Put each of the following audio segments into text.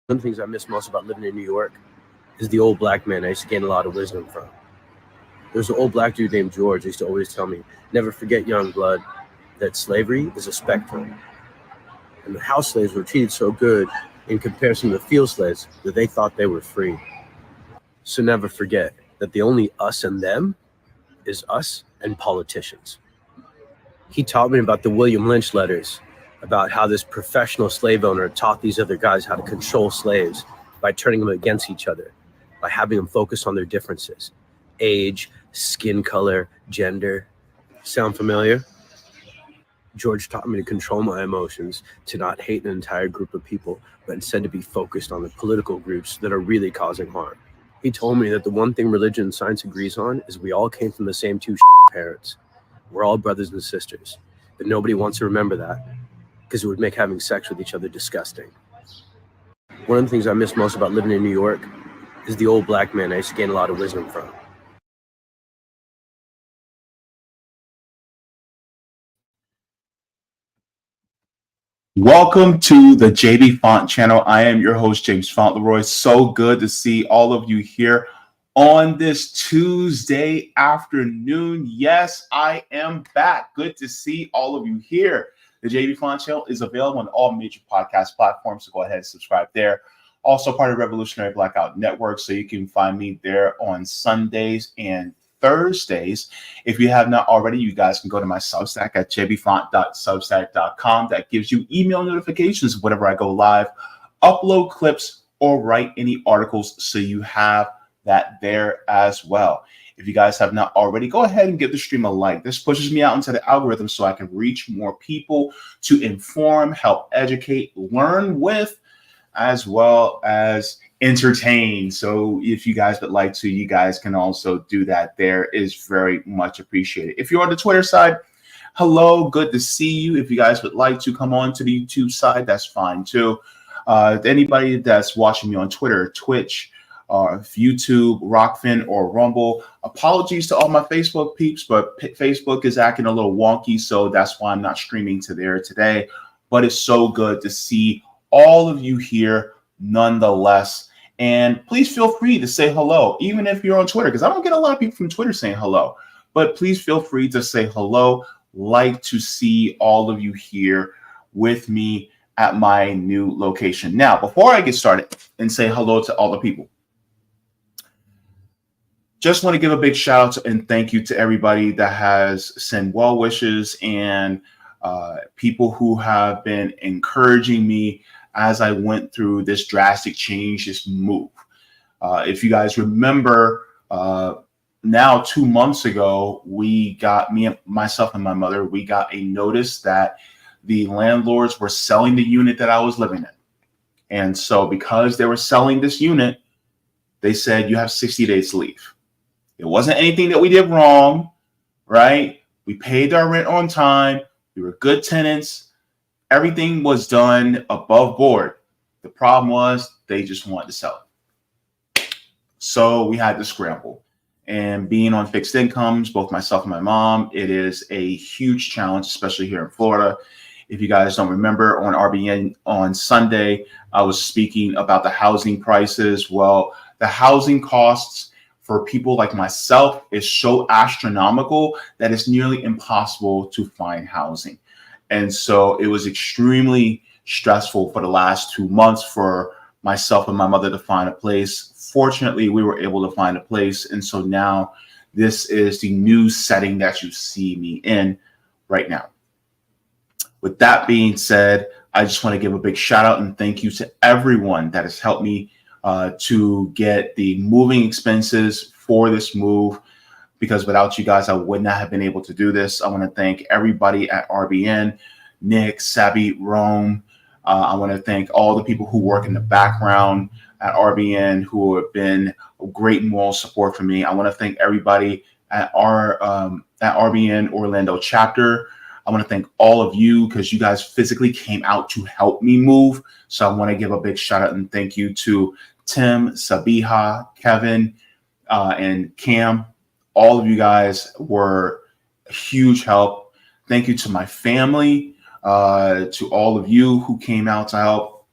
One of the things I miss most about living in New York is the old black man I used to gain a lot of wisdom from. There's an old black dude named George who used to always tell me, never forget, young blood, that slavery is a spectrum. And the house slaves were treated so good in comparison to the field slaves that they thought they were free. So never forget that the only us and them is us and politicians. He taught me about the William Lynch letters, about how this professional slave owner taught these other guys how to control slaves by turning them against each other, by having them focus on their differences: age, skin color, gender. Sound familiar? George taught me to control my emotions, to not hate an entire group of people, but instead to be focused on the political groups that are really causing harm. He told me that the one thing religion and science agrees on is we all came from the same two parents. We're all brothers and sisters, but nobody wants to remember that because it would make having sex with each other disgusting. One of the things I miss most about living in New York is the old black man I used to gain a lot of wisdom from. Welcome to the Jaybefaunt channel. I am your host, James Fauntleroy. So good to see all of you here on this Tuesday afternoon. Yes, I am back. Good to see all of you here. The Jaybefaunt channel is available on all major podcast platforms, so go ahead and subscribe there. Also part of Revolutionary Blackout Network, so you can find me there on Sundays and Thursdays. If you have not already, you guys can go to my Substack at jaybefaunt.substack.com. That gives you email notifications whenever I go live, upload clips, or write any articles, so you have that there as well. If you guys have not already, go ahead and give the stream a like. This pushes me out into the algorithm so I can reach more people to inform, help educate, learn with, as well as entertain. So if you guys would like to, you guys can also do that. There is very much appreciated. If you're on the Twitter side, hello, good to see you. If you guys would like to come on to the YouTube side, that's fine too. Anybody that's watching me on Twitter, Twitch, YouTube, Rockfin, or Rumble, apologies to all my Facebook peeps, but Facebook is acting a little wonky, so that's why I'm not streaming to there today. But it's so good to see all of you here nonetheless. And please feel free to say hello, even if you're on Twitter, because I don't get a lot of people from Twitter saying hello. But please feel free to say hello. Like to see all of you here with me at my new location. Now, before I get started and say hello to all the people, just want to give a big shout out and thank you to everybody that has sent well wishes and people who have been encouraging me as I went through this drastic change, this move. If you guys remember, now 2 months ago, myself and my mother, we got a notice that the landlords were selling the unit that I was living in. And so because they were selling this unit, they said, you have 60 days to leave. It wasn't anything that we did wrong, right? We paid our rent on time. We were good tenants. Everything was done above board. The problem was they just wanted to sell it. So we had to scramble. And being on fixed incomes, both myself and my mom, it is a huge challenge, especially here in Florida. If you guys don't remember, on RBN on Sunday, I was speaking about the housing prices. Well, the housing costs for people like myself is so astronomical that it's nearly impossible to find housing. And so it was extremely stressful for the last 2 months for myself and my mother to find a place. Fortunately, we were able to find a place. And so now this is the new setting that you see me in right now. With that being said, I just want to give a big shout out and thank you to everyone that has helped me to get the moving expenses for this move, because without you guys, I would not have been able to do this. I want to thank everybody at RBN, Nick, Sabby, Rome. I want to thank all the people who work in the background at RBN who have been a great moral support for me. I want to thank everybody at RBN Orlando chapter. I want to thank all of you because you guys physically came out to help me move. So I want to give a big shout out and thank you to Tim, Sabiha, Kevin, and Cam. All of you guys were a huge help. Thank you to my family, to all of you who came out to help.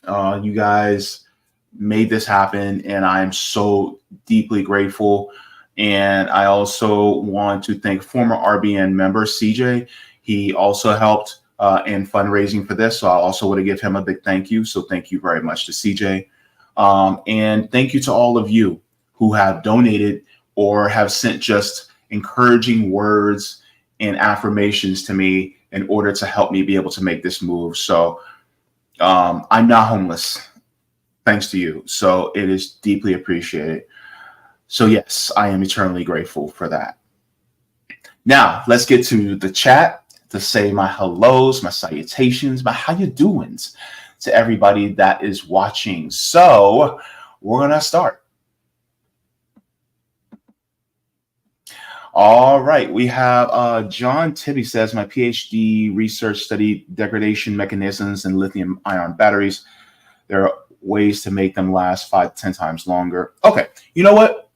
You guys made this happen, and I'm so deeply grateful. And I also want to thank former RBN member CJ. He also helped in fundraising for this, so I also want to give him a big thank you. So thank you very much to CJ. And thank you to all of you who have donated or have sent just encouraging words and affirmations to me in order to help me be able to make this move. So I'm not homeless, thanks to you. So it is deeply appreciated. So yes, I am eternally grateful for that. Now let's get to the chat to say my hellos, my salutations, my how you doings to everybody that is watching. So we're gonna start. All right, we have John Tibby says, my PhD research studied degradation mechanisms in lithium ion batteries. There are ways to make them last 5 to 10 times longer. Okay, you know what,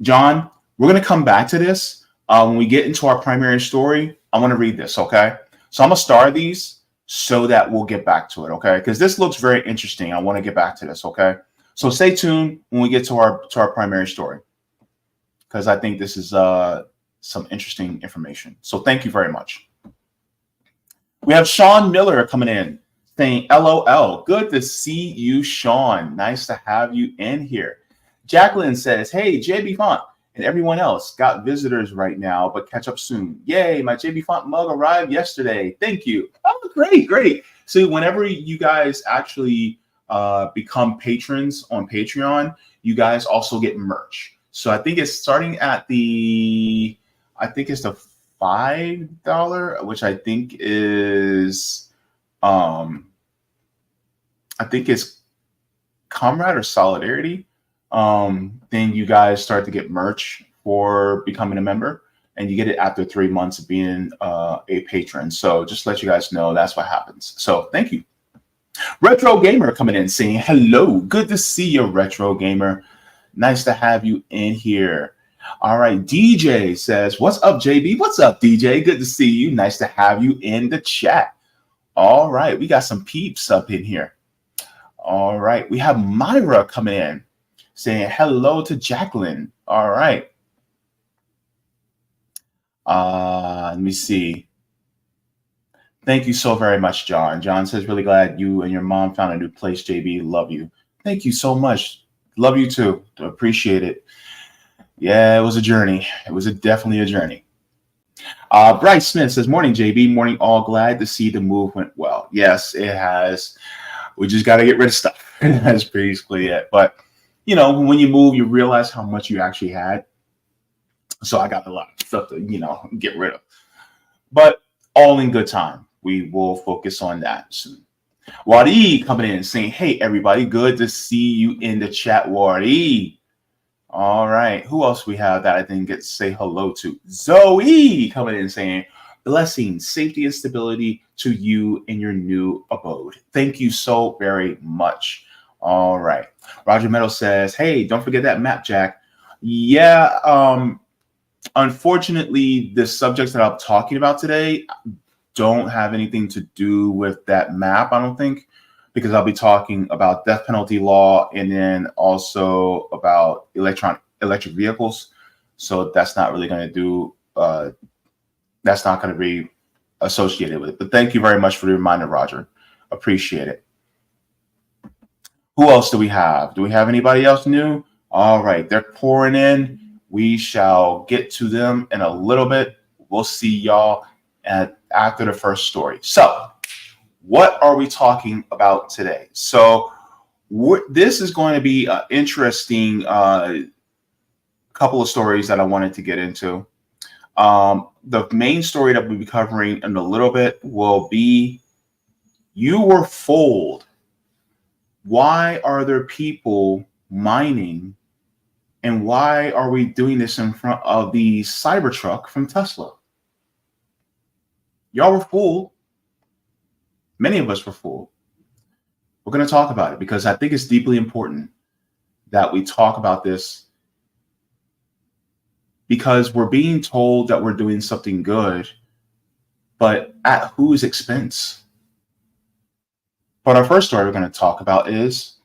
John, we're going to come back to this when we get into our primary story. I want to read this, okay? So I'm going to star these so that we'll get back to it, okay? Because this looks very interesting. I want to get back to this, okay? So stay tuned when we get to our primary story, because I think this is some interesting information. So thank you very much. We have Sean Miller coming in saying, LOL, good to see you, Sean. Nice to have you in here. Jacqueline says, hey, Jaybefaunt and everyone else, got visitors right now, but catch up soon. Yay, my Jaybefaunt mug arrived yesterday. Thank you. Oh, great, great. So whenever you guys actually become patrons on Patreon, you guys also get merch. So I think it's starting at the $5, which I think is, I think it's Comrade or Solidarity. Then you guys start to get merch for becoming a member, and you get it after 3 months of being a patron. So just to let you guys know, that's what happens. So thank you. Retro Gamer coming in saying, hello, good to see you, Retro Gamer. Nice to have you in here. All right, DJ says, what's up, JB? What's up, DJ? Good to see you. Nice to have you in the chat. All right, we got some peeps up in here. All right, we have Myra coming in saying hello to Jacqueline. All right. Let me see. Thank you so very much, John. John says, really glad you and your mom found a new place, JB. Love you. Thank you so much. Love you too. Appreciate it. Yeah, it was a journey. It was definitely a journey. Bryce Smith says, morning, JB. Morning, all. Glad to see the move went well. Yes, it has. We just got to get rid of stuff. That's basically it. But, you know, when you move, you realize how much you actually had. So I got a lot of stuff to, you know, get rid of. But all in good time. We will focus on that soon. Wadi coming in saying, hey, everybody, good to see you in the chat, Wadi. All right. Who else we have that I didn't get to say hello to? Zoe coming in saying, blessings, safety, and stability to you in your new abode. Thank you so very much. All right. Roger Meadow says, hey, don't forget that map, Jack. Yeah. Unfortunately, the subjects that I'm talking about today don't have anything to do with that map, I don't think, because I'll be talking about death penalty law and then also about electric vehicles. So that's not really going to do, that's not going to be associated with it. But thank you very much for the reminder, Roger. Appreciate it. Who else do we have? Do we have anybody else new? All right, they're pouring in. We shall get to them in a little bit. We'll see y'all after the first story. So what are we talking about today? So this is going to be an interesting couple of stories that I wanted to get into. The main story that we'll be covering in a little bit will be, you were fooled. Why are there people mining, and why are we doing this in front of the Cybertruck from Tesla? Y'all were fooled. Many of us were fooled. We're going to talk about it because I think it's deeply important that we talk about this, because we're being told that we're doing something good, but at whose expense? But our first story we're going to talk about is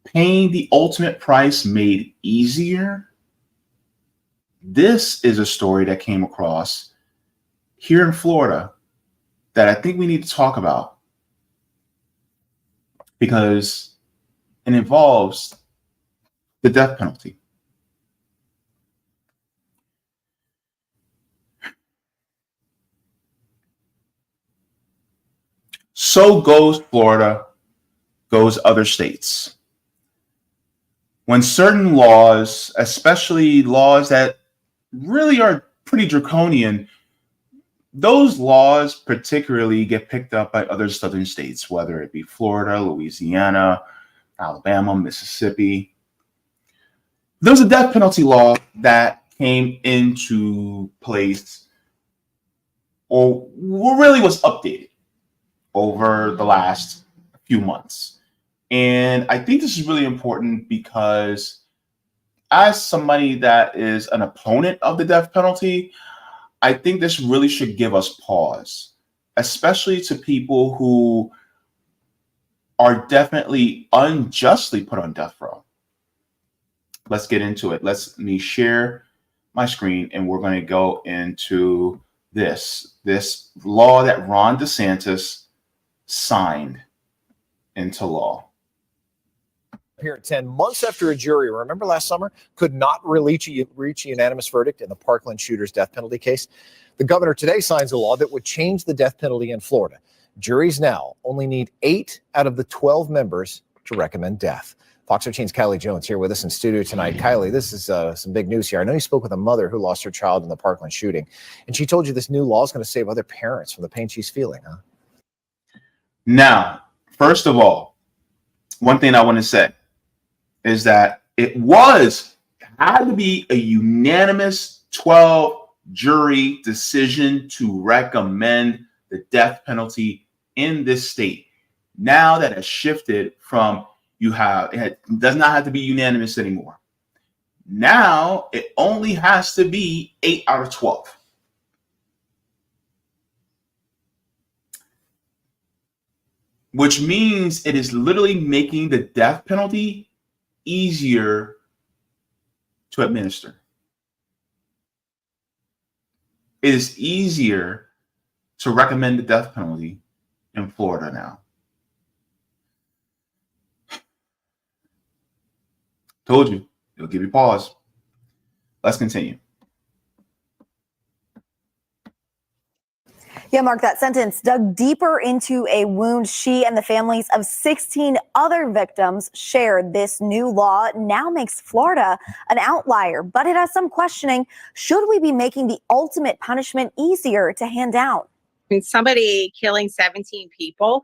paying the ultimate price made easier. This is a story that came across here in Florida that I think we need to talk about because it involves the death penalty. So goes Florida, goes other states. When certain laws, especially laws that really are pretty draconian, those laws particularly get picked up by other southern states, whether it be Florida, Louisiana, Alabama, Mississippi. There was a death penalty law that came into place, or really was updated over the last few months. And I think this is really important because as somebody that is an opponent of the death penalty, I think this really should give us pause, especially to people who are definitely unjustly put on death row. Let's get into it. Let me share my screen and we're going to go into this law that Ron DeSantis signed into law. Here 10 months after a jury, remember last summer, could not reach a unanimous verdict in the Parkland shooter's death penalty case. The governor today signs a law that would change the death penalty in Florida. Juries now only need 8 out of the 12 members to recommend death. Fox 13's Kylie Jones here with us in studio tonight. Kylie, this is some big news here. I know you spoke with a mother who lost her child in the Parkland shooting, and she told you this new law is going to save other parents from the pain she's feeling, huh? Now, first of all, one thing I want to say is that it had to be a unanimous 12 jury decision to recommend the death penalty in this state. Now that has shifted from it does not have to be unanimous anymore. Now it only has to be 8 out of 12. Which means it is literally making the death penalty easier to administer. It is easier to recommend the death penalty in Florida now. Told you, it'll give you pause. Let's continue. Yeah, Mark, that sentence dug deeper into a wound she and the families of 16 other victims shared. This new law now makes Florida an outlier, but it has some questioning. Should we be making the ultimate punishment easier to hand down? I mean, somebody killing 17 people,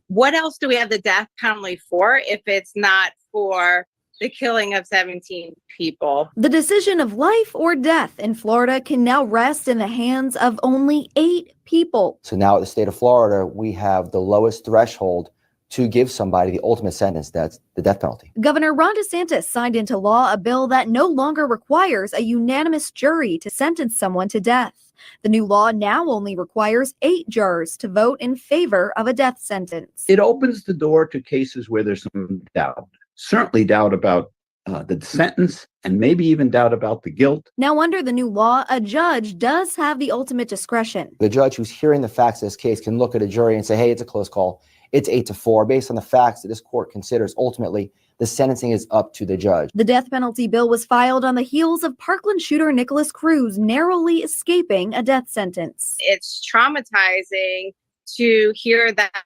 what else do we have the death penalty for if it's not for the killing of 17 people? The decision of life or death in Florida can now rest in the hands of only 8 people. So now at the state of Florida, we have the lowest threshold to give somebody the ultimate sentence, that's the death penalty. Governor Ron DeSantis signed into law a bill that no longer requires a unanimous jury to sentence someone to death. The new law now only requires 8 jurors to vote in favor of a death sentence. It opens the door to cases where there's some doubt. Certainly doubt about the sentence and maybe even doubt about the guilt. Now, under the new law, a judge does have the ultimate discretion. The judge who's hearing the facts of this case can look at a jury and say, hey, it's a close call. It's 8-4 based on the facts that this court considers. Ultimately, the sentencing is up to the judge. The death penalty bill was filed on the heels of Parkland shooter Nicholas Cruz narrowly escaping a death sentence. It's traumatizing to hear that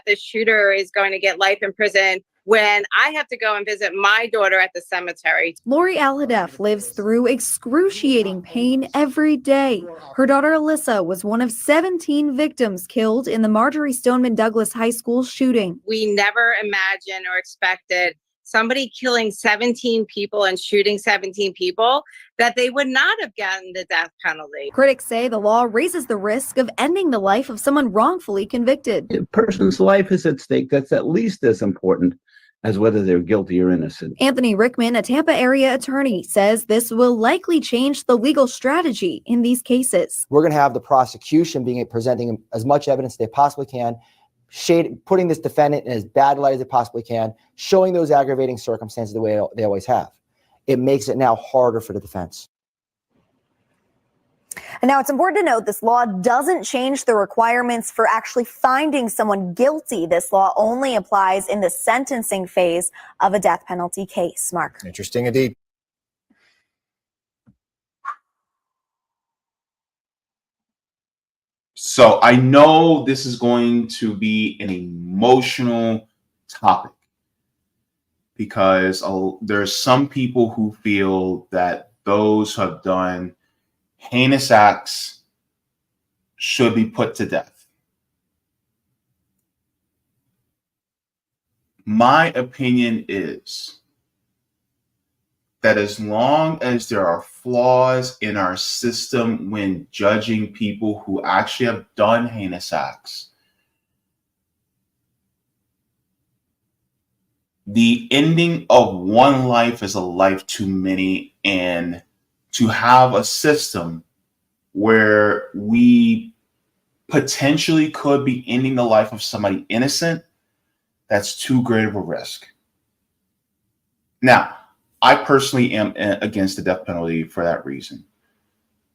the shooter is going to get life in prison when I have to go and visit my daughter at the cemetery. Lori Al-Hadef lives through excruciating pain every day. Her daughter Alyssa was one of 17 victims killed in the Marjorie Stoneman Douglas High School shooting. We never imagined or expected somebody killing 17 people and shooting 17 people, that they would not have gotten the death penalty. Critics say the law raises the risk of ending the life of someone wrongfully convicted. A person's life is at stake. That's at least as important as whether they're guilty or innocent. Anthony Rickman, a Tampa area attorney, says this will likely change the legal strategy in these cases. We're going to have the prosecution presenting as much evidence they possibly can putting this defendant in as bad light as it possibly can, showing those aggravating circumstances the way they always have. It makes it now harder for the defense. And now it's important to note this law doesn't change the requirements for actually finding someone guilty. This law only applies in the sentencing phase of a death penalty case. Mark. Interesting indeed. So I know this is going to be an emotional topic because there's some people who feel that those who have done heinous acts should be put to death. My opinion is that as long as there are flaws in our system when judging people who actually have done heinous acts, the ending of one life is a life too many, and to have a system where we potentially could be ending the life of somebody innocent, that's too great of a risk. Now, I personally am against the death penalty for that reason.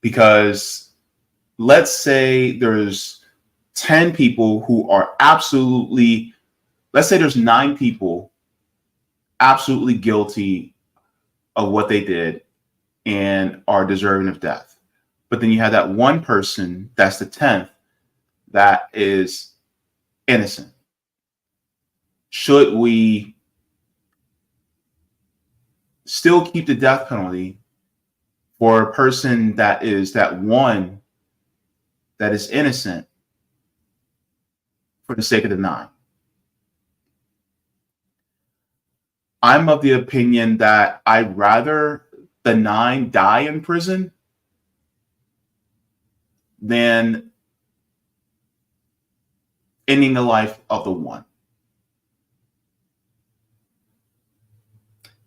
Because let's say there's 10 people who are absolutely, let's say there's 9 people absolutely guilty of what they did and are deserving of death. But then you have that one person, that's the 10th, that is innocent. Should we still keep the death penalty for a person that is that one that is innocent for the sake of the 9? I'm of the opinion that I'd rather the 9 die in prison than ending the life of the 1.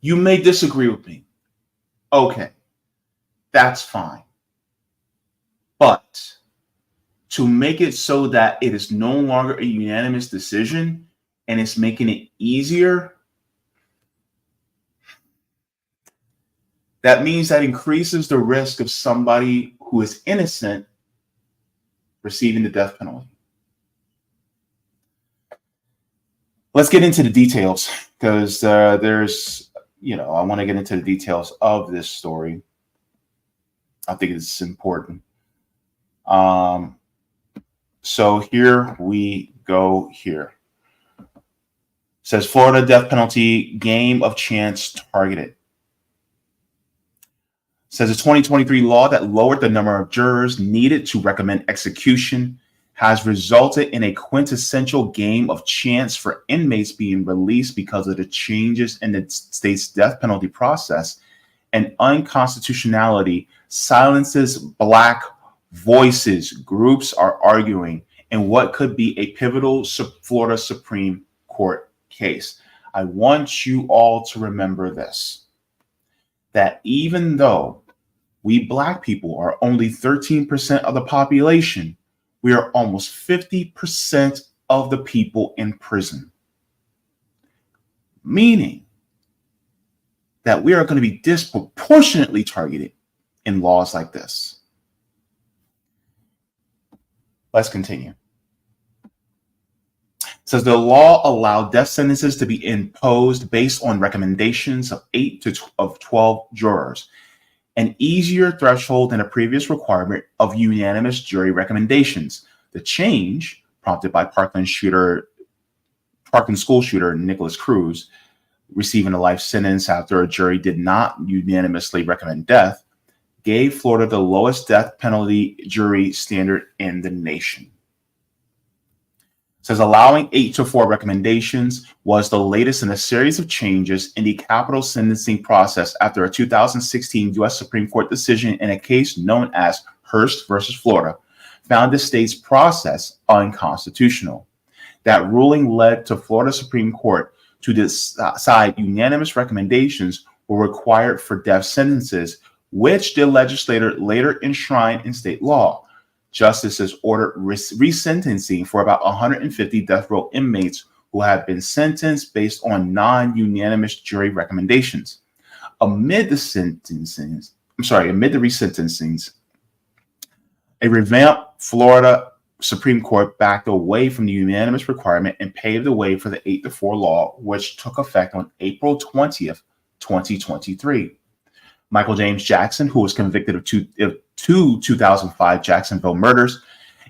You may disagree with me. Okay, that's fine. But to make it so that it is no longer a unanimous decision and it's making it easier, that means that increases the risk of somebody who is innocent receiving the death penalty. Let's get into the details because there's, I want to get into the details of this story. I think it's important. So here we go here. It says Florida death penalty game of chance targeted. Says a 2023 law that lowered the number of jurors needed to recommend execution has resulted in a quintessential game of chance for inmates being released because of the changes in the state's death penalty process, and unconstitutionality silences Black voices, groups are arguing in what could be a pivotal Florida Supreme Court case. I want you all to remember this, that even though we Black people are only 13% of the population, we are almost 50% of the people in prison. Meaning that we are going to be disproportionately targeted in laws like this. Let's continue. It says the law allowed death sentences to be imposed based on recommendations of 8 to 12 jurors, an easier threshold than a previous requirement of unanimous jury recommendations. The change, prompted by Parkland school shooter Nicholas Cruz receiving a life sentence after a jury did not unanimously recommend death, gave Florida the lowest death penalty jury standard in the nation. It says allowing 8 to 4 recommendations was the latest in a series of changes in the capital sentencing process after a 2016 U.S. Supreme Court decision in a case known as Hurst versus Florida found the state's process unconstitutional. That ruling led to Florida Supreme Court to decide unanimous recommendations were required for death sentences, which the legislature later enshrined in state law. justices ordered resentencing for about 150 death row inmates who have been sentenced based on non-unanimous jury recommendations. Amid the resentencings, a revamped Florida Supreme Court backed away from the unanimous requirement and paved the way for the 8-4 law, which took effect on April 20th, 2023. Michael James Jackson, who was convicted of two 2005 Jacksonville murders,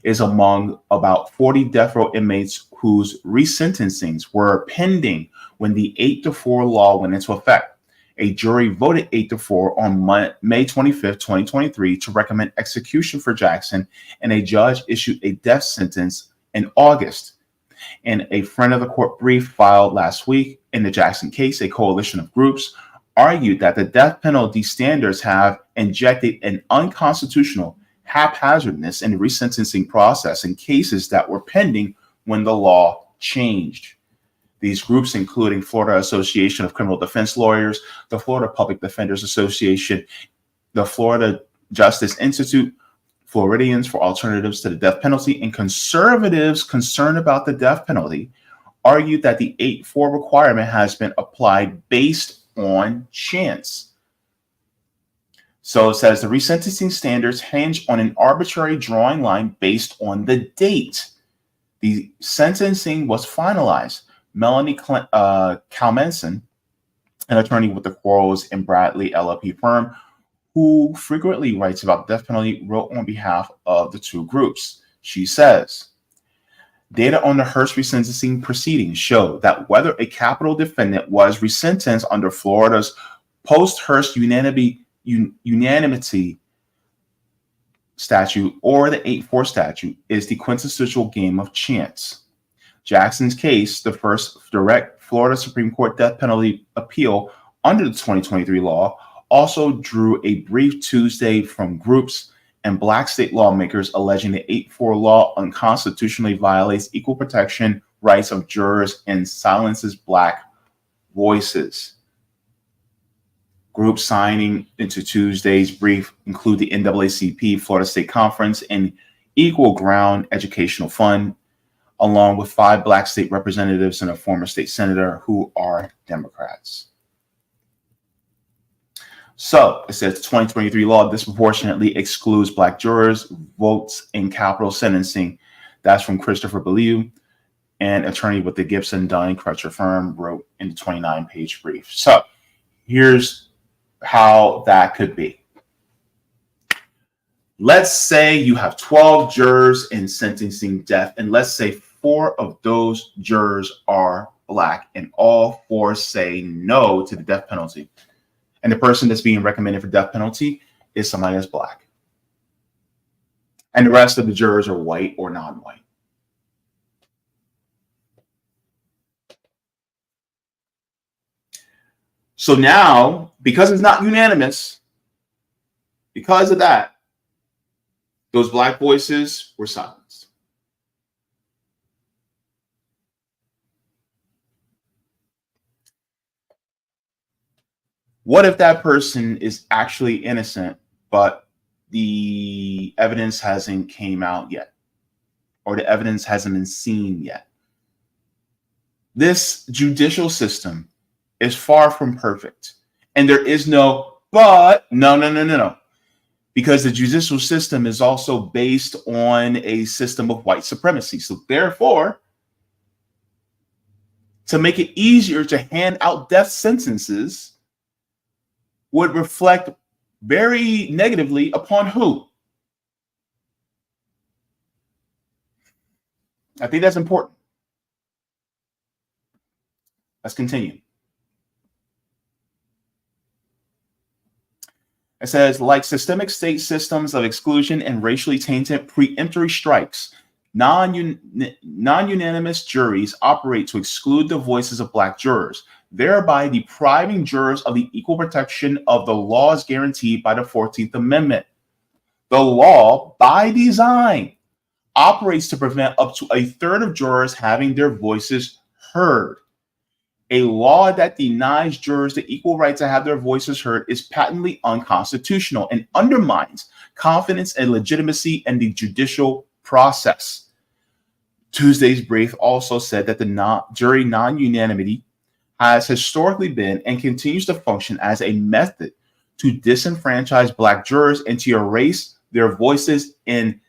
is among about 40 death row inmates whose resentencings were pending when the 8-4 law went into effect. A jury voted 8-4 on May 25th, 2023 to recommend execution for Jackson, and a judge issued a death sentence in August. In a friend of the court brief filed last week in the Jackson case, a coalition of groups argued that the death penalty standards have injected an unconstitutional haphazardness in the resentencing process in cases that were pending when the law changed. These groups, including Florida Association of Criminal Defense Lawyers, the Florida Public Defenders Association, the Florida Justice Institute, Floridians for Alternatives to the Death Penalty, and conservatives concerned about the death penalty, argued that the 8-4 requirement has been applied based on chance. So it says the resentencing standards hinge on an arbitrary drawing line based on the date the sentencing was finalized. Melanie Kalmanson, an attorney with the Quarles and Bradley LLP firm, who frequently writes about the death penalty, wrote on behalf of the two groups. She says, data on the Hearst resentencing proceedings show that whether a capital defendant was resentenced under Florida's post-Hearst unanimity statute or the 8-4 statute is the quintessential game of chance. Jackson's case, the first direct Florida Supreme Court death penalty appeal under the 2023 law, also drew a brief Tuesday from groups and Black state lawmakers alleging the 8-4 law unconstitutionally violates equal protection rights of jurors and silences Black voices. Groups signing into Tuesday's brief include the NAACP, Florida State Conference, and Equal Ground Educational Fund, along with 5 Black state representatives and a former state senator who are Democrats. So it says the 2023 law disproportionately excludes Black jurors' votes in capital sentencing. That's from Christopher Bellew, an attorney with the Gibson, Dunn & Crutcher firm, wrote in the 29-page brief. So here's how that could be. Let's say you have 12 jurors in sentencing death, and let's say 4 of those jurors are Black, and all 4 say no to the death penalty. And the person that's being recommended for death penalty is somebody that's Black. And the rest of the jurors are white or non-white. So now, because it's not unanimous, because of that, those Black voices were silenced. What if that person is actually innocent, but the evidence hasn't came out yet, or the evidence hasn't been seen yet? This judicial system is far from perfect, and there is no but. No. Because the judicial system is also based on a system of white supremacy. So therefore, to make it easier to hand out death sentences would reflect very negatively upon who? I think that's important. Let's continue. It says, like systemic state systems of exclusion and racially tainted preemptory strikes, non-unanimous juries operate to exclude the voices of Black jurors, thereby depriving jurors of the equal protection of the laws guaranteed by the 14th Amendment. The law, by design, operates to prevent up to a third of jurors having their voices heard. A law that denies jurors the equal right to have their voices heard is patently unconstitutional and undermines confidence and legitimacy in the judicial process. Tuesday's brief also said that the jury non-unanimity has historically been and continues to function as a method to disenfranchise Black jurors and to erase their voices in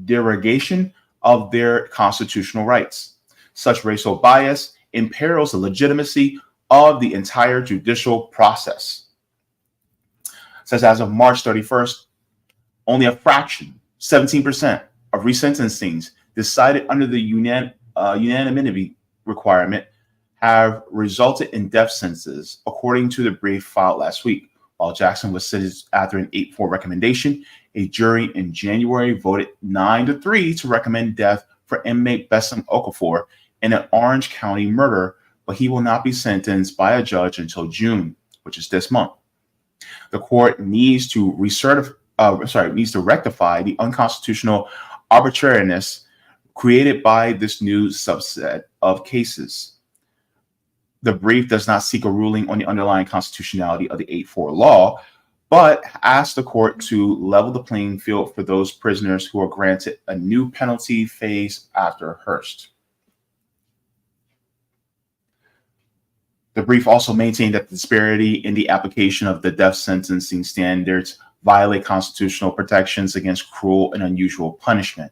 derogation of their constitutional rights. Such racial bias imperils the legitimacy of the entire judicial process. It says as of March 31st, only a fraction, 17%, of resentencings decided under the unanimity requirement have resulted in death sentences, according to the brief filed last week. While Jackson was sentenced after an 8-4 recommendation, a jury in January voted 9-3 to recommend death for inmate Besson Okafor in an Orange County murder, but he will not be sentenced by a judge until June, which is this month. The court needs to rectify the unconstitutional arbitrariness created by this new subset of cases. The brief does not seek a ruling on the underlying constitutionality of the 8-4 law, but asks the court to level the playing field for those prisoners who are granted a new penalty phase after Hearst. The brief also maintained that the disparity in the application of the death sentencing standards violate constitutional protections against cruel and unusual punishment.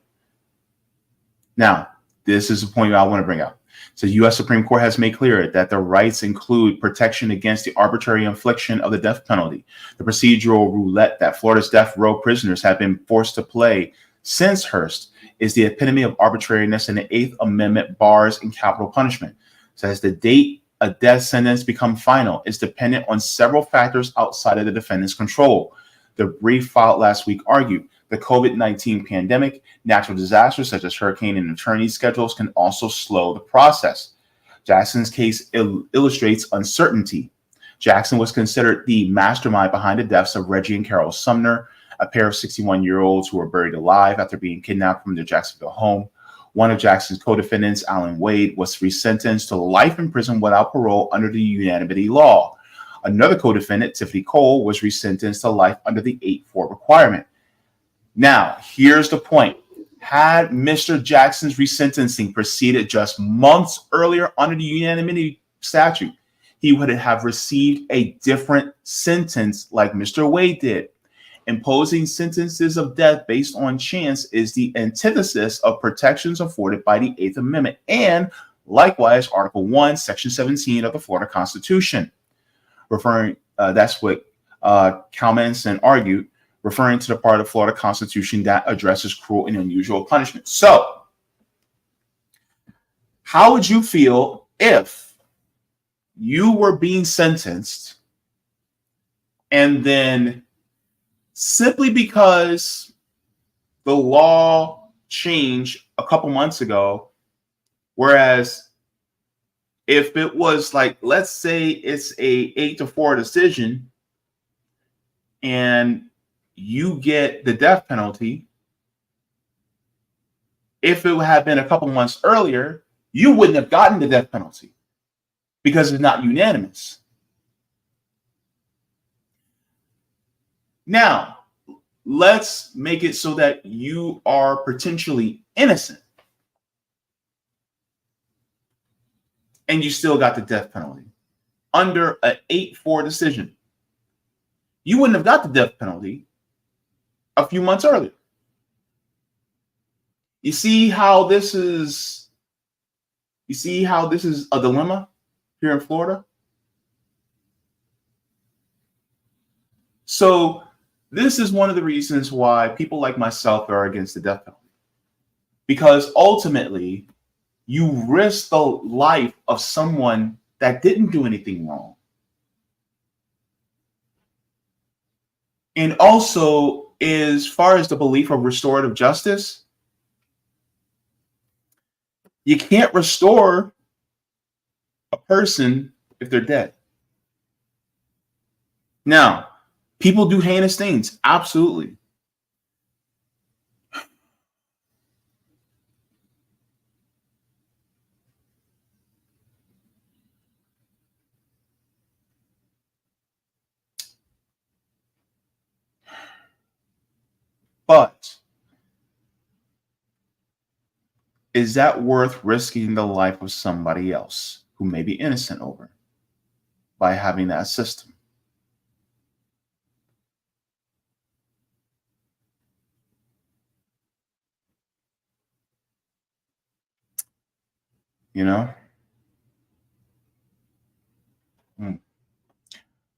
Now, this is a point I want to bring up. So the U.S. Supreme Court has made clear that the rights include protection against the arbitrary infliction of the death penalty. The procedural roulette that Florida's death row prisoners have been forced to play since Hearst is the epitome of arbitrariness, and the Eighth Amendment bars in capital punishment. So as the date a death sentence become final is dependent on several factors outside of the defendant's control. The brief filed last week argued the COVID-19 pandemic, natural disasters such as hurricane and attorney schedules can also slow the process. Jackson's case illustrates uncertainty. Jackson was considered the mastermind behind the deaths of Reggie and Carol Sumner, a pair of 61-year-olds who were buried alive after being kidnapped from their Jacksonville home. One of Jackson's co-defendants, Alan Wade, was resentenced to life in prison without parole under the unanimity law. Another co-defendant, Tiffany Cole, was resentenced to life under the 8-4 requirement. Now, here's the point. Had Mr. Jackson's resentencing proceeded just months earlier under the unanimity statute, he would have received a different sentence like Mr. Wade did. Imposing sentences of death based on chance is the antithesis of protections afforded by the Eighth Amendment and, likewise, Article 1, Section 17 of the Florida Constitution. That's what Kalmanson argued, referring to the part of Florida Constitution that addresses cruel and unusual punishment. So, how would you feel if you were being sentenced and then simply because the law changed a couple months ago, whereas if it was like, let's say it's a 8-4 decision and you get the death penalty, if it had been a couple months earlier, you wouldn't have gotten the death penalty because it's not unanimous. Now, let's make it so that you are potentially innocent and you still got the death penalty under an 8-4 decision. You wouldn't have got the death penalty a few months earlier. You see how this is a dilemma here in Florida? So this is one of the reasons why people like myself are against the death penalty. Because ultimately, you risk the life of someone that didn't do anything wrong. And also, as far as the belief of restorative justice, you can't restore a person if they're dead. Now, people do heinous things, absolutely. But is that worth risking the life of somebody else who may be innocent over by having that system? You know?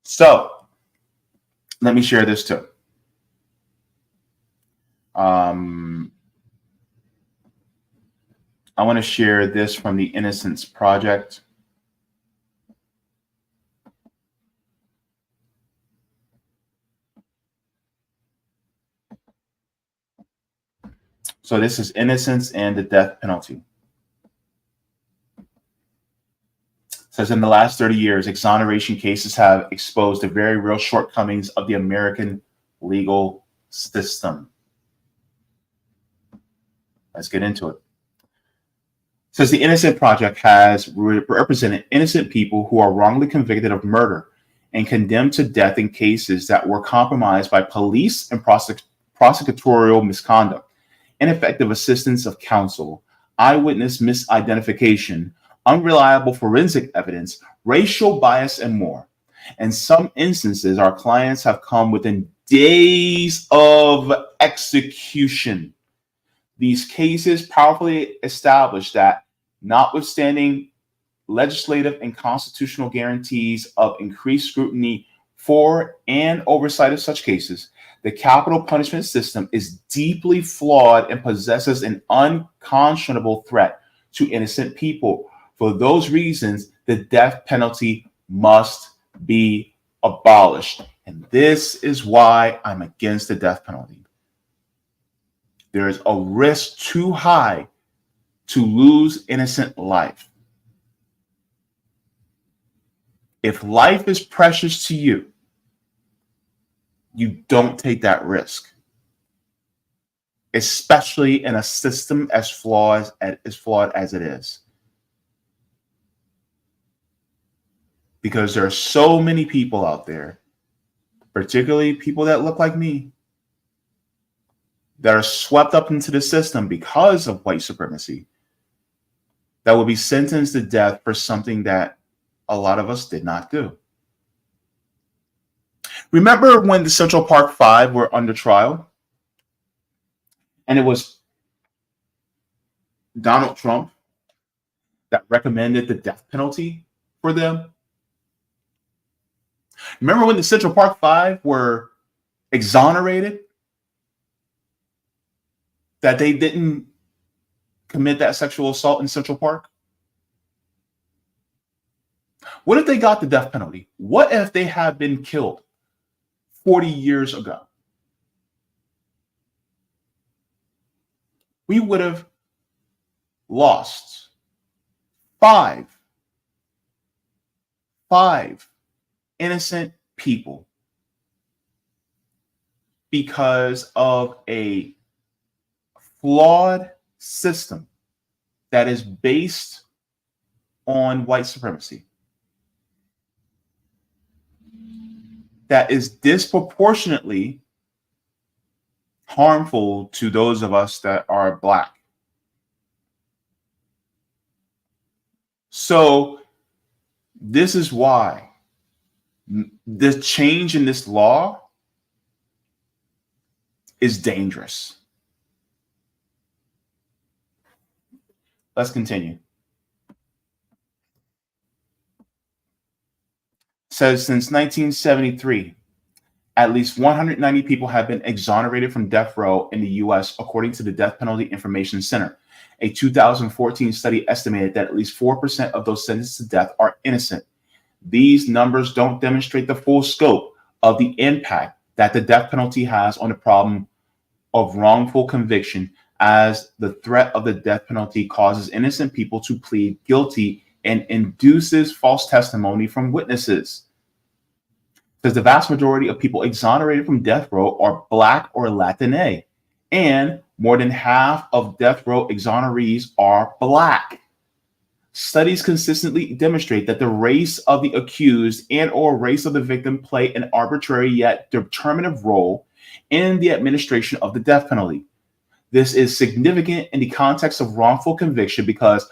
So let me share this too. I want to share this from the Innocence Project. So this is Innocence and the Death Penalty. It says in the last 30 years, exoneration cases have exposed the very real shortcomings of the American legal system. Let's get into it. It says the Innocent Project has represented innocent people who are wrongly convicted of murder and condemned to death in cases that were compromised by police and prosecutorial misconduct, ineffective assistance of counsel, eyewitness misidentification, unreliable forensic evidence, racial bias, and more. In some instances, our clients have come within days of execution. These cases powerfully establish that, notwithstanding legislative and constitutional guarantees of increased scrutiny for and oversight of such cases, the capital punishment system is deeply flawed and possesses an unconscionable threat to innocent people. For those reasons, the death penalty must be abolished. And this is why I'm against the death penalty. There is a risk too high to lose innocent life. If life is precious to you, you don't take that risk, especially in a system as flawed as it is. Because there are so many people out there, particularly people that look like me, that are swept up into the system because of white supremacy, that will be sentenced to death for something that a lot of us did not do. Remember when the Central Park Five were under trial? And it was Donald Trump that recommended the death penalty for them? Remember when the Central Park Five were exonerated? That they didn't commit that sexual assault in Central Park? What if they got the death penalty? What if they had been killed 40 years ago? We would have lost five innocent people because of a flawed system that is based on white supremacy, that is disproportionately harmful to those of us that are Black. So this is why the change in this law is dangerous. Let's continue. It says since 1973, at least 190 people have been exonerated from death row in the U.S., according to the Death Penalty Information Center. A 2014 study estimated that at least 4% of those sentenced to death are innocent. These numbers don't demonstrate the full scope of the impact that the death penalty has on the problem of wrongful conviction, as the threat of the death penalty causes innocent people to plead guilty and induces false testimony from witnesses. Because the vast majority of people exonerated from death row are Black or Latina, and more than half of death row exonerees are Black. Studies consistently demonstrate that the race of the accused and or race of the victim play an arbitrary yet determinative role in the administration of the death penalty. This is significant in the context of wrongful conviction because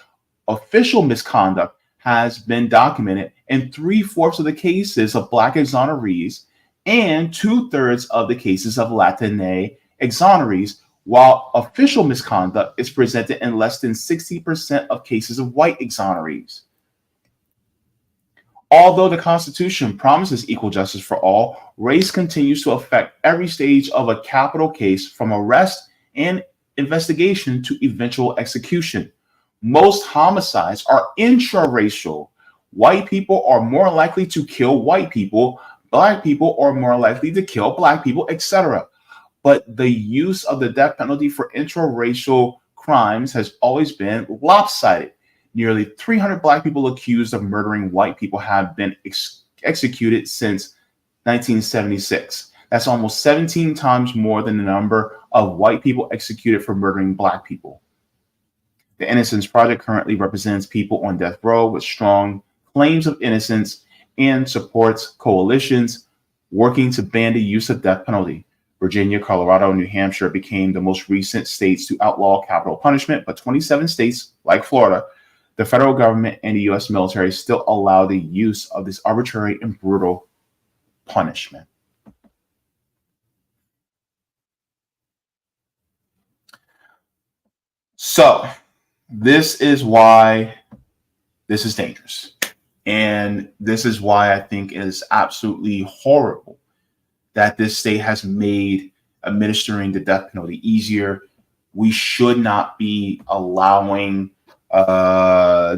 official misconduct has been documented in 3/4 of the cases of Black exonerees and 2/3 of the cases of Latina exonerees, while official misconduct is presented in less than 60% of cases of white exonerees. Although the Constitution promises equal justice for all, race continues to affect every stage of a capital case, from arrest and investigation to eventual execution. Most homicides are intraracial. White people are more likely to kill white people, Black people are more likely to kill Black people, etc. But the use of the death penalty for intraracial crimes has always been lopsided. Nearly 300 Black people accused of murdering white people have been executed since 1976. That's almost 17 times more than the number of white people executed for murdering Black people. The Innocence Project currently represents people on death row with strong claims of innocence and supports coalitions working to ban the use of death penalty. Virginia, Colorado, and New Hampshire became the most recent states to outlaw capital punishment, but 27 states, like Florida, the federal government, and the U.S. military still allow the use of this arbitrary and brutal punishment. So, this is why this is dangerous. And this is why I think it is absolutely horrible that this state has made administering the death penalty easier. We should not be allowing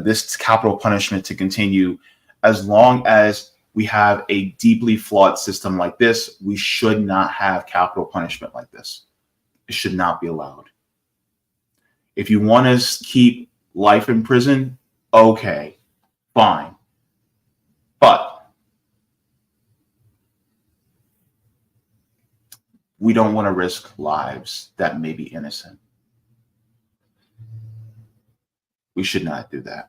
this capital punishment to continue. As long as we have a deeply flawed system like this, we should not have capital punishment like this. It should not be allowed. If you want to keep life in prison, okay, fine. But we don't want to risk lives that may be innocent. We should not do that.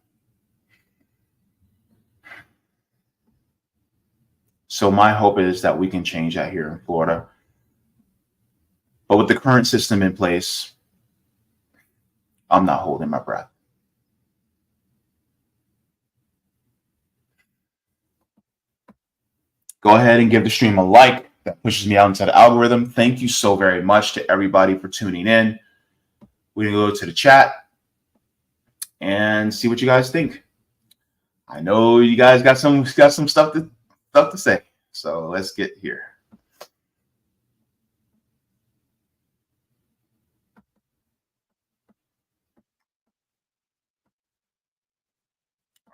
So my hope is that we can change that here in Florida. But with the current system in place, I'm not holding my breath. Go ahead and give the stream a like. That pushes me out into the algorithm. Thank you so very much to everybody for tuning in. We're going to go to the chat and see what you guys think. I know you guys got some stuff to say. So let's get here.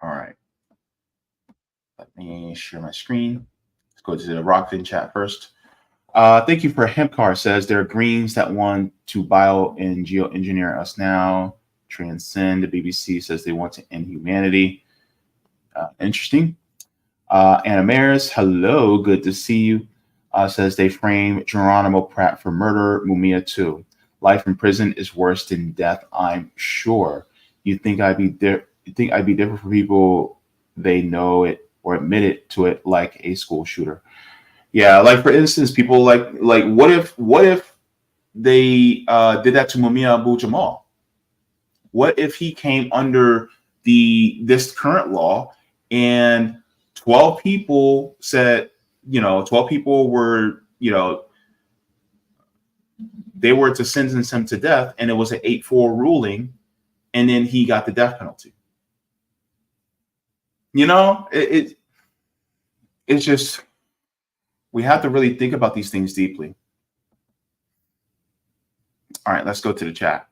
All right. Let me share my screen. Let's go to the Rockfin chat first. Thank you for Hempcar says there are Greens that want to bio and geoengineer us now. Transcend. The BBC says they want to end humanity. Interesting. Anna Maris, hello, good to see you. Says they frame Geronimo Pratt for murder. Mumia too. Life in prison is worse than death, I'm sure. You think I'd be different for people they know it or admit it to it, like a school shooter. Yeah, like for instance, people like what if they did that to Mumia Abu-Jamal? What if he came under this current law and 12 people said, 12 people were, they were to sentence him to death, and it was an 8-4 ruling, and then he got the death penalty. It's just, we have to really think about these things deeply. All right, let's go to the chat.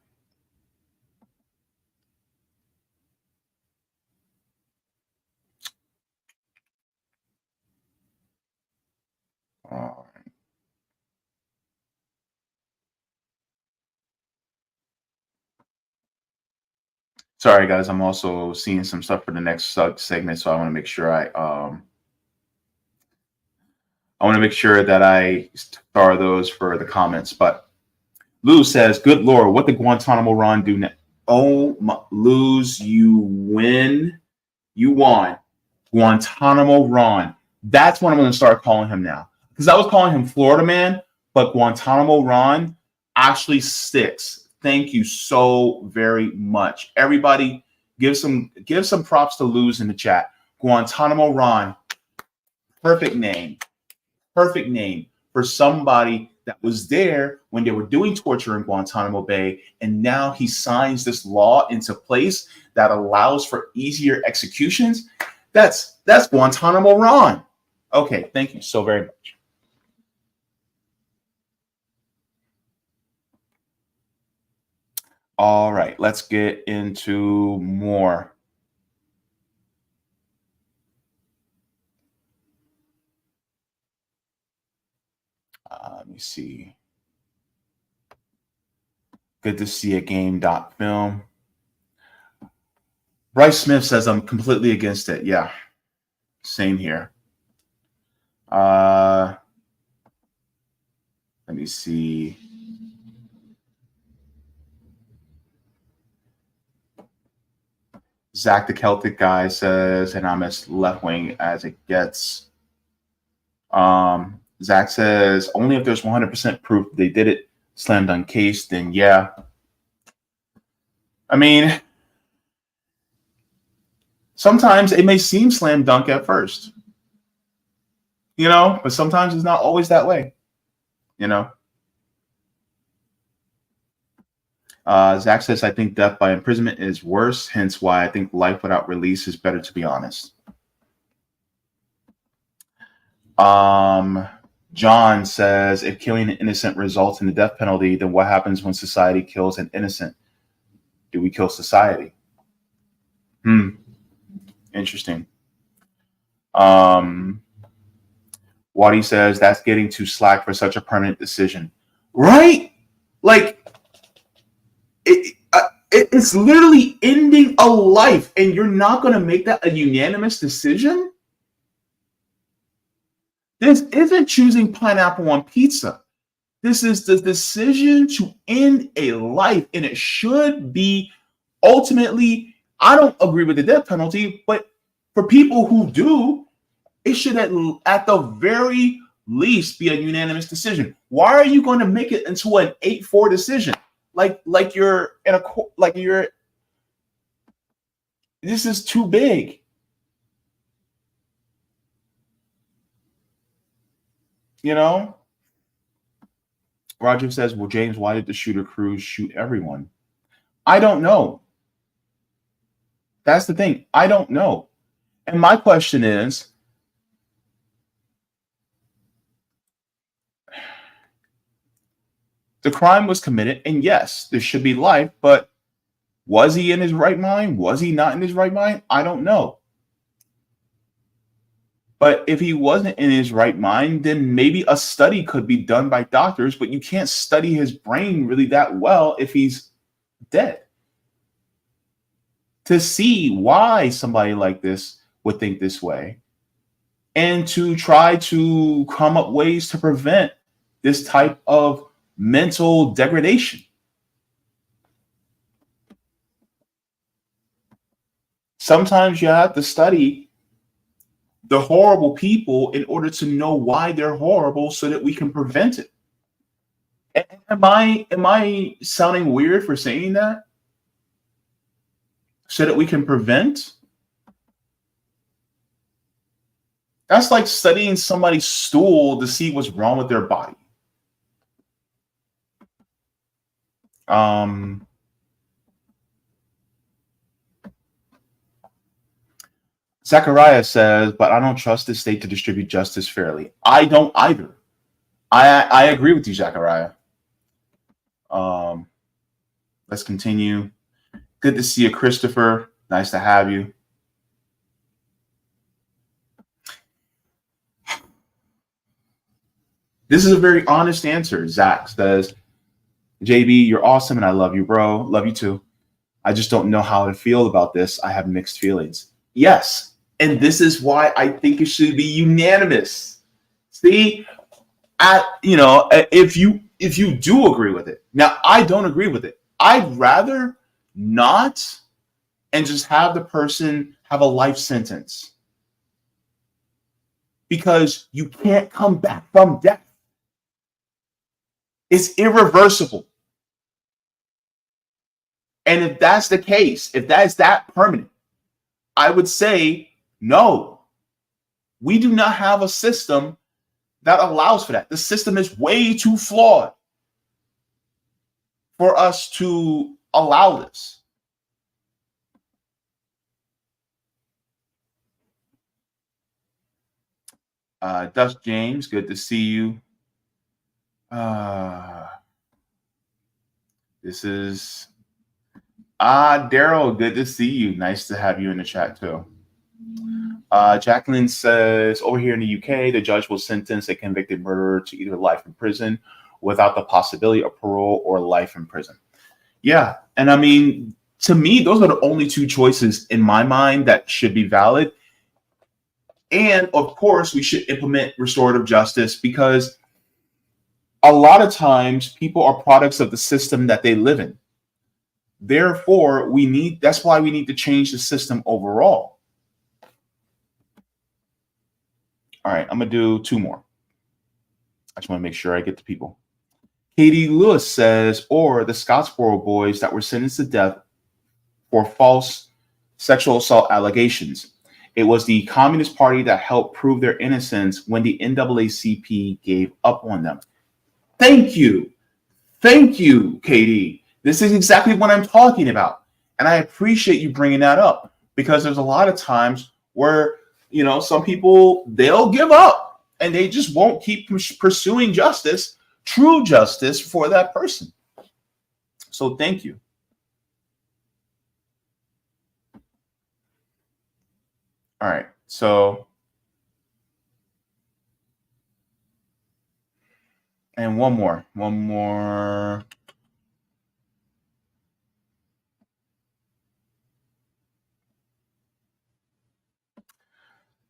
All right. Sorry, guys. I'm also seeing some stuff for the next segment, so I want to make sure that I star those for the comments. But Lou says, "Good Lord, what did Guantanamo Ron do now?" Oh, Luz, you win. You won. Guantanamo Ron. That's what I'm going to start calling him now, because I was calling him Florida Man, but Guantanamo Ron actually sticks. Thank you so very much. Everybody give some props to Luz in the chat. Guantanamo Ron, perfect name for somebody that was there when they were doing torture in Guantanamo Bay, and now he signs this law into place that allows for easier executions. That's Guantanamo Ron. Okay, thank you so very much. All right, let's get into more. Let me see. Good to see a game.film. Bryce Smith says I'm completely against it. Yeah, same here. Let me see. Zach the Celtic guy says, and I'm as left-wing as it gets. Zach says, only if there's 100% proof they did it, slam dunk case, then yeah. I mean, sometimes it may seem slam dunk at first, you know, but sometimes it's not always that way, you know. Zach says, I think death by imprisonment is worse, hence why I think life without release is better, to be honest. John says, if killing an innocent results in the death penalty, then what happens when society kills an innocent? Do we kill society? Interesting. Wadi says, that's getting too slack for such a permanent decision. Right? Like, it's literally ending a life, and you're not going to make that a unanimous decision? This isn't choosing pineapple on pizza. This is the decision to end a life, and it should be ultimately, I don't agree with the death penalty, but for people who do, it should at the very least be a unanimous decision. Why are you going to make it into an 8-4 decision? Like you're in a, like you're, this is too big. You know? Roger says, well, James, why did the shooter crews shoot everyone? I don't know. That's the thing. I don't know. And my question is, the crime was committed, and yes, there should be life, but was he in his right mind? Was he not in his right mind? I don't know. But if he wasn't in his right mind, then maybe a study could be done by doctors, but you can't study his brain really that well if he's dead, to see why somebody like this would think this way, and to try to come up ways to prevent this type of mental degradation. Sometimes you have to study the horrible people in order to know why they're horrible so that we can prevent it. Am I sounding weird for saying that? So that we can prevent? That's like studying somebody's stool to see what's wrong with their body. Zachariah says, but I don't trust the state to distribute justice fairly. I don't either. I agree with you, Zachariah. Let's continue. Good to see you, Christopher. Nice to have you. This is a very honest answer. Zach says, JB, you're awesome and I love you, bro. Love you too. I just don't know how to feel about this. I have mixed feelings. Yes. And this is why I think it should be unanimous. See, if you do agree with it. Now, I don't agree with it. I'd rather not and just have the person have a life sentence, because you can't come back from death. It's irreversible. And if that's the case, if that is that permanent, I would say no. We do not have a system that allows for that. The system is way too flawed for us to allow this. Dust James, good to see you. This is Daryl, good to see you. Nice to have you in the chat too. Jacqueline says, over here in the UK, the judge will sentence a convicted murderer to either life in prison without the possibility of parole or life in prison. Yeah, and I mean, to me, those are the only two choices in my mind that should be valid. And of course, we should implement restorative justice, because a lot of times people are products of the system that they live in. Therefore, that's why we need to change the system overall. All right, I'm going to do two more. I just want to make sure I get to people. Katie Lewis says, or the Scottsboro boys that were sentenced to death for false sexual assault allegations. It was the Communist Party that helped prove their innocence when the NAACP gave up on them. Thank you. Thank you, Katie. This is exactly what I'm talking about. And I appreciate you bringing that up, because there's a lot of times where, you know, some people, they'll give up and they just won't keep pursuing justice, true justice for that person. So thank you. All right. So, and one more.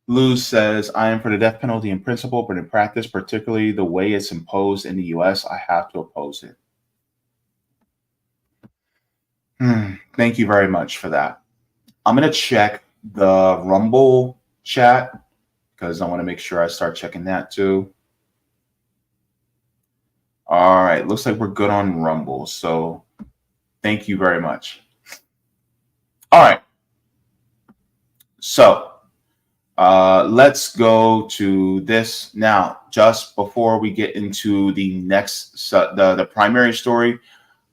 Luz says, I am for the death penalty in principle, but in practice, particularly the way it's imposed in the US, I have to oppose it. Thank you very much for that. I'm going to check the Rumble chat, because I want to make sure I start checking that too. All right. Looks like we're good on Rumble. So thank you very much. All right. So let's go to this now. Just before we get into the next, the primary story,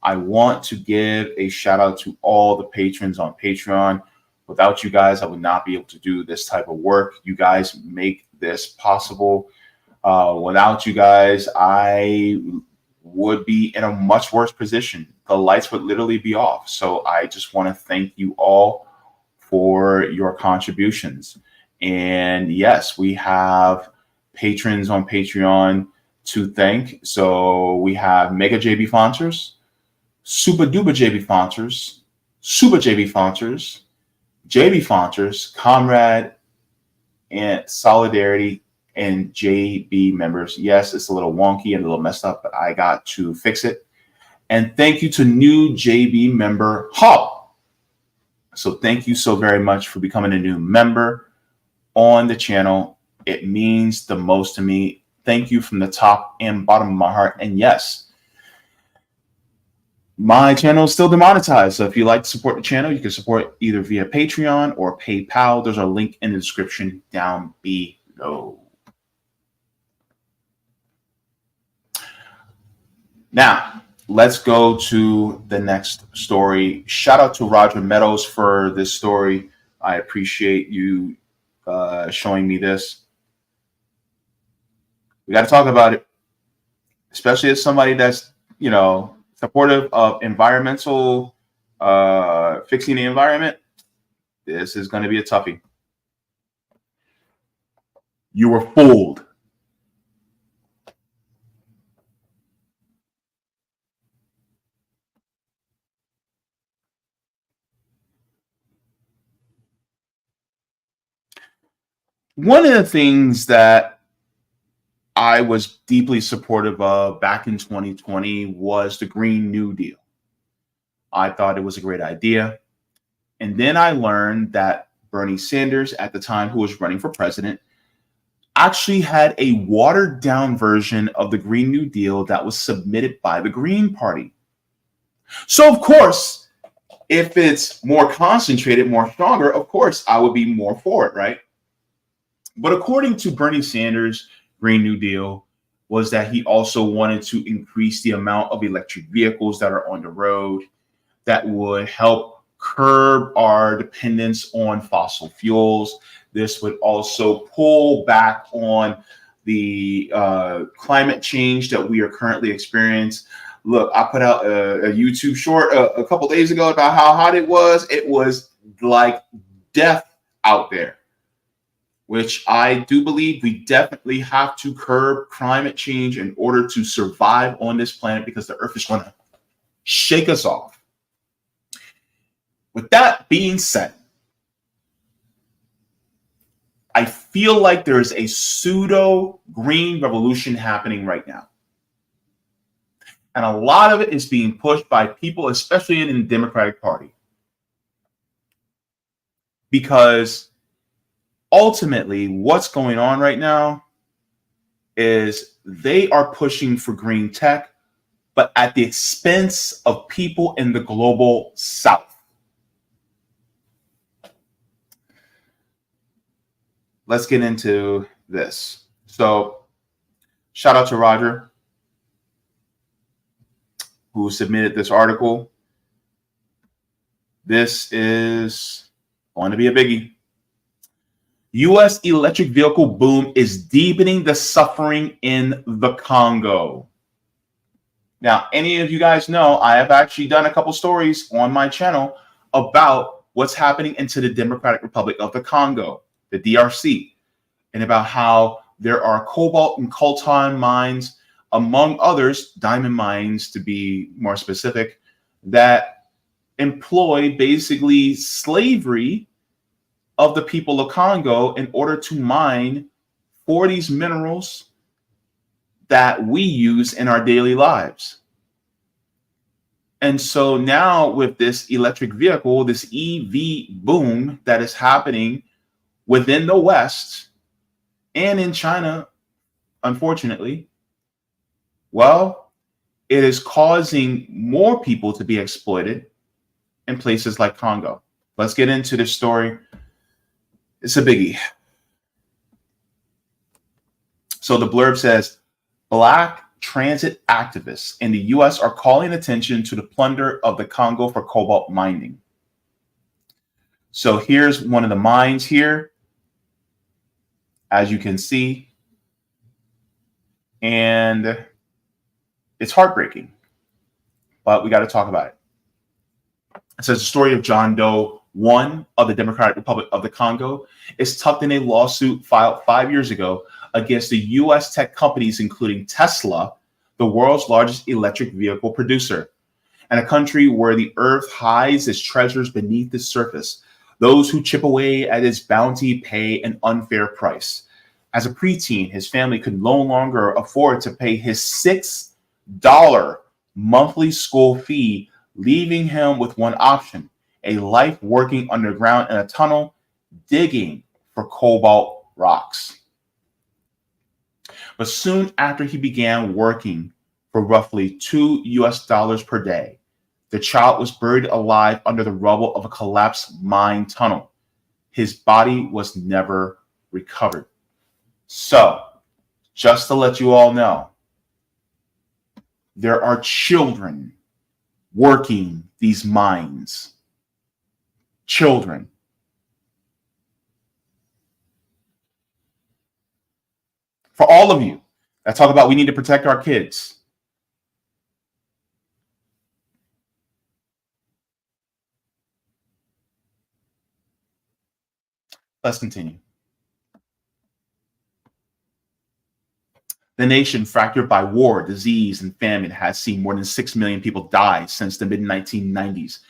I want to give a shout out to all the patrons on Patreon. Without you guys, I would not be able to do this type of work. You guys make this possible. Without you guys, I would be in a much worse position. The lights would literally be off. So I just want to thank you all for your contributions. And yes, we have patrons on Patreon to thank. So we have Mega Jaybefaunters, Super Duper Jaybefaunters, Super Jaybefaunters, Jaybefaunters, Comrade, and Solidarity, and JB members. Yes, it's a little wonky and a little messed up, but I got to fix it. And thank you to new JB member, Hop. So thank you so very much for becoming a new member on the channel. It means the most to me. Thank you from the top and bottom of my heart. And yes, my channel is still demonetized. So if you like to support the channel, you can support either via Patreon or PayPal. There's a link in the description down below. Now, let's go to the next story. Shout out to Roger Meadows for this story. I appreciate you showing me this. We got to talk about it, especially as somebody that's, you know, supportive of environmental, fixing the environment. This is going to be a toughie. You were fooled. One of the things that I was deeply supportive of back in 2020 was the Green New Deal. I thought it was a great idea. And then I learned that Bernie Sanders, at the time, who was running for president, actually had a watered down version of the Green New Deal that was submitted by the Green Party. So, of course, if it's more concentrated, more stronger, of course, I would be more for it, right? But according to Bernie Sanders, Green New Deal was that he also wanted to increase the amount of electric vehicles that are on the road that would help curb our dependence on fossil fuels. This would also pull back on the climate change that we are currently experiencing. Look, I put out a YouTube short a couple days ago about how hot it was. It was like death out there, which I do believe we definitely have to curb climate change in order to survive on this planet, because the earth is going to shake us off. With that being said, I feel like there's a pseudo-green revolution happening right now. And a lot of it is being pushed by people, especially in the Democratic Party. Because ultimately, what's going on right now is they are pushing for green tech, but at the expense of people in the global South. Let's get into this. So, shout out to Roger, who submitted this article. This is going to be a biggie. U.S. electric vehicle boom is deepening the suffering in the Congo. Now, any of you guys know, I have actually done a couple stories on my channel about what's happening into the Democratic Republic of the Congo, the DRC, and about how there are cobalt and coltan mines, among others, diamond mines to be more specific, that employ basically slavery of the people of Congo in order to mine for these minerals that we use in our daily lives. And so now with this electric vehicle, this EV boom that is happening within the West and in China, unfortunately, well, it is causing more people to be exploited in places like Congo. Let's get into this story. It's a biggie. So the blurb says, Black transit activists in the U.S. are calling attention to the plunder of the Congo for cobalt mining. So here's one of the mines here, as you can see. And it's heartbreaking, but we got to talk about it. It says the story of John Doe 1 of the Democratic Republic of the Congo is tucked in a lawsuit filed 5 years ago against the U.S. tech companies, including Tesla, the world's largest electric vehicle producer, and a country where the earth hides its treasures beneath the surface. Those who chip away at its bounty pay an unfair price. As a preteen, his family could no longer afford to pay his $6 monthly school fee, leaving him with one option: a life working underground in a tunnel, digging for cobalt rocks. But soon after he began working for roughly $2 per day, the child was buried alive under the rubble of a collapsed mine tunnel. His body was never recovered. So, just to let you all know, there are children working these mines. Children. For all of you that talk about we need to protect our kids, let's continue. The nation, fractured by war, disease, and famine, has seen more than 6 million people die since the mid-1990s.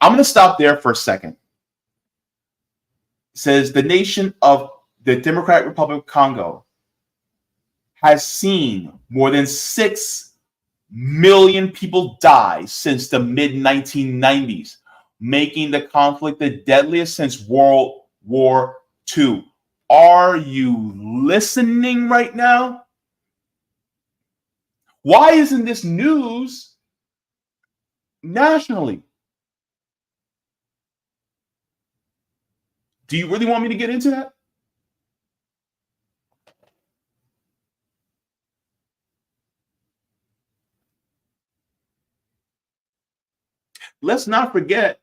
I'm going to stop there for a second. It says the nation of the Democratic Republic of Congo has seen more than 6 million people die since the mid-1990s, making the conflict the deadliest since World War II. Are you listening right now? Why isn't this news nationally? Do you really want me to get into that? Let's not forget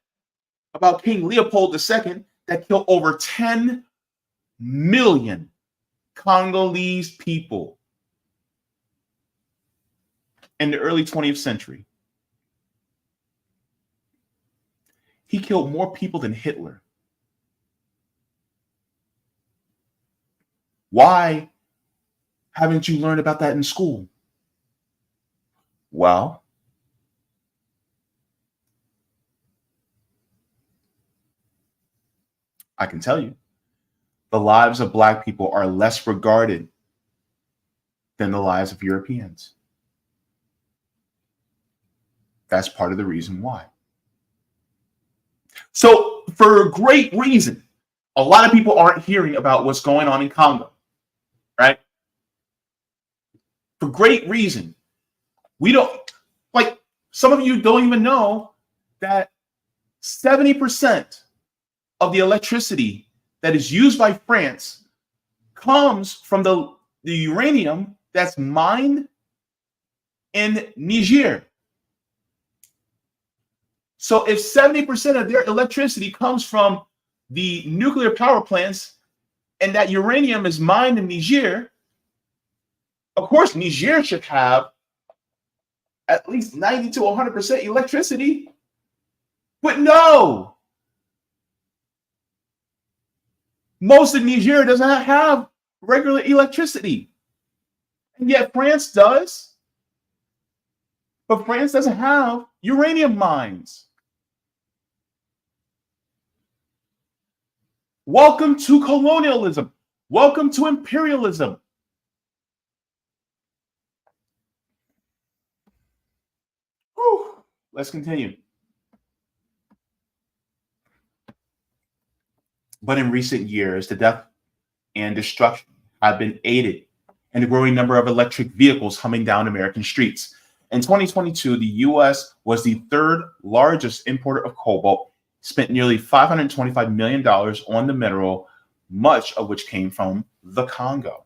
about King Leopold II that killed over 10 million Congolese people in the early 20th century. He killed more people than Hitler. Why haven't you learned about that in school? Well, I can tell you, the lives of Black people are less regarded than the lives of Europeans. That's part of the reason why. So, for a great reason, a lot of people aren't hearing about what's going on in Congo, right? For great reason. We don't, like, some of you don't even know that 70% of the electricity that is used by France comes from the uranium that's mined in Niger. So if 70% of their electricity comes from the nuclear power plants and that uranium is mined in Niger, of course, Niger should have at least 90 to 100% electricity. But no, most of Niger doesn't have regular electricity. And yet France does. But France doesn't have uranium mines. Welcome to colonialism. Welcome to imperialism. Whew. Let's continue. But in recent years, the death and destruction have been aided in the growing number of electric vehicles humming down American streets. In 2022, the U.S. was the third largest importer of cobalt, spent nearly $525 million on the mineral, much of which came from the Congo.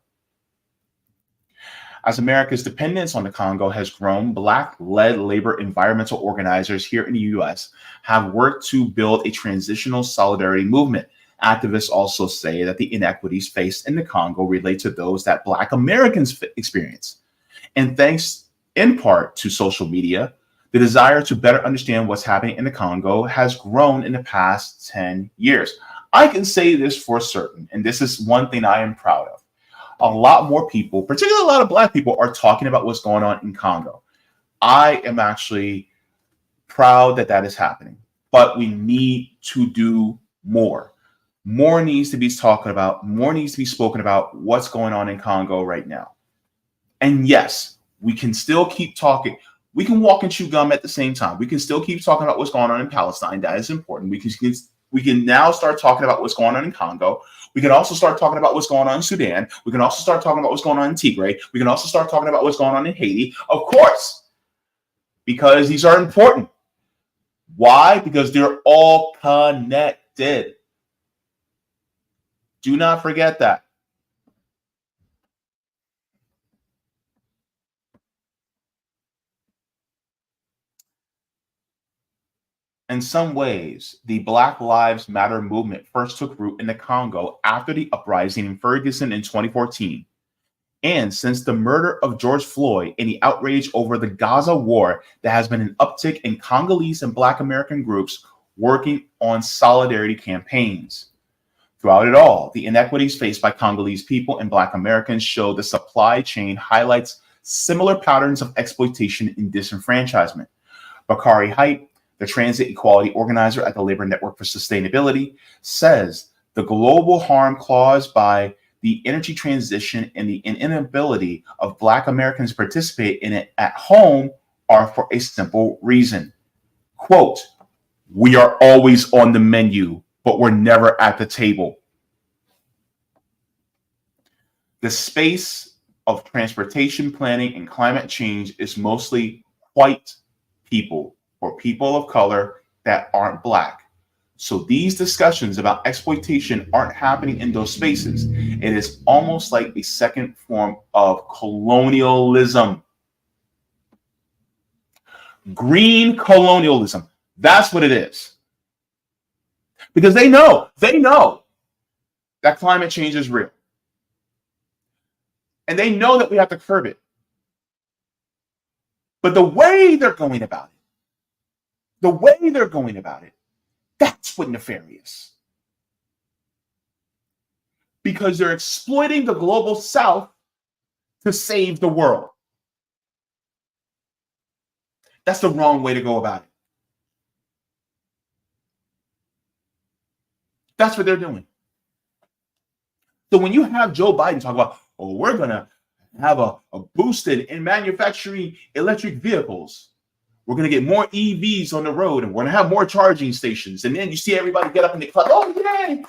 As America's dependence on the Congo has grown, Black-led labor environmental organizers here in the U.S. have worked to build a transitional solidarity movement. Activists also say that the inequities faced in the Congo relate to those that Black Americans experience. And thanks in part to social media, the desire to better understand what's happening in the Congo has grown in the past 10 years. I can say this for certain, and this is one thing I am proud of. A lot more people, particularly a lot of Black people, are talking about what's going on in Congo. I am actually proud that that is happening, but we need to do more. More needs to be talked about, more needs to be spoken about what's going on in Congo right now. And yes, we can still keep talking. We can walk and chew gum at the same time. We can still keep talking about what's going on in Palestine. That is important. We can now start talking about what's going on in Congo. We can also start talking about what's going on in Sudan. We can also start talking about what's going on in Tigray. We can also start talking about what's going on in Haiti. Of course, because these are important. Why? Because they're all connected. Do not forget that. In some ways, the Black Lives Matter movement first took root in the Congo after the uprising in Ferguson in 2014. And since the murder of George Floyd and the outrage over the Gaza war, there has been an uptick in Congolese and Black American groups working on solidarity campaigns. Throughout it all, the inequities faced by Congolese people and Black Americans show the supply chain highlights similar patterns of exploitation and disenfranchisement. Bakari Height, the transit equality organizer at the Labor Network for Sustainability, says the global harm caused by the energy transition and the inability of Black Americans to participate in it at home are for a simple reason. Quote, "We are always on the menu, but we're never at the table." the space of transportation planning and climate change is mostly white people or people of color that aren't black. So these discussions about exploitation aren't happening in those spaces. It is almost like a second form of colonialism. Green colonialism. That's what it is. Because they know that climate change is real. And they know that we have to curb it. But the way they're going about it, that's what nefarious. Because they're exploiting the global south to save the world. That's the wrong way to go about it. That's what they're doing. So when you have Joe Biden talk about, oh, we're going to have a boosted in manufacturing electric vehicles. We're going to get more EVs on the road and we're going to have more charging stations. And then you see everybody get up and they clap, oh, yay,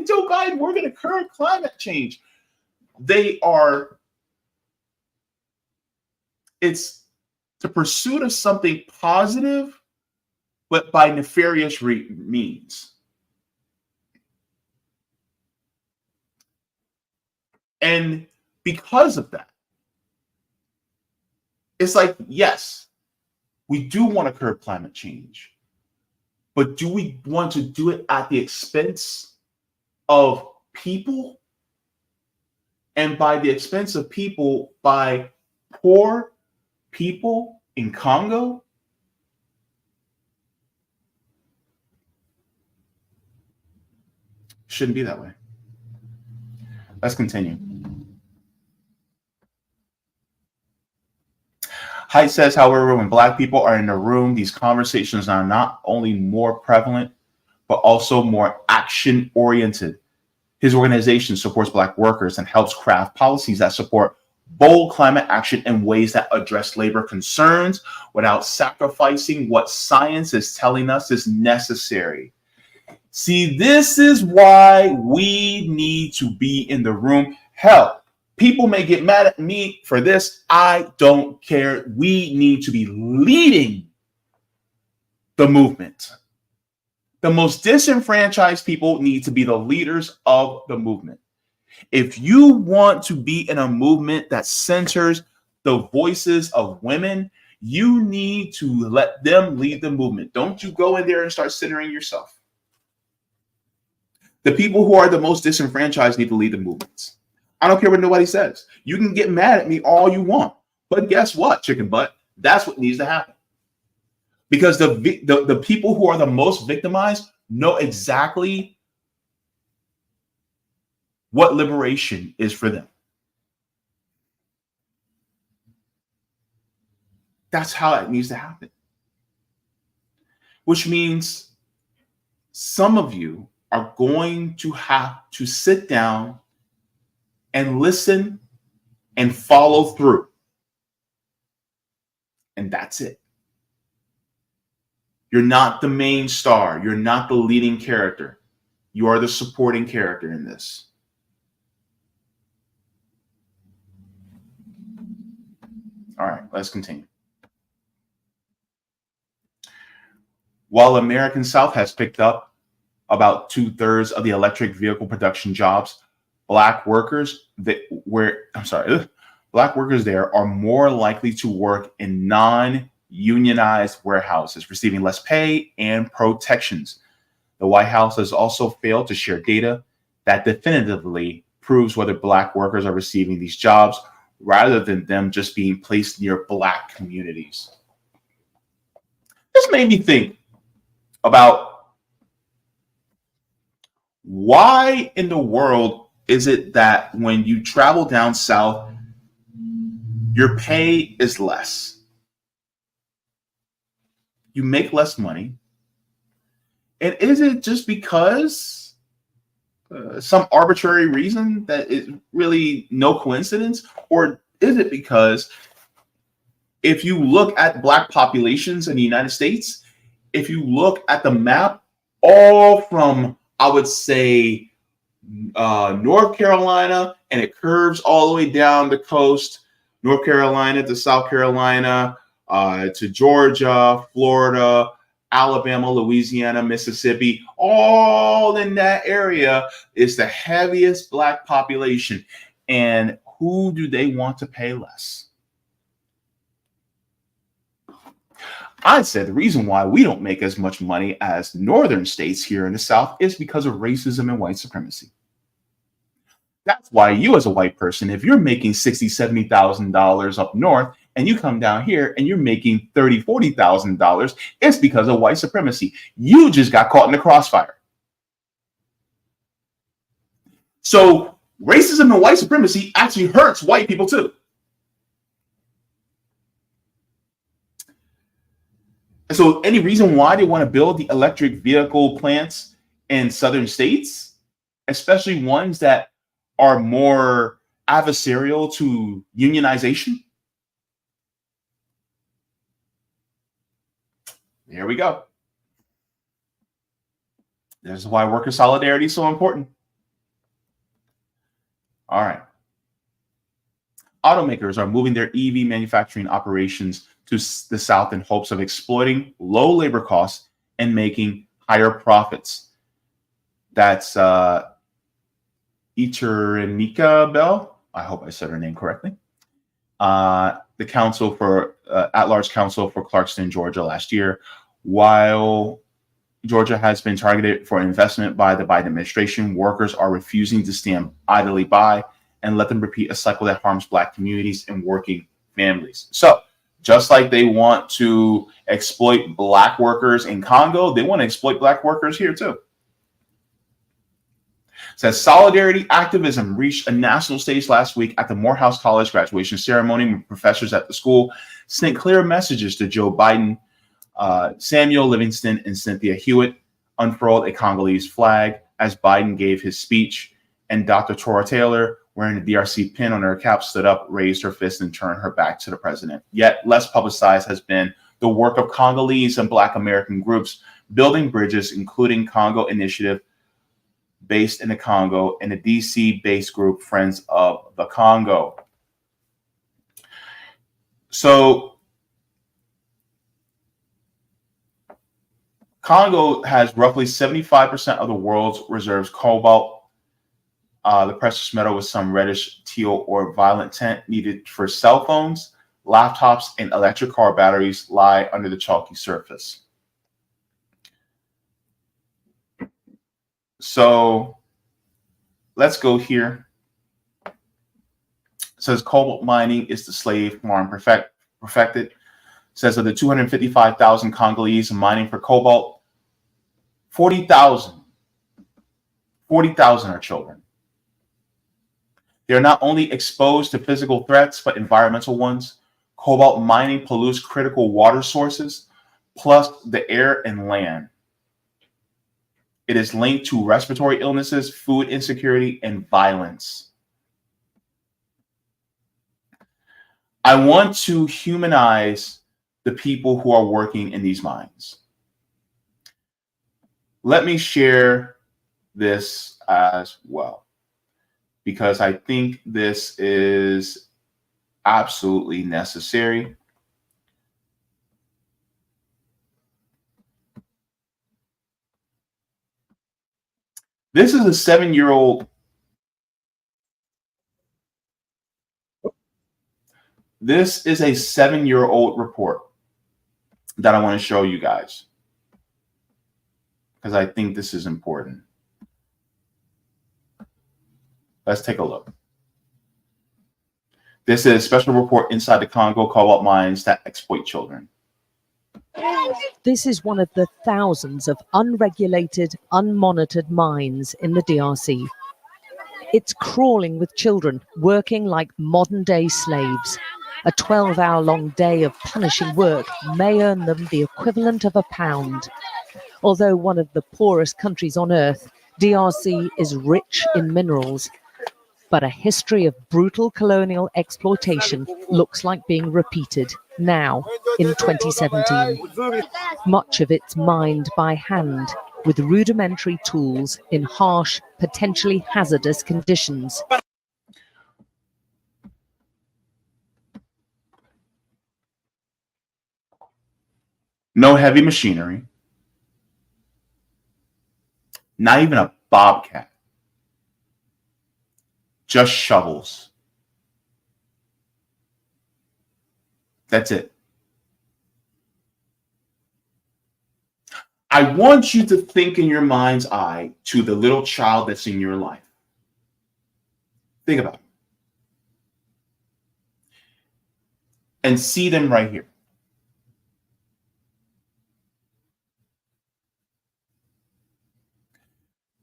Joe Biden, we're going to curb climate change. It's the pursuit of something positive, but by nefarious means. And because of that, it's like, yes, we do want to curb climate change, but do we want to do it at the expense of people? And by the expense of people, by poor people in Congo? Shouldn't be that way. Let's continue. Height says, however, when Black people are in the room, these conversations are not only more prevalent, but also more action-oriented. His organization supports Black workers and helps craft policies that support bold climate action in ways that address labor concerns without sacrificing what science is telling us is necessary. See, this is why we need to be in the room. Hell, people may get mad at me for this. I don't care. We need to be leading the movement. The most disenfranchised people need to be the leaders of the movement. If you want to be in a movement that centers the voices of women, you need to let them lead the movement. Don't you go in there and start centering yourself. The people who are the most disenfranchised need to lead the movements. I don't care what nobody says. You can get mad at me all you want. But guess what, chicken butt? That's what needs to happen. Because the people who are the most victimized know exactly what liberation is for them. That's how it needs to happen. Which means some of you are going to have to sit down and listen and follow through. And that's it. You're not the main star. You're not the leading character. You are the supporting character in this. All right, let's continue. While American South has picked up about 2/3 of the electric vehicle production jobs, Black workers there are more likely to work in non-unionized warehouses, receiving less pay and protections. The White House has also failed to share data that definitively proves whether Black workers are receiving these jobs rather than them just being placed near Black communities. This made me think about why in the world is it that when you travel down south, your pay is less? You make less money. And is it just because some arbitrary reason that is really no coincidence? Or is it because if you look at Black populations in the United States, if you look at the map, all from, I would say, North Carolina, and it curves all the way down the coast, North Carolina to South Carolina, to Georgia, Florida, Alabama, Louisiana, Mississippi. All in that area is the heaviest Black population. And who do they want to pay less? I said the reason why we don't make as much money as northern states here in the South is because of racism and white supremacy. That's why you, as a white person, if you're making $60,000, $70,000 up north and you come down here and you're making $30,000, $40,000, it's because of white supremacy. You just got caught in the crossfire. So racism and white supremacy actually hurts white people too. And so any reason why they want to build the electric vehicle plants in southern states, especially ones that are more adversarial to unionization? There we go. This is why worker solidarity is so important. All right. Automakers are moving their EV manufacturing operations to the South in hopes of exploiting low labor costs and making higher profits. That's Iterenika Bell. I hope I said her name correctly. The council for at-large council for Clarkston, Georgia, last year. While Georgia has been targeted for investment by the Biden administration, workers are refusing to stand idly by and let them repeat a cycle that harms Black communities and working families. So, just like they want to exploit Black workers in Congo, they want to exploit Black workers here too. It says solidarity activism reached a national stage last week at the Morehouse College graduation ceremony when professors at the school sent clear messages to Joe Biden. Samuel Livingston and Cynthia Hewitt unfurled a Congolese flag as Biden gave his speech, and Dr. Tora Taylor, wearing a DRC pin on her cap, stood up, raised her fist, and turned her back to the president. Yet less publicized has been the work of Congolese and Black American groups building bridges, including Congo Initiative, based in the Congo, and the DC-based group Friends of the Congo. So Congo has roughly 75% of the world's reserves cobalt. The precious metal with some reddish teal or violet tint needed for cell phones, laptops, and electric car batteries lie under the chalky surface. So let's go here. It says cobalt mining is the slave farm perfected. It says of the 255,000 Congolese mining for cobalt, 40,000 are children. They are not only exposed to physical threats, but environmental ones. Cobalt mining pollutes critical water sources, plus the air and land. It is linked to respiratory illnesses, food insecurity, and violence. I want to humanize the people who are working in these mines. Let me share this as well, because I think this is absolutely necessary. This is a 7-year-old. This is a 7-year-old report that I want to show you guys, because I think this is important. Let's take a look. This is a special report inside the Congo cobalt mines that exploit children. This is one of the thousands of unregulated, unmonitored mines in the DRC. It's crawling with children, working like modern-day slaves. A 12-hour-long day of punishing work may earn them the equivalent of £1. Although one of the poorest countries on earth, DRC is rich in minerals. But a history of brutal colonial exploitation looks like being repeated now in 2017. Much of it's mined by hand, with rudimentary tools in harsh, potentially hazardous conditions. No heavy machinery, not even a bobcat, just shovels. That's it. I want you to think in your mind's eye to the little child that's in your life. Think about it. And see them right here.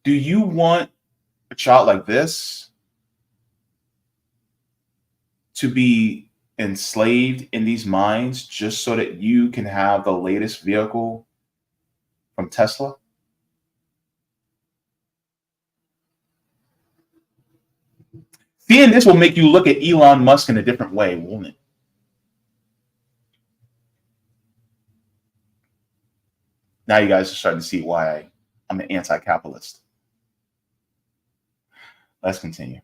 Do you want a child like this to be enslaved in these mines just so that you can have the latest vehicle from Tesla? Seeing this will make you look at Elon Musk in a different way, won't it? Now you guys are starting to see why I'm an anti-capitalist. Let's continue.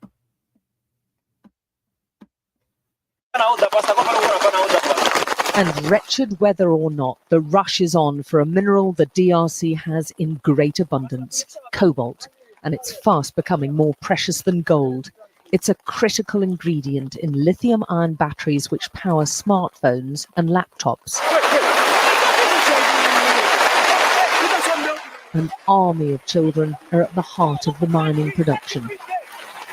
And wretched whether or not, the rush is on for a mineral the DRC has in great abundance, cobalt, and it's fast becoming more precious than gold. It's a critical ingredient in lithium-ion batteries which power smartphones and laptops. An army of children are at the heart of the mining production.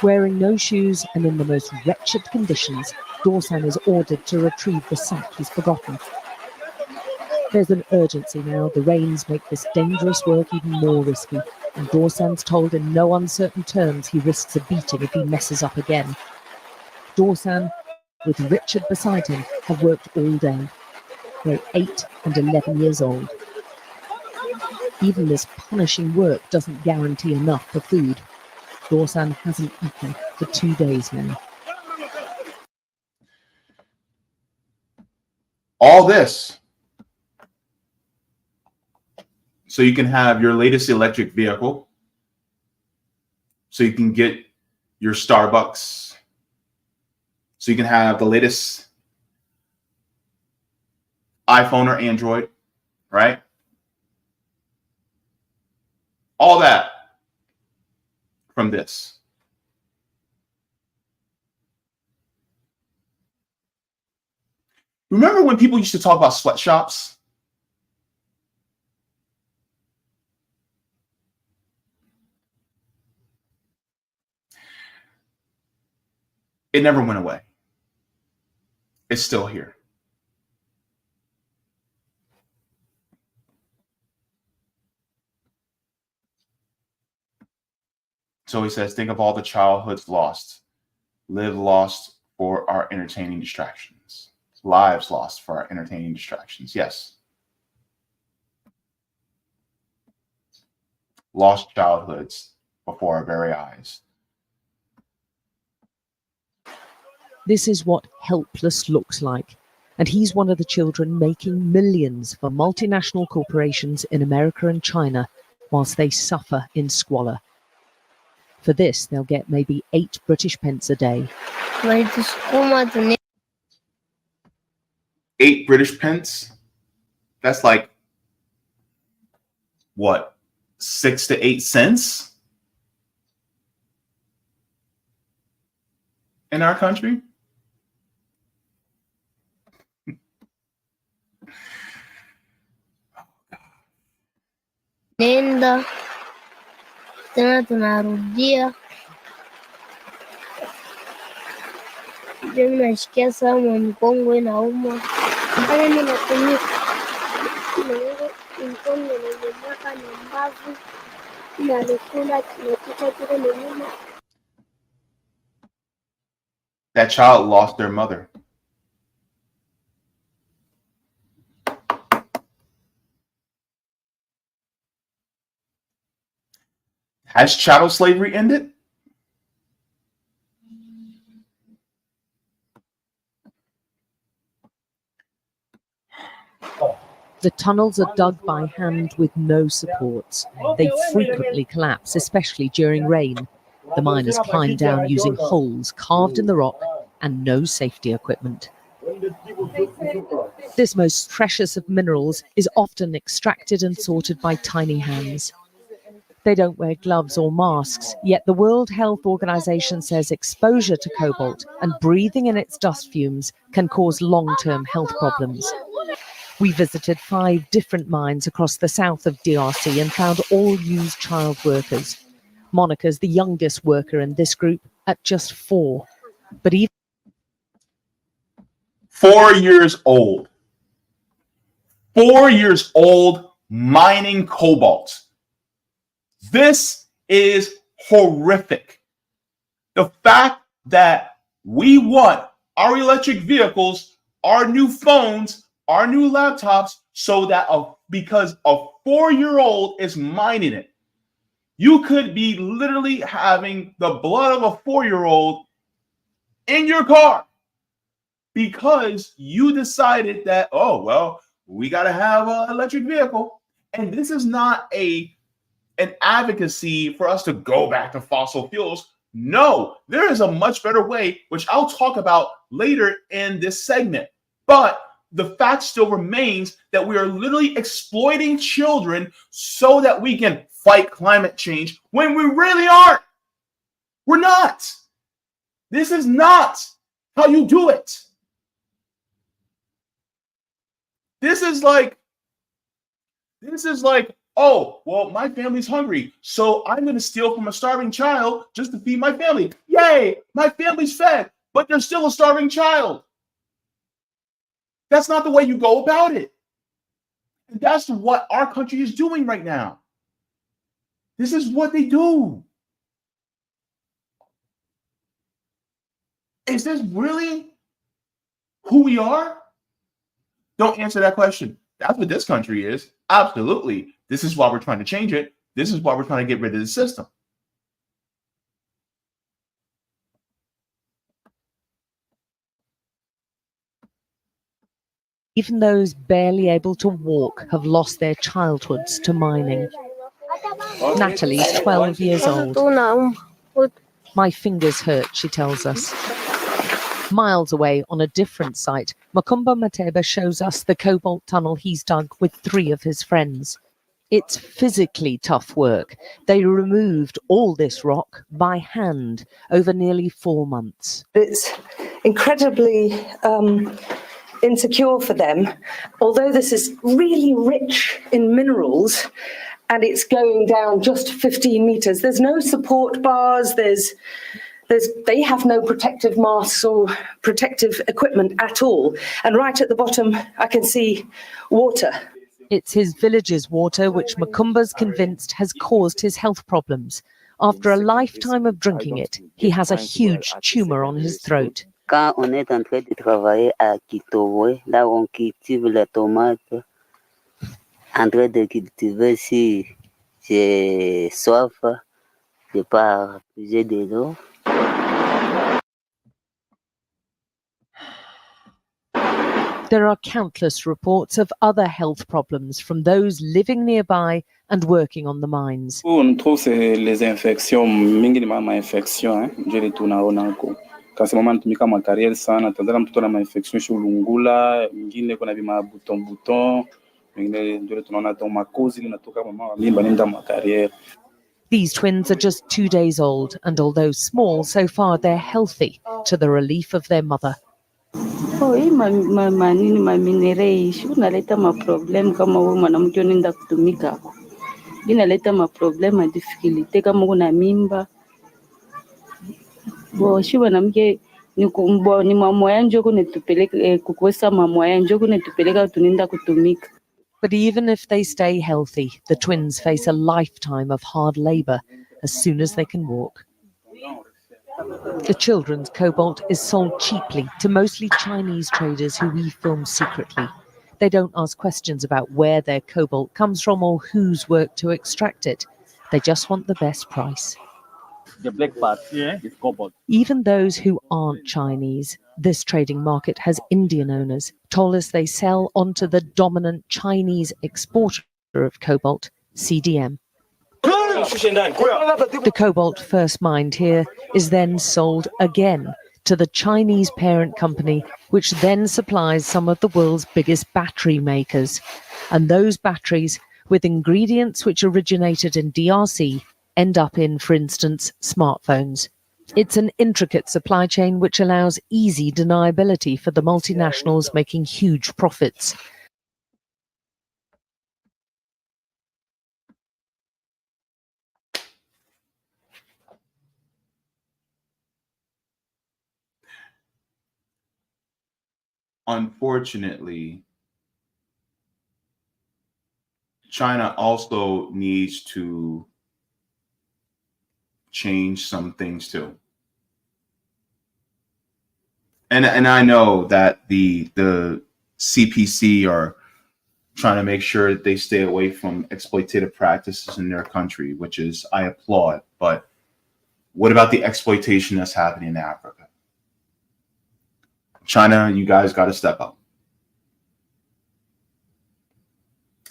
Wearing no shoes and in the most wretched conditions, Dorsan is ordered to retrieve the sack he's forgotten. There's an urgency now. The rains make this dangerous work even more risky, and Dorsan's told in no uncertain terms he risks a beating if he messes up again. Dorsan, with Richard beside him, have worked all day. They're 8 and 11 years old. Even this punishing work doesn't guarantee enough for food. Dorsan hasn't eaten for 2 days now. All this so you can have your latest electric vehicle, so you can get your Starbucks, so you can have the latest iPhone or Android, right? All that from this. Remember when people used to talk about sweatshops? It never went away. It's still here. So he says, think of all the childhoods lost, live lost for our entertaining distractions, lives lost for our entertaining distractions. Yes. Lost childhoods before our very eyes. This is what helpless looks like. And he's one of the children making millions for multinational corporations in America and China whilst they suffer in squalor. For this, they'll get maybe 8 British pence a day. 8 British pence? That's like, what, 6 to 8 cents in our country? Nenda tena tunarudia, ndio nasikia sana mkongo inauma, hata mimi natumia mkongo inaumaka na mbavu na nikula tunapika kile nyuma. That child lost their mother. Has chattel slavery ended? The tunnels are dug by hand with no supports. They frequently collapse, especially during rain. The miners climb down using holes carved in the rock and no safety equipment. This most precious of minerals is often extracted and sorted by tiny hands. They don't wear gloves or masks, yet the World Health Organization says exposure to cobalt and breathing in its dust fumes can cause long-term health problems. We visited 5 different mines across the south of DRC and found all use child workers. Monica's the youngest worker in this group at just 4. But even 4 years old. 4 years old mining cobalt. This is horrific. The fact that we want our electric vehicles, our new phones, our new laptops, so that because a 4-year-old is mining it, you could be literally having the blood of a 4-year-old in your car because you decided that, oh, well, we got to have an electric vehicle. And this is not an advocacy for us to go back to fossil fuels. No, there is a much better way, which I'll talk about later in this segment. But the fact still remains that we are literally exploiting children so that we can fight climate change when we really aren't. We're not. This is not how you do it. This is like, oh, well, my family's hungry, so I'm going to steal from a starving child just to feed my family. Yay, my family's fed, but they're still a starving child. That's not the way you go about it. And that's what our country is doing right now. This is what they do. Is this really who we are? Don't answer that question. That's what this country is. Absolutely. This is why we're trying to change it. This is why we're trying to get rid of the system. even those barely able to walk have lost their childhoods to mining. Natalie's 12 years old. My fingers hurt, she tells us. Miles away on a different site, Makumba Mateba shows us the cobalt tunnel he's dug with 3 of his friends. It's physically tough work. They removed all this rock by hand over nearly 4 months. It's incredibly insecure for them, although this is really rich in minerals and it's going down just 15 meters. There's no support bars, they have no protective masks or protective equipment at all. And right at the bottom, I can see water. It's his village's water which Makumba's convinced has caused his health problems. After a lifetime of drinking it, he has a huge tumor on his throat. Quand on est en train de travailler à Kitowe, là où on cultive la tomate, en train de cultiver, si j'ai soif, je pars puiser de l'eau. There are countless reports of other health problems from those living nearby and working on the mines. On trouve c'est les infections, mingi ni mama infection, njeli tunaona kasi mama anatumika makariere sana, tazama mtoto na infection shulungula, mingine kuna bima buton, mingine njeli tunaona to makozi linatoka mama wa mimba nenda makariere. These twins are just 2 days old, and although small, so far they're healthy, to the relief of their mother. Hii manini maminereishi unaleta maproblem kama wewe mwanamke unaenda kutumika hapo. Inaleta maproblem na difficulty kama una mimba. Bo shi mwanamke ni mama yangu kunetupeleka kukwesa mama yangu kunetupeleka tunaenda kutumika. But even if they stay healthy, the twins face a lifetime of hard labor as soon as they can walk. The children's cobalt is sold cheaply to mostly Chinese traders who we film secretly. They don't ask questions about where their cobalt comes from or who's worked to extract it. They just want the best price. The black part here is cobalt. Even those who aren't Chinese, this trading market has Indian owners, told us they sell onto the dominant Chinese exporter of cobalt, CDM. The cobalt first mined here is then sold again to the Chinese parent company, which then supplies some of the world's biggest battery makers. And those batteries, with ingredients which originated in DRC, end up in, for instance, smartphones. It's an intricate supply chain which allows easy deniability for the multinationals making huge profits. Unfortunately, China also needs to change some things too. And I know that the CPC are trying to make sure that they stay away from exploitative practices in their country, which is, I applaud. But what about the exploitation that's happening in Africa? China, you guys got to step up.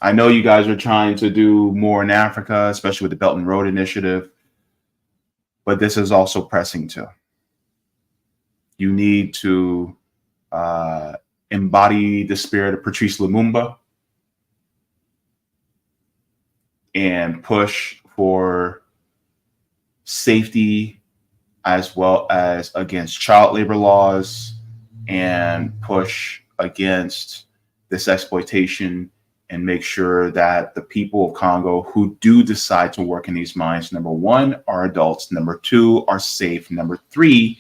I know you guys are trying to do more in Africa, especially with the Belt and Road Initiative, but this is also pressing too. You need to embody the spirit of Patrice Lumumba and push for safety as well as against child labor laws and push against this exploitation and make sure that the people of Congo who do decide to work in these mines, number one, are adults, number two, are safe, number three,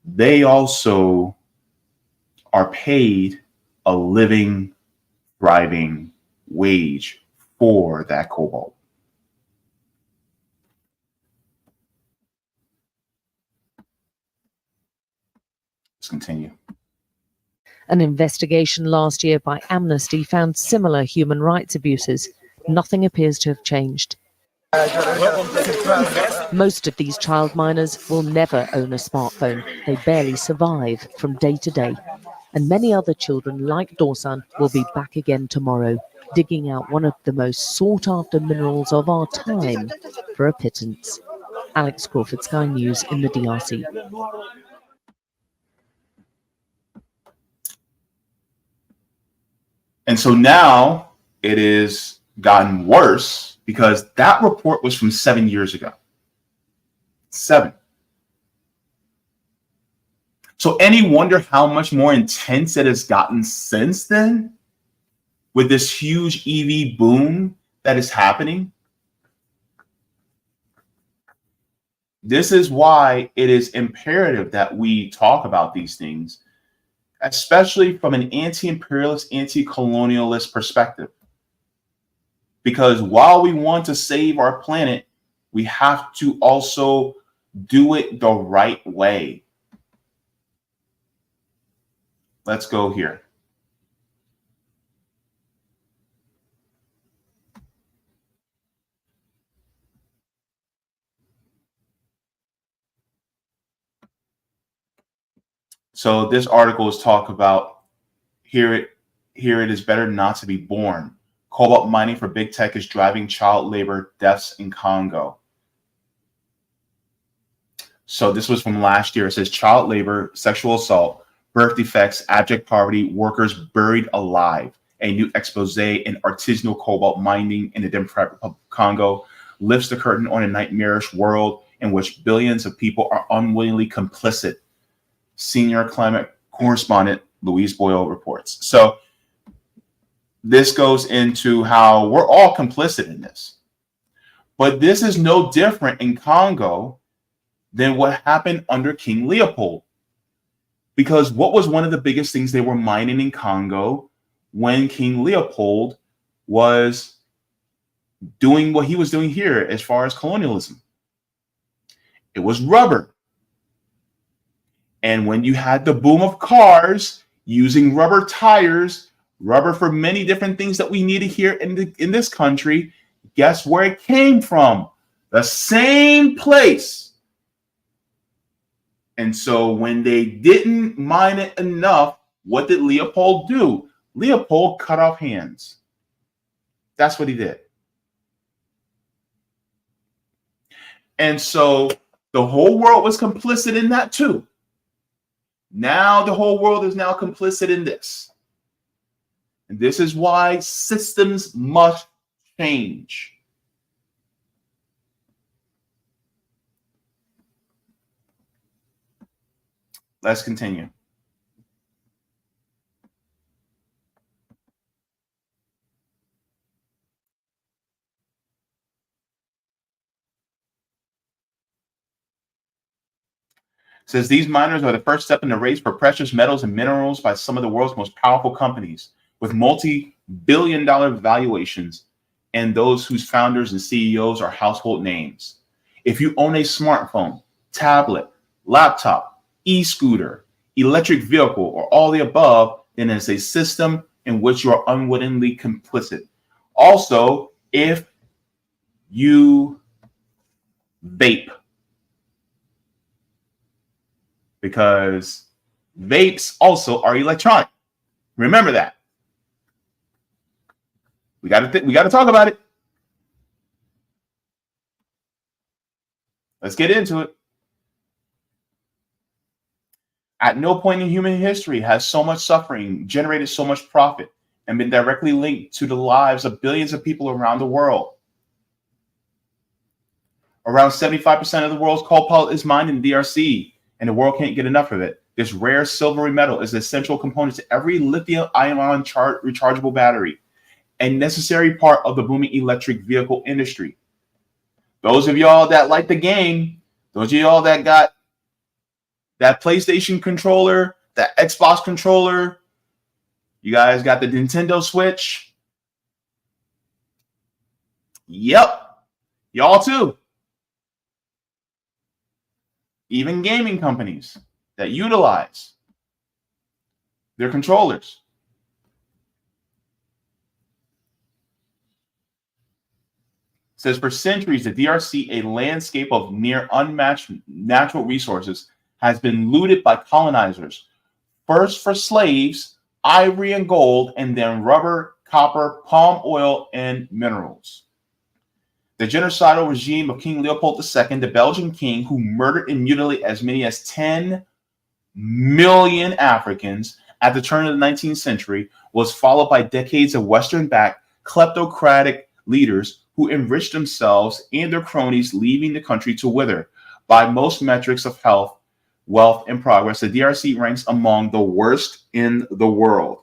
they also are paid a living, thriving wage for that cobalt. Let's continue. An investigation last year by Amnesty found similar human rights abuses. Nothing appears to have changed. Most of these child miners will never own a smartphone. They barely survive from day to day. And many other children like Dorsan will be back again tomorrow, digging out one of the most sought-after minerals of our time for a pittance. Alex Crawford, Sky News in the DRC. And so now it has gotten worse because that report was from 7 years ago. 7. So any wonder how much more intense it has gotten since then with this huge EV boom that is happening? This is why it is imperative that we talk about these things, especially from an anti-imperialist, anti-colonialist perspective. Because while we want to save our planet, we have to also do it the right way. Let's go here. So this article is talk about here it is better not to be born. Cobalt mining for big tech is driving child labor deaths in Congo. So this was from last year. It says child labor, sexual assault, birth defects, abject poverty, workers buried alive. A new expose in artisanal cobalt mining in the Democratic Republic of Congo lifts the curtain on a nightmarish world in which billions of people are unwillingly complicit. Senior climate correspondent Louise Boyle reports. So this goes into how we're all complicit in this. But this is no different in Congo than what happened under King Leopold. Because what was one of the biggest things they were mining in Congo when King Leopold was doing what he was doing here as far as colonialism? It was rubber. And when you had the boom of cars using rubber tires, rubber for many different things that we needed here in this country, guess where it came from? The same place. And so when they didn't mine it enough, what did Leopold do? Leopold cut off hands. That's what he did. And so the whole world was complicit in that too. Now the whole world is now complicit in this. And this is why systems must change. Let's continue. Says these miners are the first step in the race for precious metals and minerals by some of the world's most powerful companies with multi-billion-dollar valuations and those whose founders and CEOs are household names. If you own a smartphone, tablet, laptop, e-scooter, electric vehicle, or all the above, then it's a system in which you are unwittingly complicit. Also, if you vape, because vapes also are electronic. Remember that. We got to talk about it. Let's get into it. At no point in human history has so much suffering generated so much profit and been directly linked to the lives of billions of people around the world. Around 75% of the world's cobalt is mined in DRC, and the world can't get enough of it. This rare silvery metal is an essential component to every lithium-ion rechargeable battery, a necessary part of the booming electric vehicle industry. Those of y'all that like the game, those of y'all that got that PlayStation controller, that Xbox controller, you guys got the Nintendo Switch. Yep, y'all too. Even gaming companies that utilize their controllers. It says for centuries, the DRC, a landscape of near unmatched natural resources, has been looted by colonizers, first for slaves, ivory and gold, and then rubber, copper, palm oil, and minerals. The genocidal regime of King Leopold II, the Belgian king, who murdered and mutilated as many as 10 million Africans at the turn of the 19th century, was followed by decades of Western-backed kleptocratic leaders who enriched themselves and their cronies, leaving the country to wither. By most metrics of health, wealth, and progress, the DRC ranks among the worst in the world.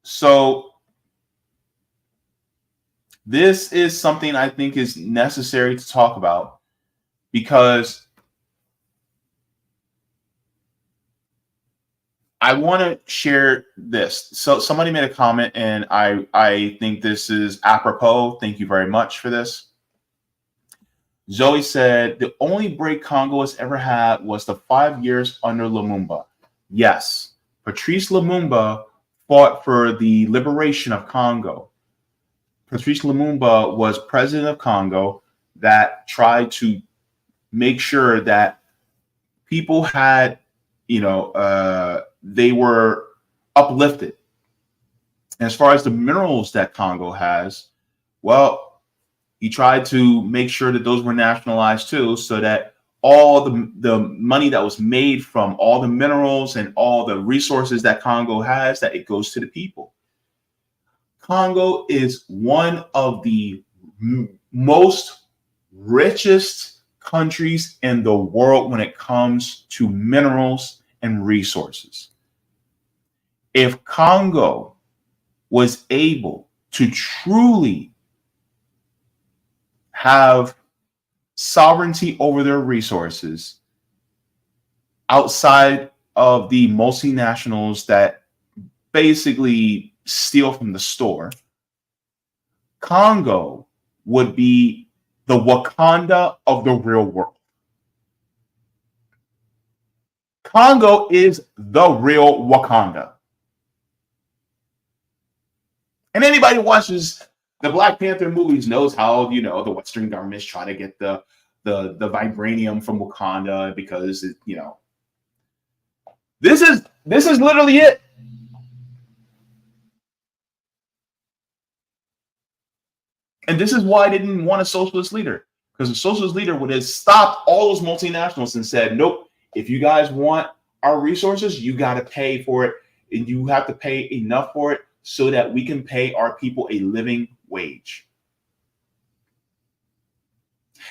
So this is something I think is necessary to talk about, because I want to share this. So somebody made a comment, and I think this is apropos. Thank you very much for this. Zoe said, the only break Congo has ever had was the 5 years under Lumumba. Yes, Patrice Lumumba fought for the liberation of Congo. Patrice Lumumba was president of Congo that tried to make sure that people had, they were uplifted. As far as the minerals that Congo has, well, he tried to make sure that those were nationalized too, so that all the money that was made from all the minerals and all the resources that Congo has, that it goes to the people. Congo is one of the most richest countries in the world when it comes to minerals and resources. If Congo was able to truly have sovereignty over their resources outside of the multinationals that basically steal from the store, Congo would be the Wakanda of the real world. Congo is the real Wakanda. And anybody who watches the Black Panther movies knows how, you know, the Western governments try to get the vibranium from Wakanda because, you know, this is literally it. And this is why they didn't want a socialist leader, because a socialist leader would have stopped all those multinationals and said, nope, if you guys want our resources, you got to pay for it. And you have to pay enough for it so that we can pay our people a living wage.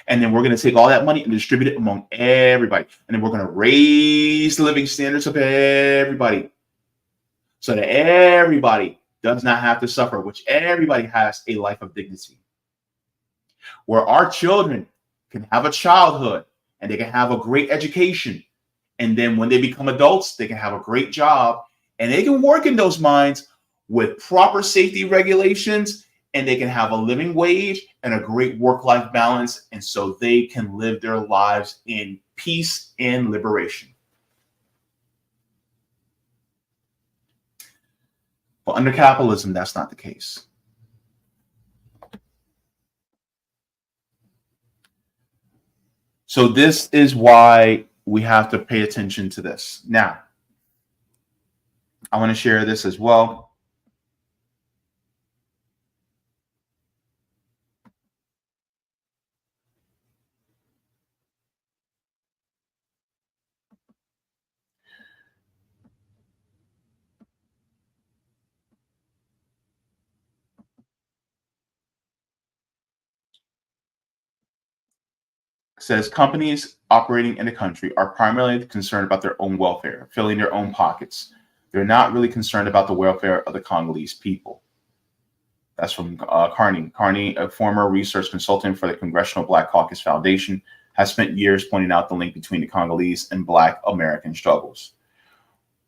And then we're going to take all that money and distribute it among everybody. And then we're going to raise the living standards of everybody so that everybody does not have to suffer, which everybody has a life of dignity, where our children can have a childhood and they can have a great education. And then when they become adults, they can have a great job and they can work in those mines with proper safety regulations, and they can have a living wage and a great work-life balance. And so they can live their lives in peace and liberation. But under capitalism, that's not the case. So this is why we have to pay attention to this. Now, I want to share this as well. Says companies operating in the country are primarily concerned about their own welfare, filling their own pockets. They're not really concerned about the welfare of the Congolese people. That's from Carney. Carney, a former research consultant for the Congressional Black Caucus Foundation, has spent years pointing out the link between the Congolese and Black American struggles.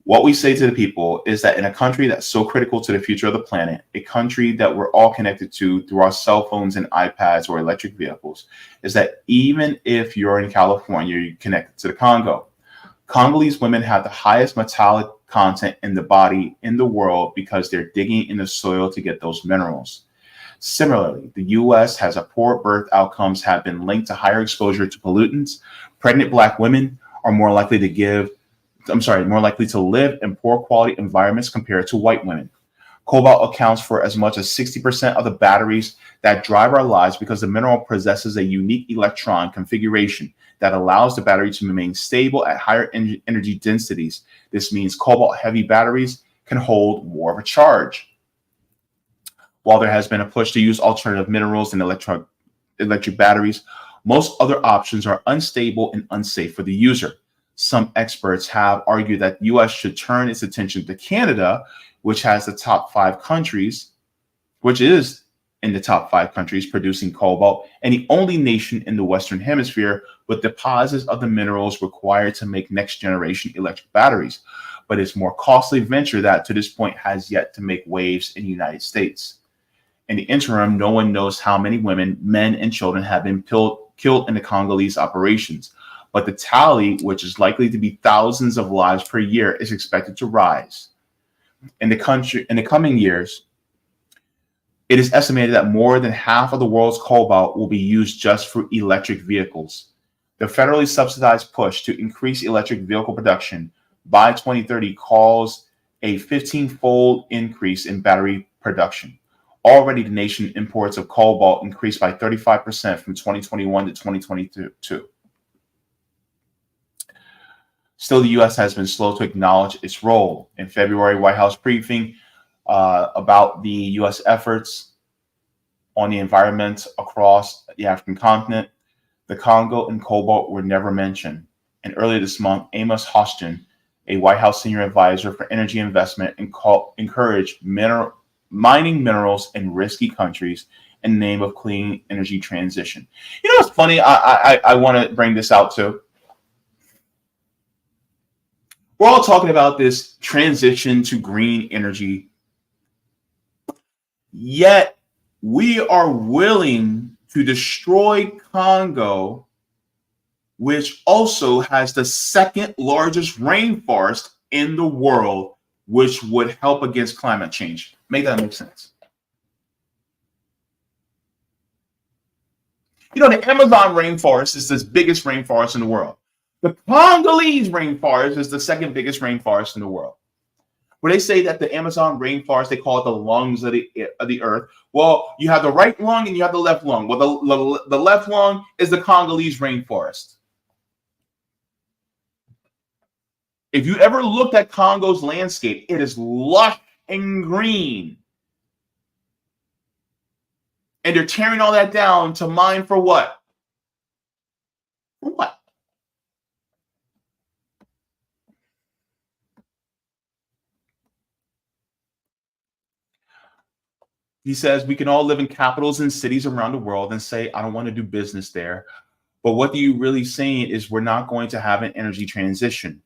What we say to the people is that in a country that's so critical to the future of the planet, a country that we're all connected to through our cell phones and iPads or electric vehicles, is that even if you're in California, you're connected to the Congo. Congolese women have the highest metallic content in the body in the world because they're digging in the soil to get those minerals. Similarly, the U.S. has a poor birth outcomes have been linked to higher exposure to pollutants. Pregnant Black women are more likely to live in poor quality environments compared to white women. Cobalt accounts for as much as 60% of the batteries that drive our lives because the mineral possesses a unique electron configuration that allows the battery to remain stable at higher energy densities. This means cobalt-heavy batteries can hold more of a charge. While there has been a push to use alternative minerals in electric batteries, most other options are unstable and unsafe for the user. Some experts have argued that the U.S. should turn its attention to Canada, which has the top 5 countries, which is in the top 5 countries producing cobalt, and the only nation in the Western Hemisphere with deposits of the minerals required to make next generation electric batteries. But it's a more costly venture that to this point has yet to make waves in the United States. In the interim, no one knows how many women, men, and children have been killed in the Congolese operations. But the tally, which is likely to be thousands of lives per year, is expected to rise. In the coming years, it is estimated that more than half of the world's cobalt will be used just for electric vehicles. The federally subsidized push to increase electric vehicle production by 2030 calls a 15-fold increase in battery production. Already, the nation imports of cobalt increased by 35% from 2021 to 2022. Still, the U.S. has been slow to acknowledge its role. In February, White House briefing about the U.S. efforts on the environment across the African continent, the Congo and cobalt were never mentioned. And earlier this month, Amos Hochstein, a White House senior advisor for energy investment, encouraged mining minerals in risky countries in the name of clean energy transition. You know what's funny? I want to bring this out too. We're all talking about this transition to green energy, yet we are willing to destroy Congo, which also has the second largest rainforest in the world, which would help against climate change. Make that make sense? You know, the Amazon rainforest is the biggest rainforest in the world. The Congolese rainforest is the second biggest rainforest in the world. Where they say that the Amazon rainforest, they call it the lungs of the earth. Well, you have the right lung and you have the left lung. Well, the left lung is the Congolese rainforest. If you ever looked at Congo's landscape, it is lush and green. And they're tearing all that down to mine for what? For what? He says we can all live in capitals and cities around the world and say, I don't want to do business there. But what you really saying is we're not going to have an energy transition,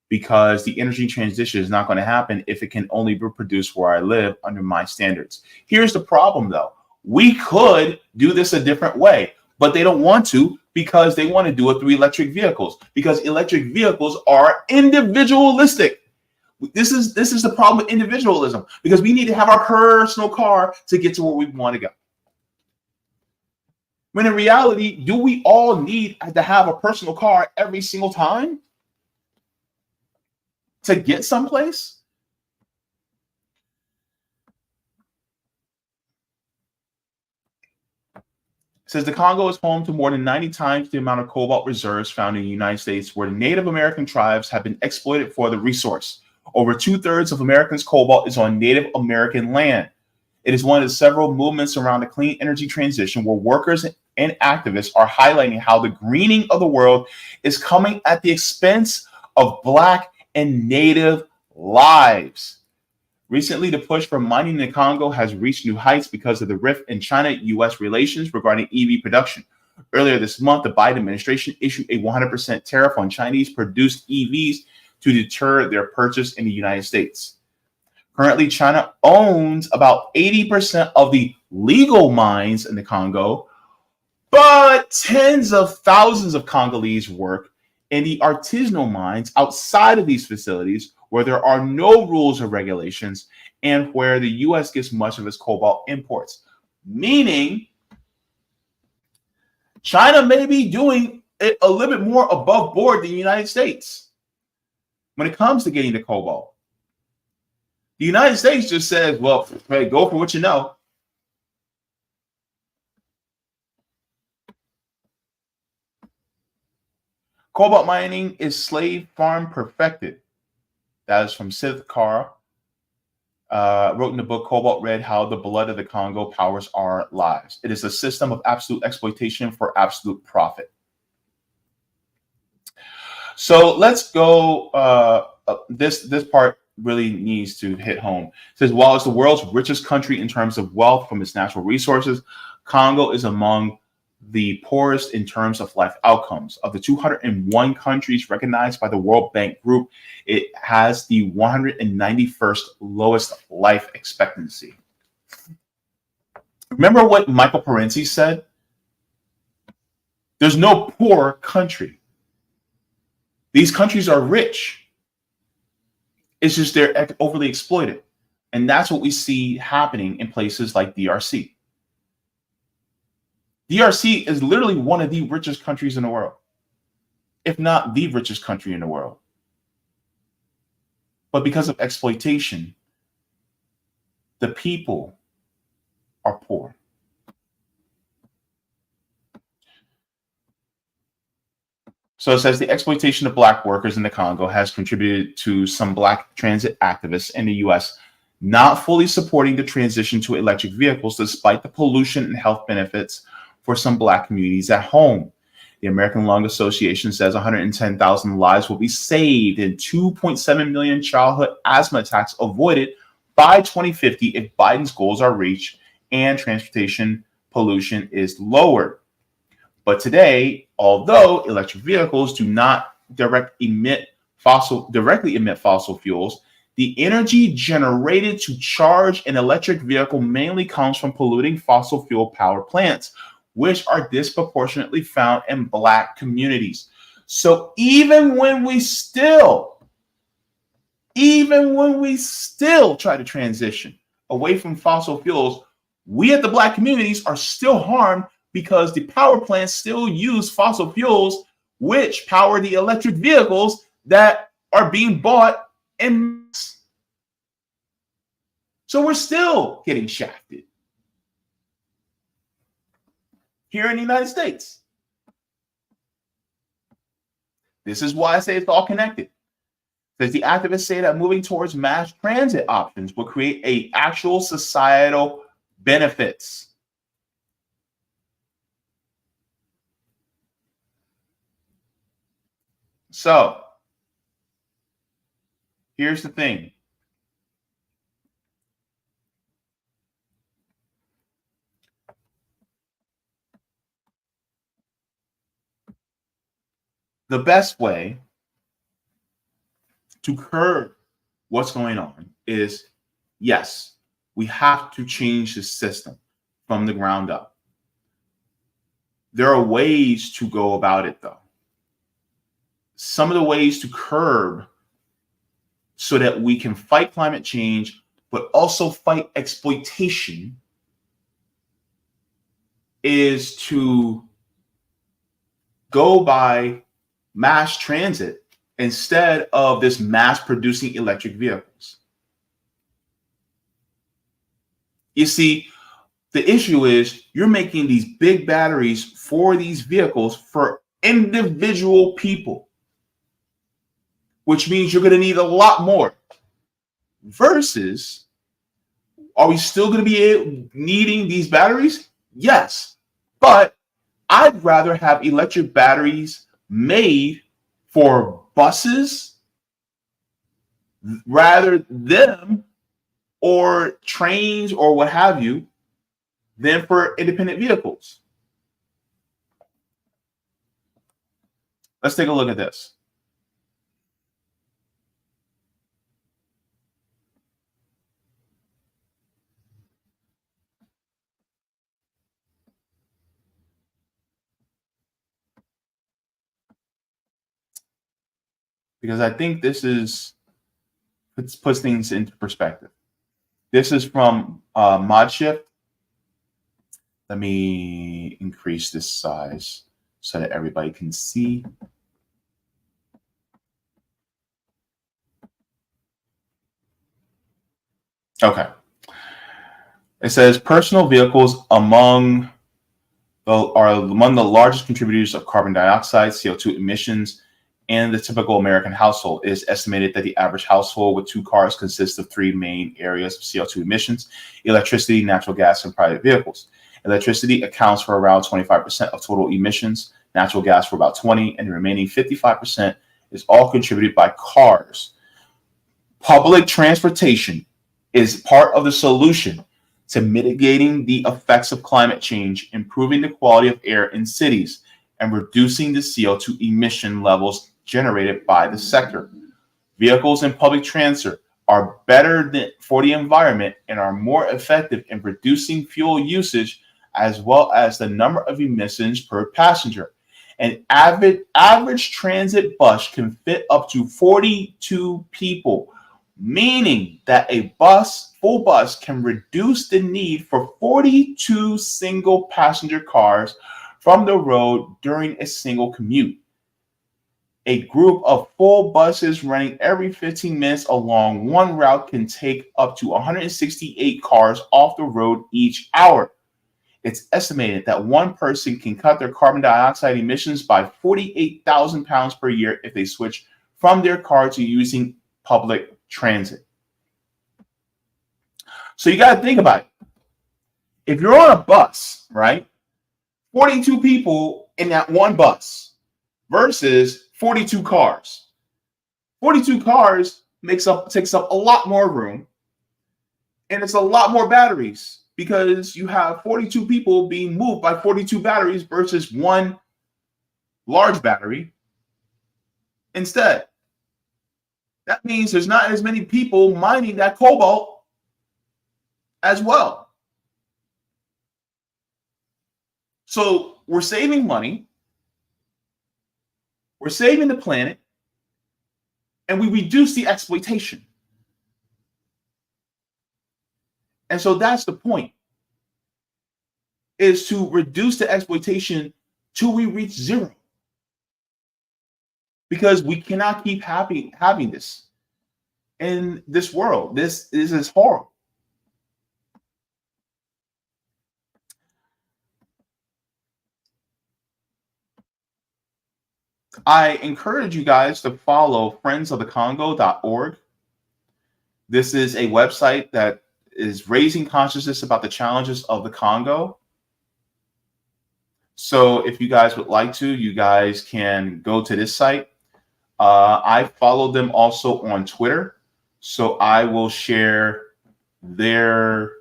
because the energy transition is not going to happen if it can only be produced where I live under my standards. Here's the problem, though. We could do this a different way, but they don't want to, because they want to do it through electric vehicles, because electric vehicles are individualistic. This is the problem with individualism, because we need to have our personal car to get to where we want to go. When in reality, do we all need to have a personal car every single time to get someplace? It says the Congo is home to more than 90 times the amount of cobalt reserves found in the United States, where the Native American tribes have been exploited for the resource. Over 2/3 of Americans' cobalt is on Native American land. It is one of the several movements around the clean energy transition where workers and activists are highlighting how the greening of the world is coming at the expense of Black and Native lives. Recently, the push for mining in the Congo has reached new heights because of the rift in China-U.S. relations regarding EV production. Earlier this month, the Biden administration issued a 100% tariff on Chinese-produced EVs to deter their purchase in the United States. Currently, China owns about 80% of the legal mines in the Congo, but tens of thousands of Congolese work in the artisanal mines outside of these facilities where there are no rules or regulations and where the U.S. gets much of its cobalt imports. Meaning, China may be doing it a little bit more above board than the United States when it comes to getting the cobalt. The United States just says, well, hey, go for what you know. Cobalt mining is slave farm perfected. That is from Sith Kara. Wrote in the book Cobalt Red, How the Blood of the Congo Powers Our Lives. It is a system of absolute exploitation for absolute profit. So let's go. This part really needs to hit home. It says, while it's the world's richest country in terms of wealth from its natural resources, Congo is among the poorest in terms of life outcomes. Of the 201 countries recognized by the World Bank Group, it has the 191st lowest life expectancy. Remember what Michael Parenti said? There's no poor country. These countries are rich. It's just they're overly exploited. And that's what we see happening in places like DRC. DRC is literally one of the richest countries in the world, if not the richest country in the world. But because of exploitation, the people are poor. So it says the exploitation of Black workers in the Congo has contributed to some Black transit activists in the U.S. not fully supporting the transition to electric vehicles, despite the pollution and health benefits for some Black communities at home. The American Lung Association says 110,000 lives will be saved and 2.7 million childhood asthma attacks avoided by 2050 if Biden's goals are reached and transportation pollution is lowered. But today, although electric vehicles do not directly emit fossil fuels, the energy generated to charge an electric vehicle mainly comes from polluting fossil fuel power plants, which are disproportionately found in Black communities. So even when we still try to transition away from fossil fuels, we at the Black communities are still harmed because the power plants still use fossil fuels, which power the electric vehicles that are being bought in mass. So we're still getting shafted here in the United States. This is why I say it's all connected. Because the activists say that moving towards mass transit options will create a actual societal benefits. So here's the thing. The best way to curb what's going on is, yes, we have to change the system from the ground up. There are ways to go about it, though. Some of the ways to curb so that we can fight climate change, but also fight exploitation, is to go by mass transit instead of this mass producing electric vehicles. You see, the issue is you're making these big batteries for these vehicles for individual people, which means you're going to need a lot more. Versus, are we still going to be needing these batteries? Yes, but I'd rather have electric batteries made for buses rather them or trains or what have you than for independent vehicles. Let's take a look at this. Because I think this puts things into perspective. This is from ModShift. Let me increase this size so that everybody can see. Okay. It says personal vehicles are among the largest contributors of carbon dioxide, CO2 emissions, and the typical American household. It is estimated that the average household with 2 cars consists of 3 main areas of CO2 emissions: electricity, natural gas, and private vehicles. Electricity accounts for around 25% of total emissions, natural gas for about 20%, and the remaining 55% is all contributed by cars. Public transportation is part of the solution to mitigating the effects of climate change, improving the quality of air in cities, and reducing the CO2 emission levels generated by the sector. Vehicles and public transit are better for the environment and are more effective in reducing fuel usage as well as the number of emissions per passenger. An average transit bus can fit up to 42 people, meaning that a full bus can reduce the need for 42 single passenger cars from the road during a single commute. A group of full buses running every 15 minutes along one route can take up to 168 cars off the road each hour. It's estimated that one person can cut their carbon dioxide emissions by 48,000 pounds per year if they switch from their car to using public transit. So you got to think about it. If you're on a bus, right? 42 people in that one bus versus 42 cars. 42 cars takes up a lot more room, and it's a lot more batteries because you have 42 people being moved by 42 batteries versus one large battery instead. That means there's not as many people mining that cobalt as well. So we're saving money, we're saving the planet, and we reduce the exploitation. And so that's the point. is to reduce the exploitation till we reach zero. Because we cannot keep having this in this world. This is horrible. I encourage you guys to follow friendsofthecongo.org. This is a website that is raising consciousness about the challenges of the Congo. So if you guys would like to, you guys can go to this site. I follow them also on Twitter. So I will share their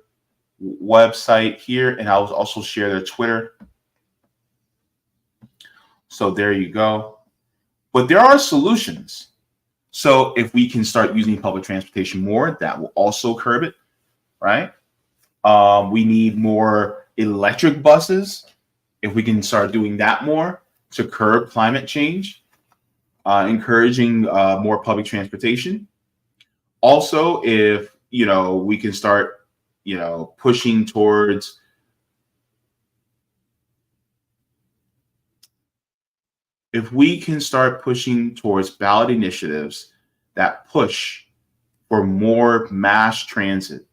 website here, and I will also share their Twitter. So there you go. But there are solutions. So if we can start using public transportation more, that will also curb it, right? We need more electric buses. If we can start doing that more to curb climate change, encouraging more public transportation. Also, if we can start pushing towards ballot initiatives that push for more mass transit,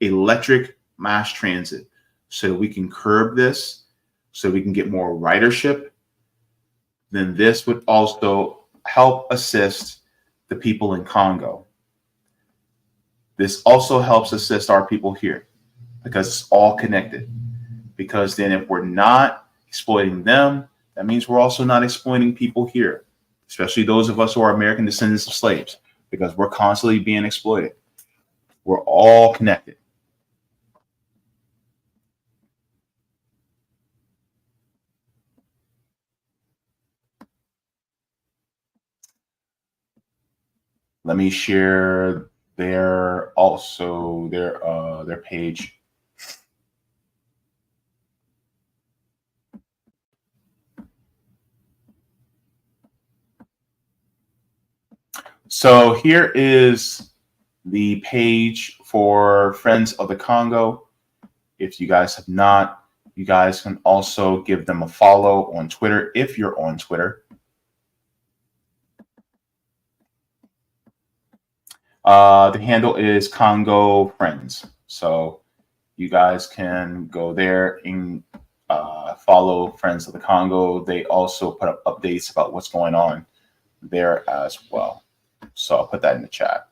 electric mass transit, so we can curb this, so we can get more ridership, then this would also help assist the people in Congo. This also helps assist our people here because it's all connected. Because then if we're not exploiting them, that means we're also not exploiting people here, especially those of us who are American descendants of slaves, because we're constantly being exploited. We're all connected. Let me share their page. So here is the page for Friends of the Congo. If you guys have not, you guys can also give them a follow on Twitter if you're on Twitter. The handle is Congo Friends. So you guys can go there and follow Friends of the Congo. They also put up updates about what's going on there as well. So I'll put that in the chat.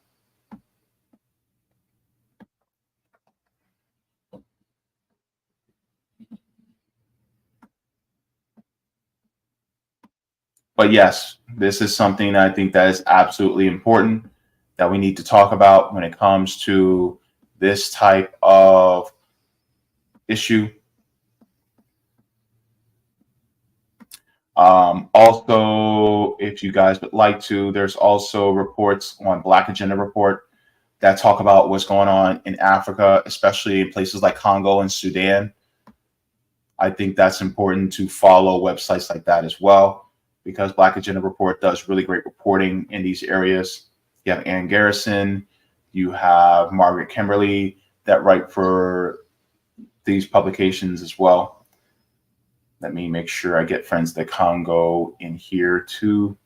But yes, this is something I think that is absolutely important that we need to talk about when it comes to this type of issue. Also, if you guys would like to, there's also reports on Black Agenda Report that talk about what's going on in Africa, especially in places like Congo and Sudan. I think that's important to follow websites like that as well, because Black Agenda Report does really great reporting in these areas. You have Aaron Garrison, you have Margaret Kimberly that write for these publications as well. Let me make sure I get Friends of the Congo in here too.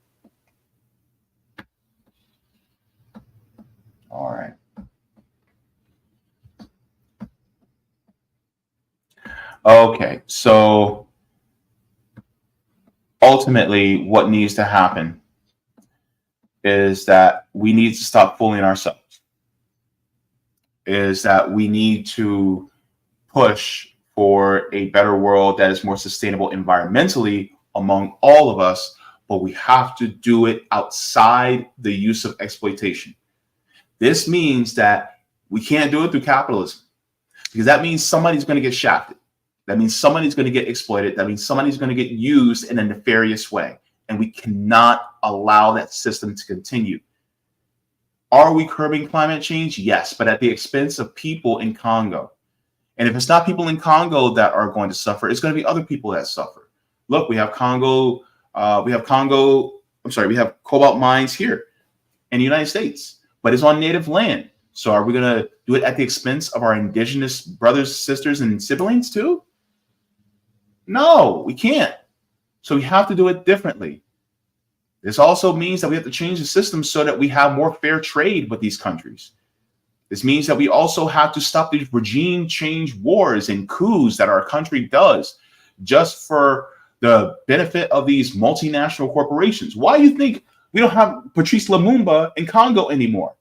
All right. Okay, so ultimately what needs to happen is that we need to stop fooling ourselves. Is that we need to push for a better world that is more sustainable environmentally among all of us, but we have to do it outside the use of exploitation. This means that we can't do it through capitalism, because that means somebody's going to get shafted. That means somebody's going to get exploited. That means somebody's going to get used in a nefarious way. And we cannot allow that system to continue. Are we curbing climate change? Yes, but at the expense of people in Congo. And if it's not people in Congo that are going to suffer, it's going to be other people that suffer. Look, we have cobalt mines here in the United States, but it's on native land. So are we going to do it at the expense of our indigenous brothers, sisters, and siblings too? No, we can't. So we have to do it differently. This also means that we have to change the system so that we have more fair trade with these countries. This means that we also have to stop these regime change wars and coups that our country does just for the benefit of these multinational corporations. Why do you think we don't have Patrice Lumumba in Congo anymore?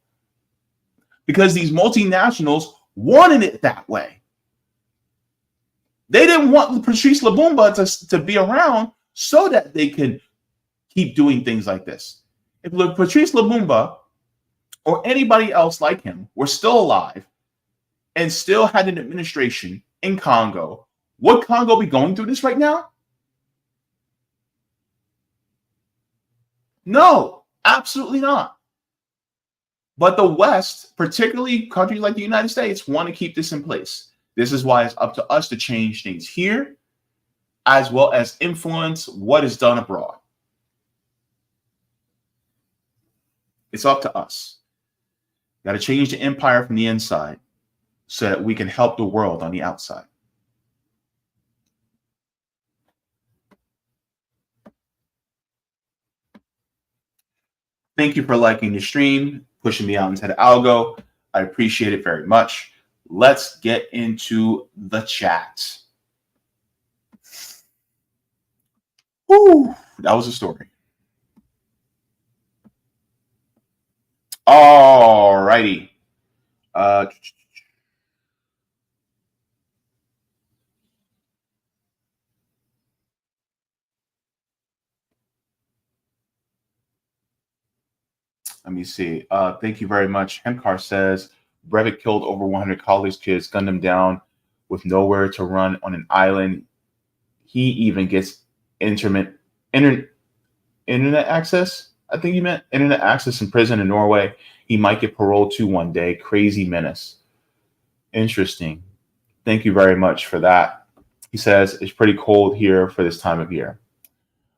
Because these multinationals wanted it that way. They didn't want Patrice Lumumba to be around so that they could keep doing things like this. If Patrice Lumumba or anybody else like him were still alive and still had an administration in Congo, would Congo be going through this right now? No, absolutely not. But the West, particularly countries like the United States, want to keep this in place. This is why it's up to us to change things here, as well as influence what is done abroad. It's up to us. Got to change the empire from the inside so that we can help the world on the outside. Thank you for liking the stream, pushing me out into the algo. I appreciate it very much. Let's get into the chat. Woo, that was a story. All righty. Let me see. Thank you very much. Hemcar says Breivik killed over 100 college kids, gunned them down with nowhere to run on an island. He even gets internet access. I think he meant internet access in prison in Norway. He might get paroled too one day. Crazy menace. Interesting. Thank you very much for that. He says it's pretty cold here for this time of year.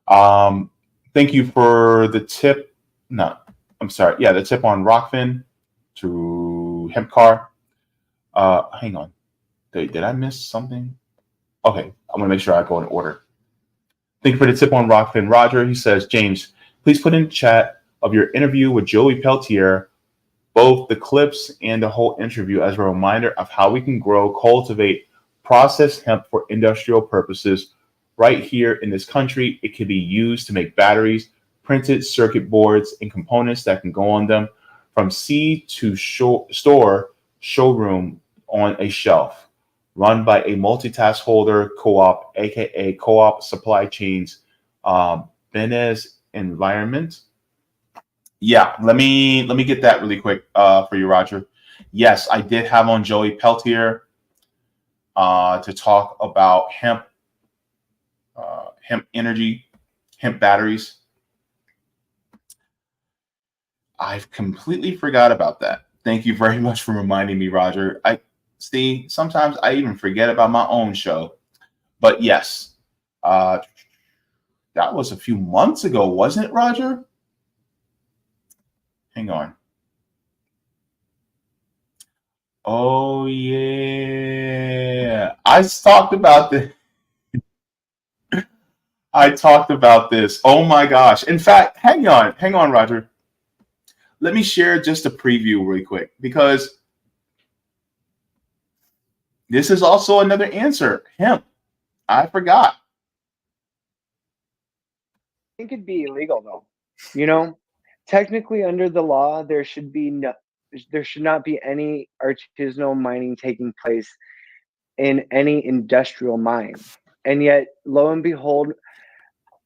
Thank you for the tip. No, I'm sorry. Yeah, the tip on Rockfin to Hempcar. Hang on. Did I miss something? Okay, I'm going to make sure I go in order. Thank you for the tip on Rockfin. Roger, he says, James, please put in chat of your interview with Joey Peltier, both the clips and the whole interview as a reminder of how we can grow, cultivate, process hemp for industrial purposes right here in this country. It can be used to make batteries, printed circuit boards, and components that can go on them from seed to store showroom on a shelf, run by a multitask holder co-op, aka co-op supply chains, Benez Environment. Yeah, let me get that really quick for you, Roger. Yes, I did have on Joey Peltier to talk about hemp energy, hemp batteries. I've completely forgot about that. Thank you very much for reminding me, Roger. I see, sometimes I even forget about my own show. But yes, that was a few months ago, wasn't it, Roger? Hang on. Oh, yeah. I talked about this. I talked about this. Oh, my gosh. In fact, hang on, Roger. Let me share just a preview really quick, because this is also another answer. Hemp. I forgot. I think it'd be illegal, though. You know, technically under the law, there should not be any artisanal mining taking place in any industrial mine. And yet, lo and behold,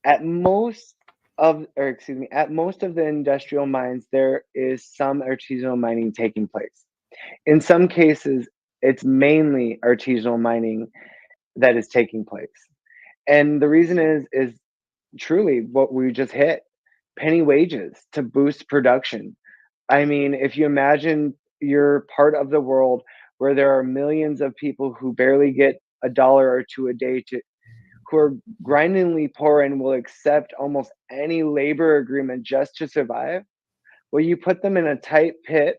at most of the industrial mines, there is some artisanal mining taking place. In some cases, it's mainly artisanal mining that is taking place. And the reason is truly what we just hit: penny wages to boost production. I mean, if you imagine you're part of the world where there are millions of people who barely get $1 or $2 a day, who are grindingly poor and will accept almost any labor agreement just to survive. Well, you put them in a tight pit,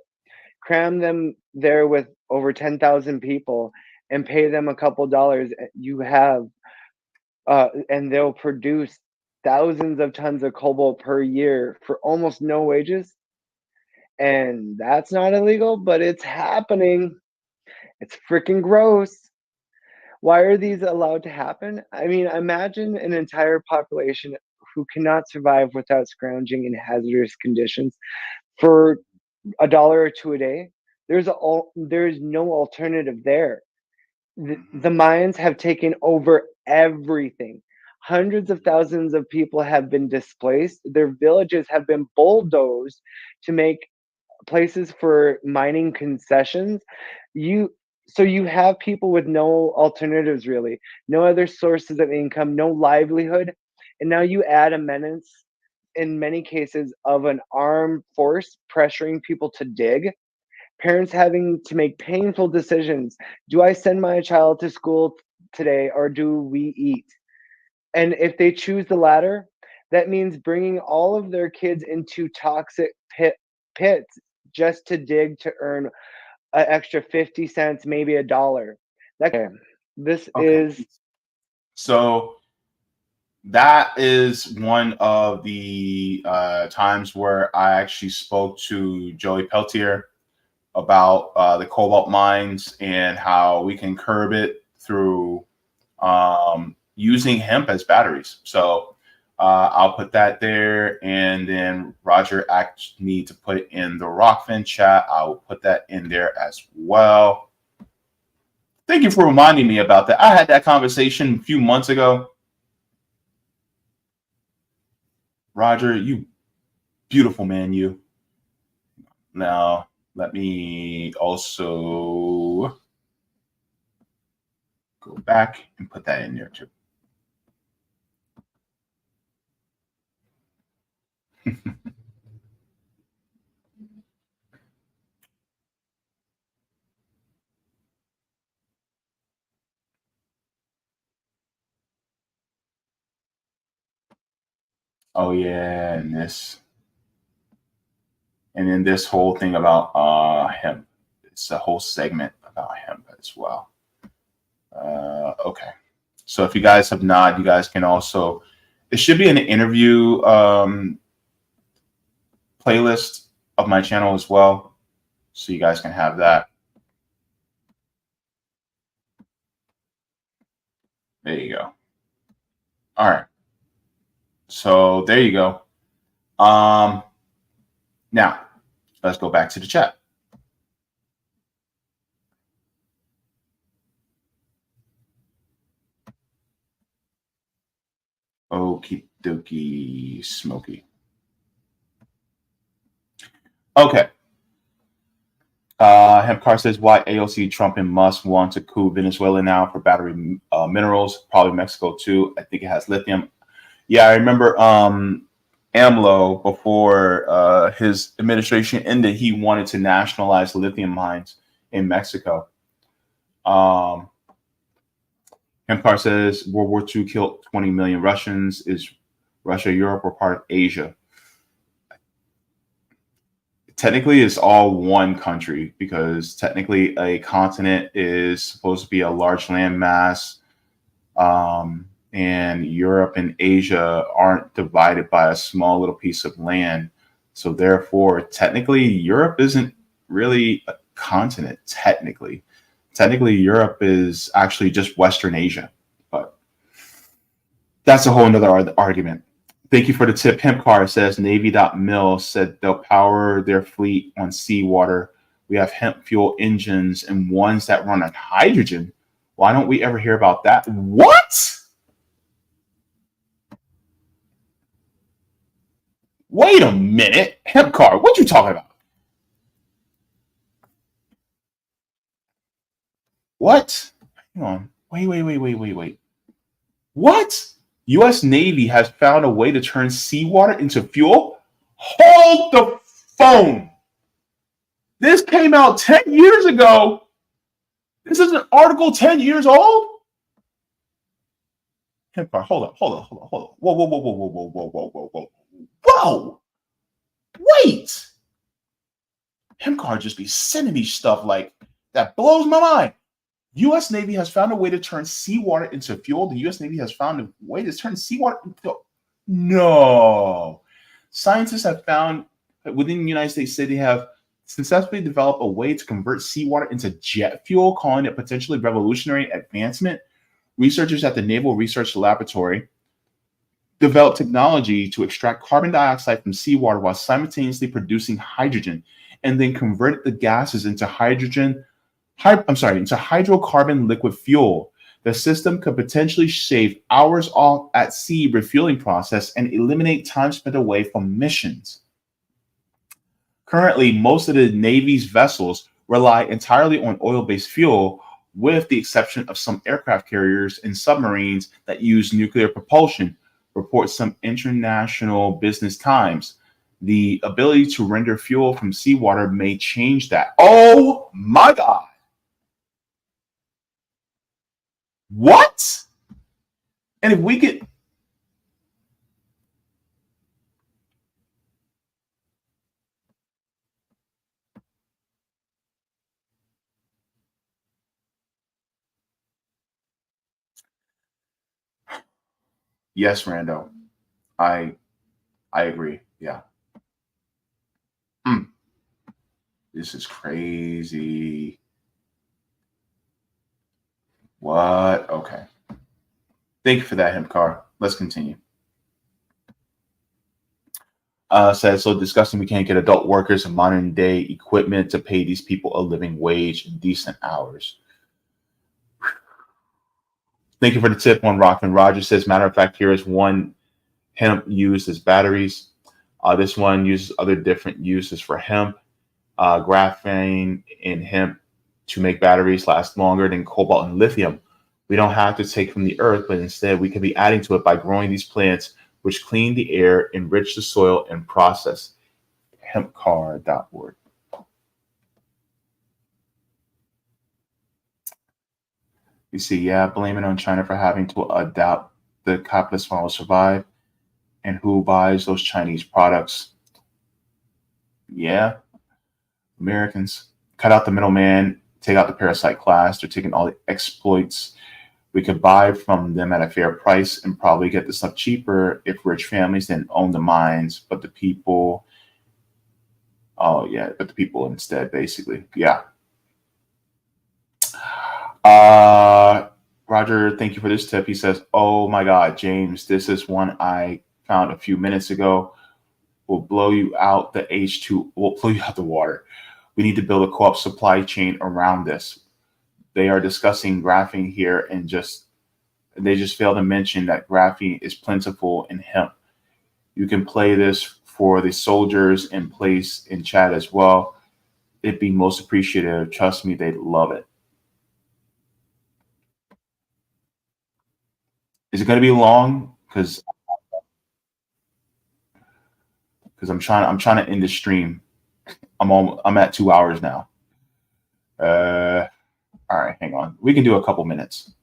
cram them there with over 10,000 people, and pay them a couple dollars. You have and they'll produce thousands of tons of cobalt per year for almost no wages. And that's not illegal, but it's happening. It's freaking gross. Why are these allowed to happen? I mean, imagine an entire population who cannot survive without scrounging in hazardous conditions for $1 or $2 a day. There's no alternative there. The mines have taken over everything. Hundreds of thousands of people have been displaced. Their villages have been bulldozed to make places for mining concessions. So you have people with no alternatives, really, no other sources of income, no livelihood, and now you add a menace, in many cases, of an armed force pressuring people to dig. Parents having to make painful decisions. Do I send my child to school today, or do we eat? And if they choose the latter, that means bringing all of their kids into toxic pits just to dig to earn an extra 50 cents, maybe $1. This is so that is one of the times where I actually spoke to Joey Peltier about the cobalt mines and how we can curb it through using hemp as batteries. So I'll put that there, and then Roger asked me to put it in the Rockfin chat. I will put that in there as well. Thank you for reminding me about that. I had that conversation a few months ago. Roger, you beautiful man, you. Now, let me also go back and put that in there too. Oh yeah, and then this whole thing about hemp. It's a whole segment about hemp as well. Okay, so if you guys have not, you guys can also. It should be an interview playlist of my channel as well, so you guys can have that. There you go. All right. So there you go. Now let's go back to the chat. Okie dokie, Smokey. Okay. Hempcar says, why AOC, Trump, and Musk want to coup Venezuela now for battery minerals? Probably Mexico too. I think it has lithium. Yeah, I remember AMLO, before his administration ended, he wanted to nationalize lithium mines in Mexico. Hempcar says, World War II killed 20 million Russians. Is Russia, Europe, or part of Asia? Technically, it's all one country, because technically a continent is supposed to be a large land mass, and Europe and Asia aren't divided by a small little piece of land. So therefore, technically, Europe isn't really a continent. Technically, Europe is actually just Western Asia, but that's a whole nother argument. Thank you for the tip. Hempcar says Navy.mil said they'll power their fleet on seawater. We have hemp fuel engines and ones that run on hydrogen. Why don't we ever hear about that? What? Wait a minute. Hempcar, what you talking about? What? Hang on. Wait. What? U.S. Navy has found a way to turn seawater into fuel? Hold the phone. This came out 10 years ago. This is an article 10 years old? Hempcar, hold on. Whoa. Wait. Hempcar just be sending me stuff like that blows my mind. U.S. Navy has found a way to turn seawater into fuel. The U.S. Navy has found a way to turn seawater into... No. Scientists have found within the United States, they have successfully developed a way to convert seawater into jet fuel, calling it potentially revolutionary advancement. Researchers at the Naval Research Laboratory developed technology to extract carbon dioxide from seawater while simultaneously producing hydrogen, and then converted the gases into hydrocarbon liquid fuel. The system could potentially shave hours off at sea refueling process and eliminate time spent away from missions. Currently, most of the Navy's vessels rely entirely on oil-based fuel, with the exception of some aircraft carriers and submarines that use nuclear propulsion, reports some International Business Times. The ability to render fuel from seawater may change that. Oh my God. What? And if we could... Yes, Rando. I agree. Yeah. This is crazy. What? Okay. Thank you for that, Hempcar. Let's continue. Says, so disgusting we can't get adult workers and modern day equipment to pay these people a living wage and decent hours. Thank you for the tip on Rockman. Roger says, matter of fact, here is one hemp used as batteries. This one uses other different uses for hemp. Graphene in hemp to make batteries last longer than cobalt and lithium. We don't have to take from the earth, but instead we can be adding to it by growing these plants, which clean the air, enrich the soil, and process. Hempcar.org. You see, yeah, blame it on China for having to adapt. The capitalist model survive. And who buys those Chinese products? Yeah, Americans. Cut out the middleman, take out the parasite class. They're taking all the exploits. We could buy from them at a fair price and probably get the stuff cheaper if rich families didn't own the mines, but the people, but the people instead, basically. Yeah. Roger, thank you for this tip. He says, oh my God, James, this is one I found a few minutes ago. Will blow you out the H2, will blow you out the water. We need to build a co-op supply chain around this. They are discussing graphene here and they just fail to mention that graphene is plentiful in hemp. You can play this for the soldiers and place in chat as well. It'd be most appreciative. Trust me, they'd love it. Is it going to be long? Because I'm trying to end the stream. I'm at 2 hours now. All right, hang on. We can do a couple minutes.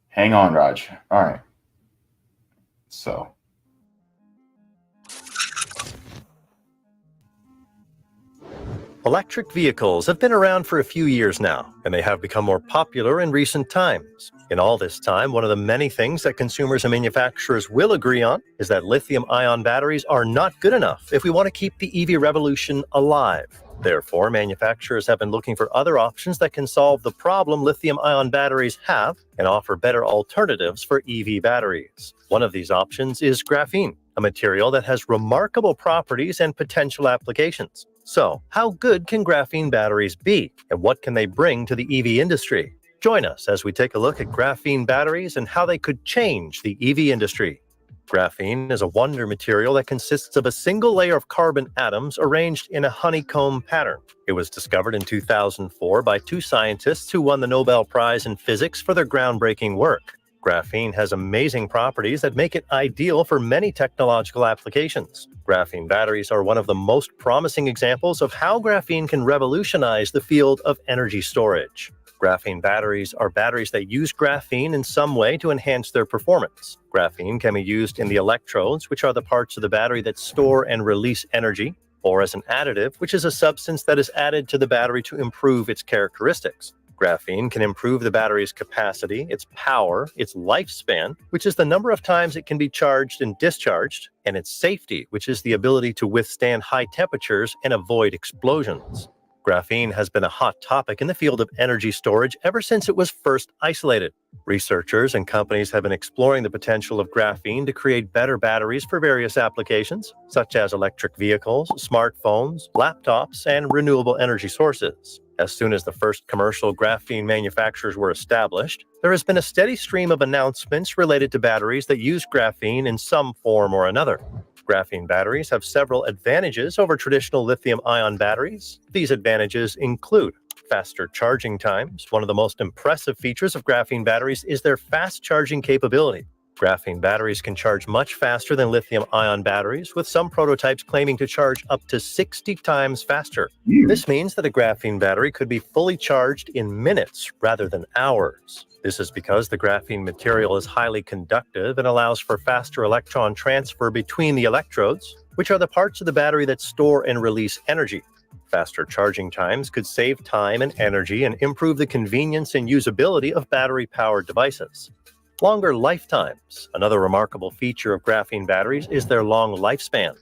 Hang on, Raj. All right. So. Electric vehicles have been around for a few years now, and they have become more popular in recent times. In all this time, one of the many things that consumers and manufacturers will agree on is that lithium-ion batteries are not good enough if we want to keep the EV revolution alive. Therefore, manufacturers have been looking for other options that can solve the problem lithium-ion batteries have and offer better alternatives for EV batteries. One of these options is graphene, a material that has remarkable properties and potential applications. So, how good can graphene batteries be, and what can they bring to the EV industry? Join us as we take a look at graphene batteries and how they could change the EV industry. Graphene is a wonder material that consists of a single layer of carbon atoms arranged in a honeycomb pattern. It was discovered in 2004 by two scientists who won the Nobel Prize in Physics for their groundbreaking work. Graphene has amazing properties that make it ideal for many technological applications. Graphene batteries are one of the most promising examples of how graphene can revolutionize the field of energy storage. Graphene batteries are batteries that use graphene in some way to enhance their performance. Graphene can be used in the electrodes, which are the parts of the battery that store and release energy. or as an additive, which is a substance that is added to the battery to improve its characteristics. Graphene can improve the battery's capacity, its power, its lifespan, which is the number of times it can be charged and discharged, and its safety, which is the ability to withstand high temperatures and avoid explosions. Graphene has been a hot topic in the field of energy storage ever since it was first isolated. Researchers and companies have been exploring the potential of graphene to create better batteries for various applications, such as electric vehicles, smartphones, laptops, and renewable energy sources. As soon as the first commercial graphene manufacturers were established, there has been a steady stream of announcements related to batteries that use graphene in some form or another. Graphene batteries have several advantages over traditional lithium-ion batteries. These advantages include faster charging times. One of the most impressive features of graphene batteries is their fast charging capability. Graphene batteries can charge much faster than lithium-ion batteries, with some prototypes claiming to charge up to 60 times faster. This means that a graphene battery could be fully charged in minutes rather than hours. This is because the graphene material is highly conductive and allows for faster electron transfer between the electrodes, which are the parts of the battery that store and release energy. Faster charging times could save time and energy and improve the convenience and usability of battery-powered devices. Longer lifetimes. Another remarkable feature of graphene batteries is their long lifespan.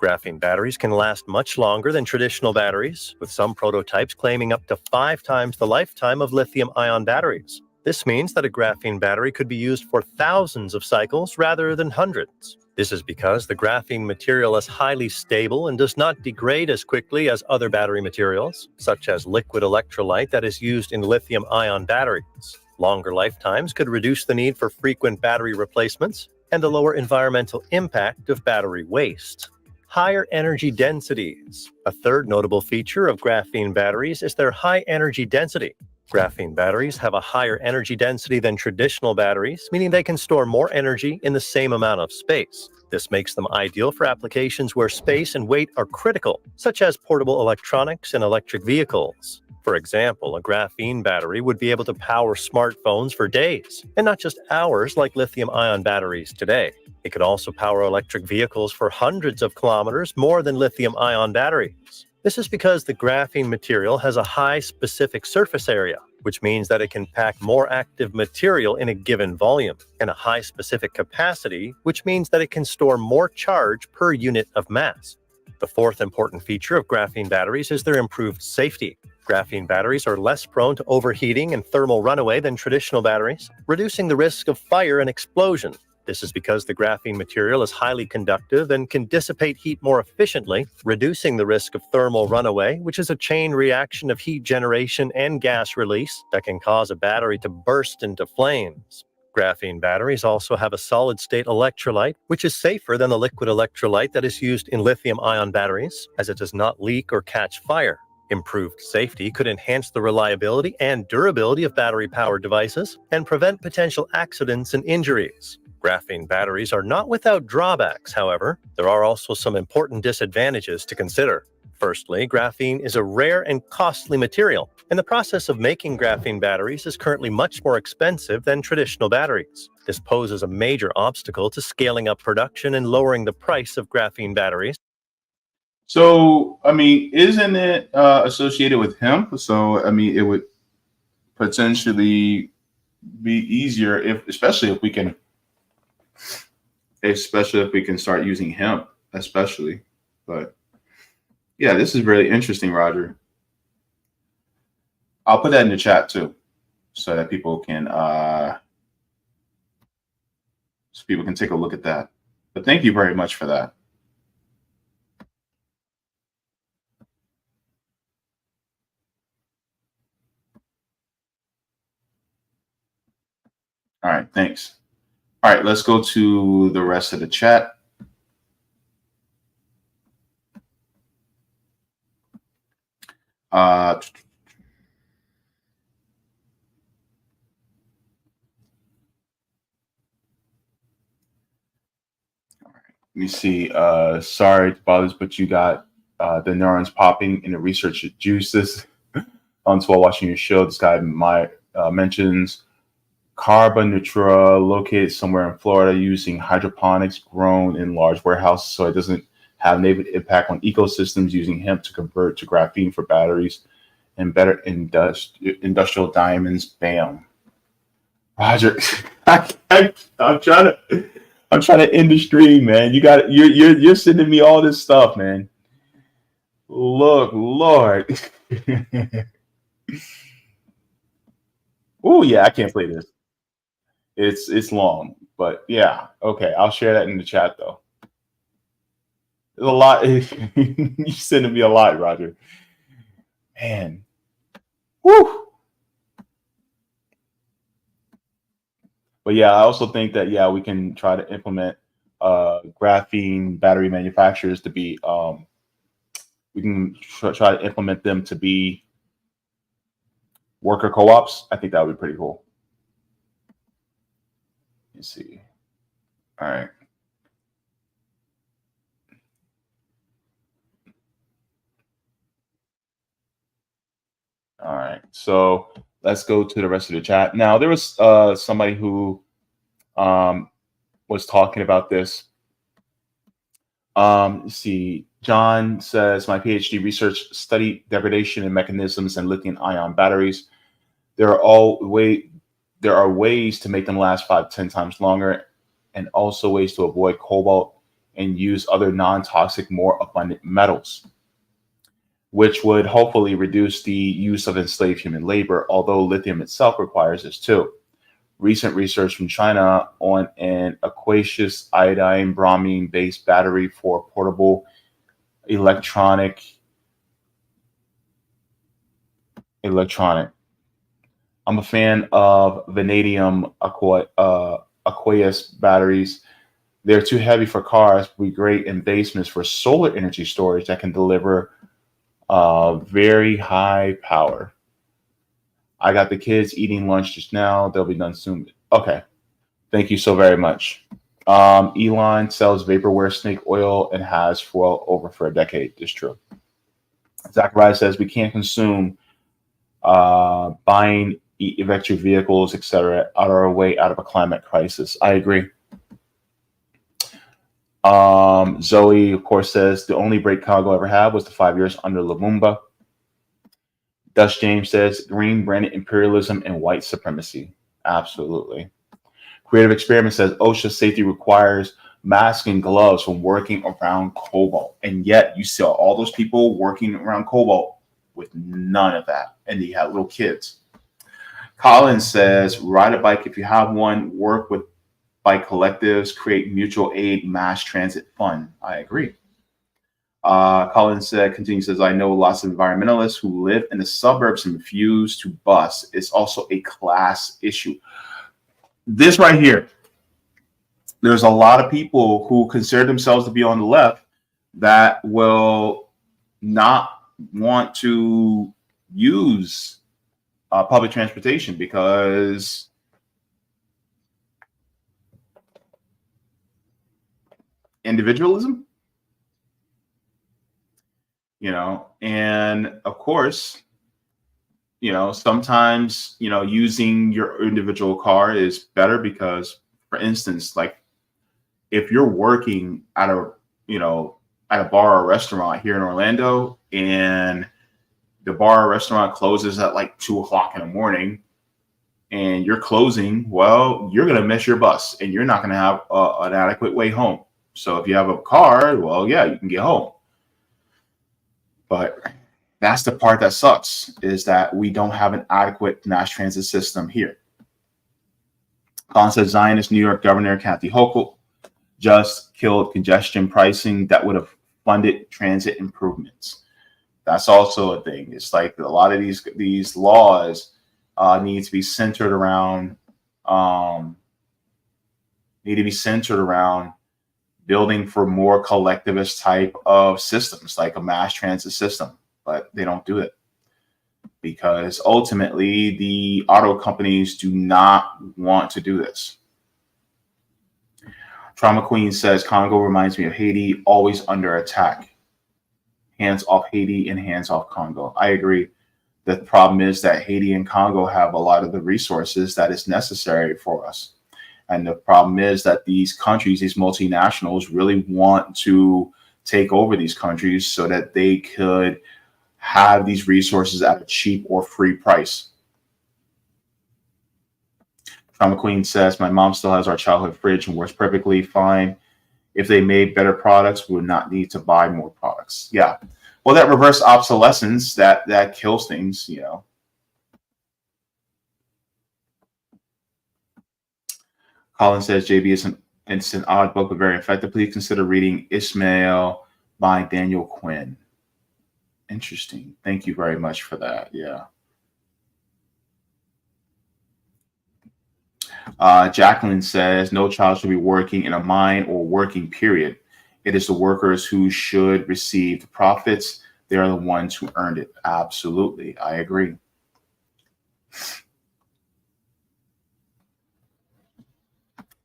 Graphene batteries can last much longer than traditional batteries, with some prototypes claiming up to 5 times the lifetime of lithium-ion batteries. This means that a graphene battery could be used for thousands of cycles rather than hundreds. This is because the graphene material is highly stable and does not degrade as quickly as other battery materials, such as liquid electrolyte that is used in lithium-ion batteries. Longer lifetimes could reduce the need for frequent battery replacements and the lower environmental impact of battery waste. Higher energy densities. A third notable feature of graphene batteries is their high energy density. Graphene batteries have a higher energy density than traditional batteries, meaning they can store more energy in the same amount of space. This makes them ideal for applications where space and weight are critical, such as portable electronics and electric vehicles. For example, a graphene battery would be able to power smartphones for days, and not just hours like lithium-ion batteries today. It could also power electric vehicles for hundreds of kilometers more than lithium-ion batteries. This is because the graphene material has a high specific surface area, which means that it can pack more active material in a given volume, and a high specific capacity, which means that it can store more charge per unit of mass. The fourth important feature of graphene batteries is their improved safety. Graphene batteries are less prone to overheating and thermal runaway than traditional batteries, reducing the risk of fire and explosion. This is because the graphene material is highly conductive and can dissipate heat more efficiently, reducing the risk of thermal runaway, which is a chain reaction of heat generation and gas release that can cause a battery to burst into flames. Graphene batteries also have a solid-state electrolyte, which is safer than the liquid electrolyte that is used in lithium-ion batteries, as it does not leak or catch fire. Improved safety could enhance the reliability and durability of battery-powered devices and prevent potential accidents and injuries. Graphene batteries are not without drawbacks, however. There are also some important disadvantages to consider. Firstly, graphene is a rare and costly material, and the process of making graphene batteries is currently much more expensive than traditional batteries. This poses a major obstacle to scaling up production and lowering the price of graphene batteries. So, I mean, isn't it associated with hemp? So, I mean, it would potentially be easier especially if we can start using hemp, especially. But yeah, this is really interesting, Roger. I'll put that in the chat too, so that people can take a look at that. But thank you very much for that. All right, thanks. All right, let's go to the rest of the chat. Let me see. Sorry to bother, but you got the neurons popping in the research juices. While watching your show, this guy mentions Carbonatura located somewhere in Florida using hydroponics grown in large warehouses, so it doesn't have negative impact on ecosystems, using hemp to convert to graphene for batteries and better industrial diamonds. Bam. Roger, I'm trying to end the stream, man. You're sending me all this stuff, man. Look, Lord. Oh yeah, I can't play this. It's long, but yeah, okay. I'll share that in the chat though. There's a lot. You're sending me a lot, Roger. Man. Woo. But yeah, I also think that we can try to implement graphene battery manufacturers to be we can try to implement them to be worker co-ops. I think that would be pretty cool. Let's see. All right. All right. So let's go to the rest of the chat. Now, there was somebody who was talking about this. Let's see. John says, my PhD research studied degradation and mechanisms in lithium-ion batteries. There are ways to make them last 5-10 times longer, and also ways to avoid cobalt and use other non-toxic, more abundant metals, which would hopefully reduce the use of enslaved human labor, although lithium itself requires this too. Recent research from China on an aqueous iodine bromine based battery for portable electronic. I'm a fan of vanadium aqueous batteries. They're too heavy for cars, but be great in basements for solar energy storage that can deliver very high power. I got the kids eating lunch just now. They'll be done soon. Okay. Thank you so very much. Elon sells vaporware snake oil and has for over a decade. It's true. Zachariah says we can't consume buying electric vehicles, etc., out of our way out of a climate crisis. I agree. Zoe, of course, says the only break Congo ever had was the 5 years under Lumumba. Dust James says green branded imperialism and white supremacy. Absolutely. Creative Experiment says OSHA safety requires masks and gloves when working around cobalt. And yet you see all those people working around cobalt with none of that. And you have little kids. Colin says ride a bike if you have one, work with bike collectives, create mutual aid mass transit fund. I agree. Colin says, I know lots of environmentalists who live in the suburbs and refuse to bus. It's also a class issue. This right here, there's a lot of people who consider themselves to be on the left that will not want to use public transportation because individualism. And of course, sometimes, using your individual car is better because, for instance, like if you're working at a bar or restaurant here in Orlando and the bar or restaurant closes at like 2:00 in the morning and you're closing, well, you're going to miss your bus and you're not going to have an adequate way home. So if you have a car, well, yeah, you can get home. But that's the part that sucks, is that we don't have an adequate mass transit system here. Colin says Zionist New York Governor Kathy Hochul just killed congestion pricing that would have funded transit improvements. That's also a thing. It's like a lot of these laws need to be centered around building for more collectivist type of systems, like a mass transit system, but they don't do it because ultimately the auto companies do not want to do this. Trauma Queen says Congo reminds me of Haiti, always under attack. Hands off Haiti and hands off Congo. I agree. The problem is that Haiti and Congo have a lot of the resources that is necessary for us. And the problem is that these countries, these multinationals, really want to take over these countries so that they could have these resources at a cheap or free price. Trauma Queen says, my mom still has our childhood fridge and works perfectly fine. If they made better products, we would not need to buy more products. Yeah. Well, that reverse obsolescence, that kills things, you know. Colin says, JB is it's an odd book, but very effective. Please consider reading Ishmael by Daniel Quinn. Interesting. Thank you very much for that. Yeah. Jacqueline says, no child should be working in a mine or working, period. It is the workers who should receive the profits. They are the ones who earned it. Absolutely. I agree.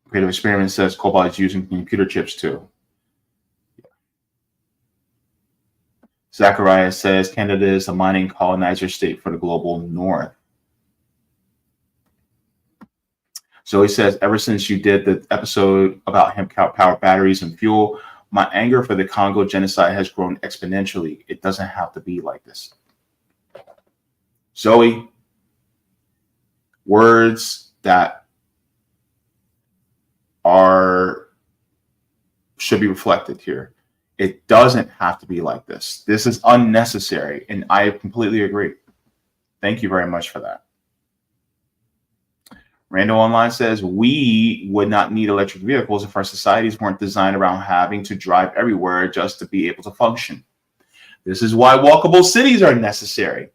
Creative Experiment says cobalt is used in computer chips too. Zachariah says Canada is a mining colonizer state for the global north. So he says, ever since you did the episode about hemp-powered batteries and fuel, my anger for the Congo genocide has grown exponentially. It doesn't have to be like this. Zoe, words that should be reflected here. It doesn't have to be like this. This is unnecessary, and I completely agree. Thank you very much for that. Randall Online says, we would not need electric vehicles if our societies weren't designed around having to drive everywhere just to be able to function. This is why walkable cities are necessary.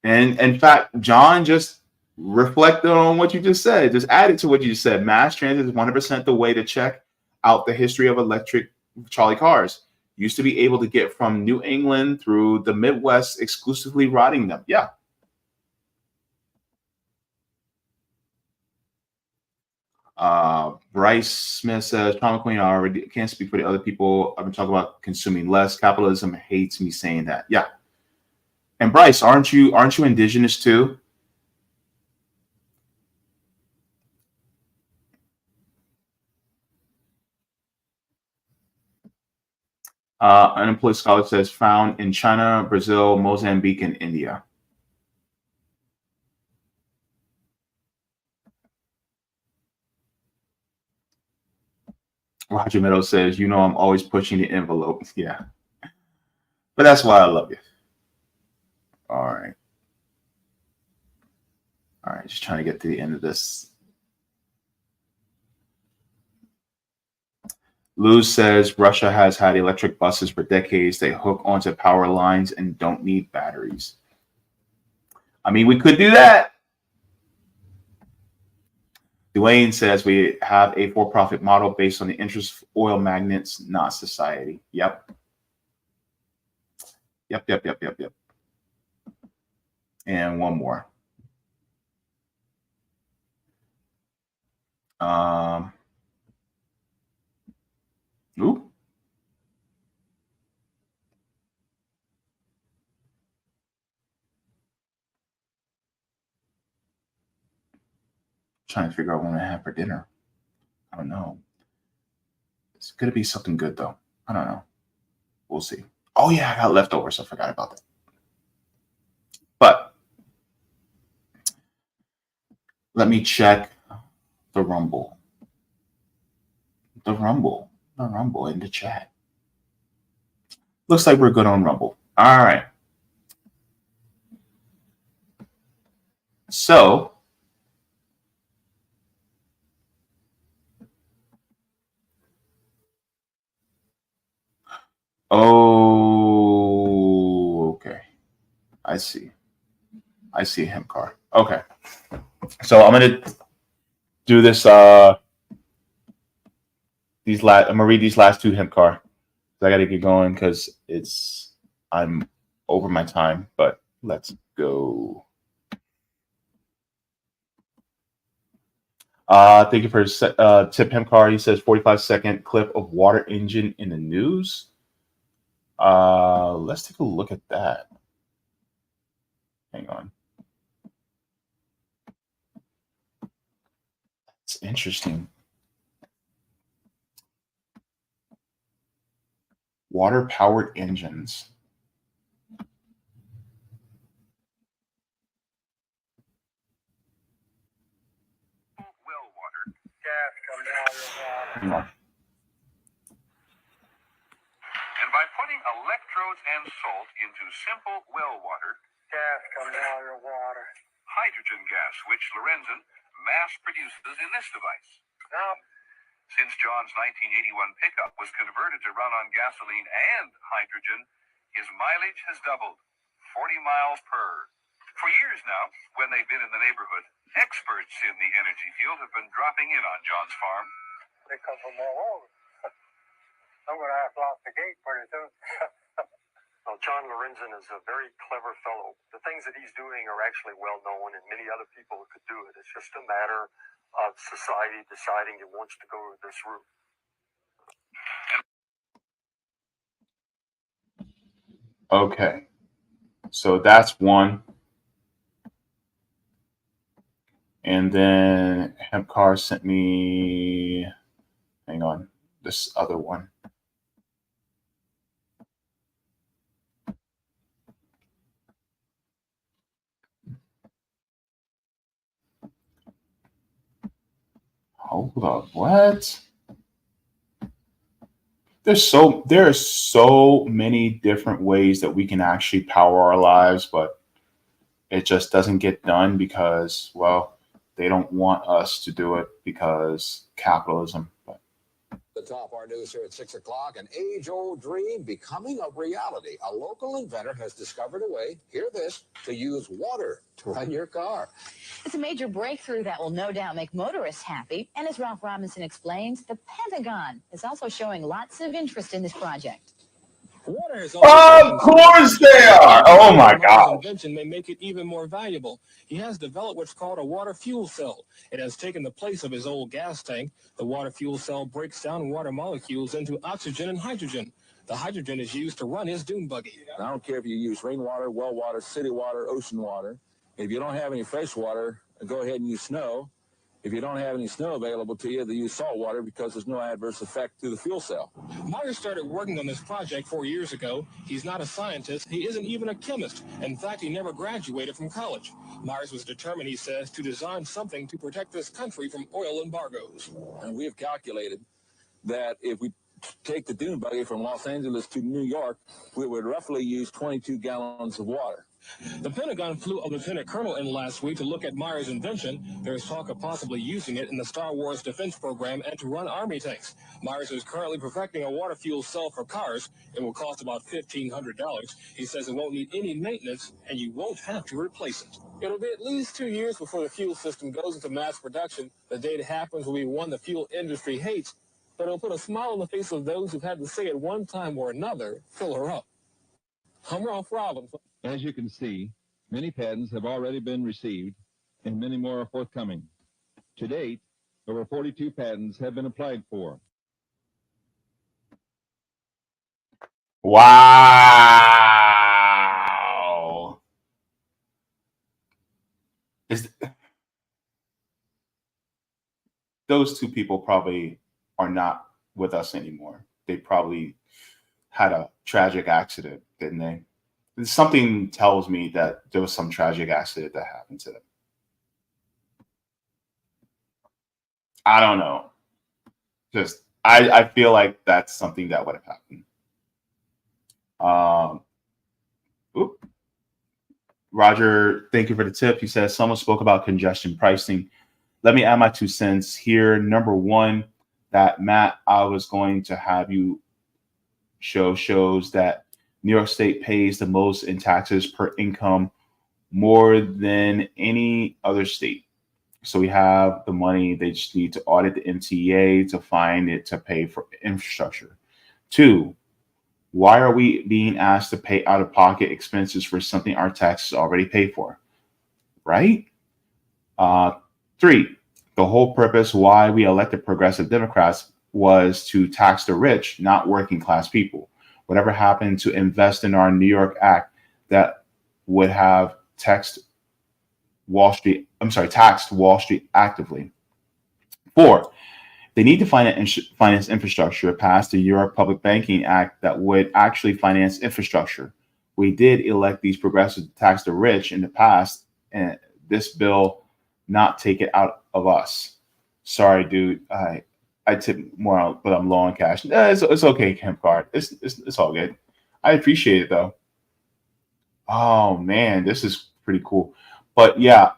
And in fact, John just reflected on what you just said, just added to what you just said. Mass transit is 100% the way to check out the history of electric trolley cars. Used to be able to get from New England through the Midwest exclusively riding them. Yeah. Bryce Smith says, Trauma Queen, I already can't speak for the other people. I've been talking about consuming less. Capitalism hates me saying that. Yeah. And Bryce, aren't you indigenous too? Unemployed Scholar says, found in China, Brazil, Mozambique, and India. Roger Meadows says, you know, I'm always pushing the envelope. Yeah. But that's why I love you. All right. All right. Just trying to get to the end of this. Luz says, Russia has had electric buses for decades. They hook onto power lines and don't need batteries. I mean, we could do that. Dwayne says we have a for-profit model based on the interest of oil magnates, not society. Yep. Yep. And one more. Ooh. Trying to figure out what I have for dinner. I don't know. It's going to be something good, though. I don't know. We'll see. Oh, yeah, I got leftovers. So I forgot about that. But let me check the Rumble. The Rumble in the chat. Looks like we're good on Rumble. All right. So okay. I see a hemp car. Okay. So I'm going to do this. I'm going to read these last two hemp car. I got to get going because I'm over my time, but let's go. Thank you for tip hemp car. He says 45-second clip of water engine in the news. Let's take a look at that. Hang on. It's interesting. Water-powered engines. Hang on. And by putting electrodes and salt into simple well water, gas comes out of your water. Hydrogen gas, which Lorenzen mass produces in this device. Now, since John's 1981 pickup was converted to run on gasoline and hydrogen, his mileage has doubled, 40 miles per. For years now, when they've been in the neighborhood, experts in the energy field have been dropping in on John's farm. They come from all over. I'm going to have to lock the gate pretty soon. Well, John Lorenzen is a very clever fellow. The things that he's doing are actually well known, and many other people could do it. It's just a matter of society deciding it wants to go this route. Okay, so that's one. And then Hempcar sent me, hang on, this other one. Hold up, what? There are so many different ways that we can actually power our lives, but it just doesn't get done because, well, they don't want us to do it because capitalism. But The top, our news here at 6 o'clock, an age-old dream becoming a reality. A local inventor has discovered a way, hear this, to use water to run your car. It's a major breakthrough that will no doubt make motorists happy. And as Ralph Robinson explains, the Pentagon is also showing lots of interest in this project. Water is of course they are. Oh my gosh. Invention may make it even more valuable. He has developed what's called a water fuel cell. It has taken the place of his old gas tank. The water fuel cell breaks down water molecules into oxygen and hydrogen. The hydrogen is used to run his dune buggy. I don't care if you use rainwater, well water, city water, ocean water. If you don't have any fresh water, go ahead and use snow. If you don't have any snow available to you, they use salt water because there's no adverse effect to the fuel cell. Myers started working on this project 4 years ago. He's not a scientist. He isn't even a chemist. In fact, he never graduated from college. Myers was determined, he says, to design something to protect this country from oil embargoes. And we have calculated that if we take the dune buggy from Los Angeles to New York, we would roughly use 22 gallons of water. The Pentagon flew a lieutenant colonel in last week to look at Myers' invention. There's talk of possibly using it in the Star Wars defense program and to run army tanks. Myers is currently perfecting a water fuel cell for cars. It will cost about $1,500. He says it won't need any maintenance, and you won't have to replace it. It'll be at least 2 years before the fuel system goes into mass production. The day it happens will be one the fuel industry hates, but it'll put a smile on the face of those who've had to say at one time or another, fill her up. I'm Ralph Robinson. As you can see, many patents have already been received and many more are forthcoming. To date, over 42 patents have been applied for. Wow. Those two people probably are not with us anymore. They probably had a tragic accident, didn't they? Something tells me that there was some tragic accident that happened to them. I don't know. Just I feel like that's something that would have happened. Roger, thank you for the tip. He says someone spoke about congestion pricing. Let me add my 2 cents here. Number one, that Matt, I was going to have you shows that New York State pays the most in taxes per income, more than any other state. So we have the money. They just need to audit the MTA to find it to pay for infrastructure. 2, why are we being asked to pay out-of-pocket expenses for something our taxes already pay for? Right? 3, the whole purpose why we elected progressive Democrats was to tax the rich, not working class people. Whatever happened to invest in our New York Act that would have taxed Wall Street actively? 4, They need to finance infrastructure, pass the Europe Public Banking Act that would actually finance infrastructure. We did elect these progressives to tax the rich in the past, and this bill not take it out of us. Sorry, dude. I tip more out, but I'm low on cash. It's okay, Kemp Card. It's all good. I appreciate it though. Oh man, this is pretty cool. But yeah,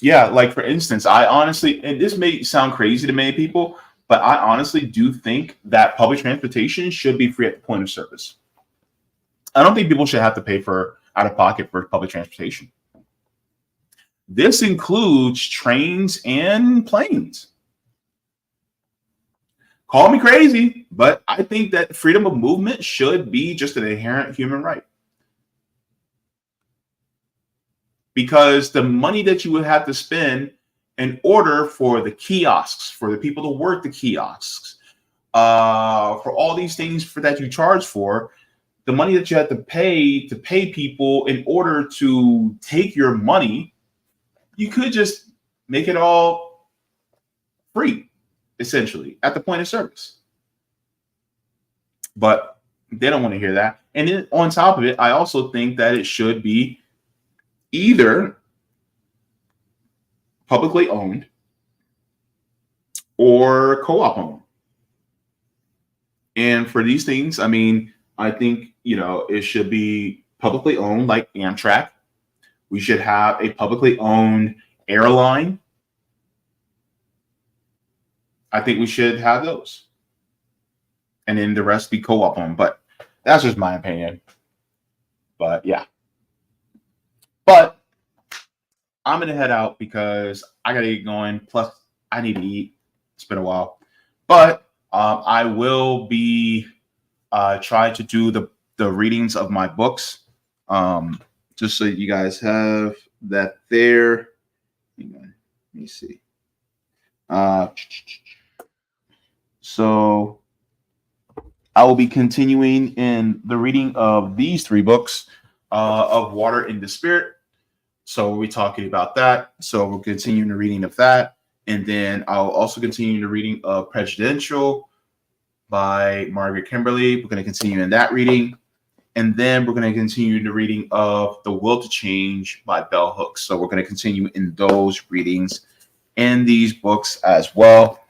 yeah, like for instance, I honestly, and this may sound crazy to many people, but I honestly do think that public transportation should be free at the point of service. I don't think people should have to pay for out of pocket for public transportation. This includes trains and planes. Call me crazy, but I think that freedom of movement should be just an inherent human right. Because the money that you would have to spend in order for the kiosks, for the people to work the kiosks, for all these things for that you charge for, the money that you have to pay people in order to take your money, you could just make it all free, essentially, at the point of service. But they don't want to hear that. And then on top of it, I also think that it should be either publicly owned or co-op owned. And for these things, I mean, I think, it should be publicly owned like Amtrak. We should have a publicly owned airline. I think we should have those. And then the rest be co-op owned. But that's just my opinion. But yeah. But I'm going to head out because I got to get going. Plus, I need to eat. It's been a while. But I will be trying to do the readings of my books. Just so you guys have that there. Hang on. Let me see. So I will be continuing in the reading of these 3 books of Water in the Spirit. So we'll be talking about that. So we'll continue the reading of that. And then I'll also continue the reading of Presidential by Margaret Kimberly. We're going to continue in that reading. And then we're going to continue the reading of The Will to Change by Bell Hooks. So we're going to continue in those readings in these books as well.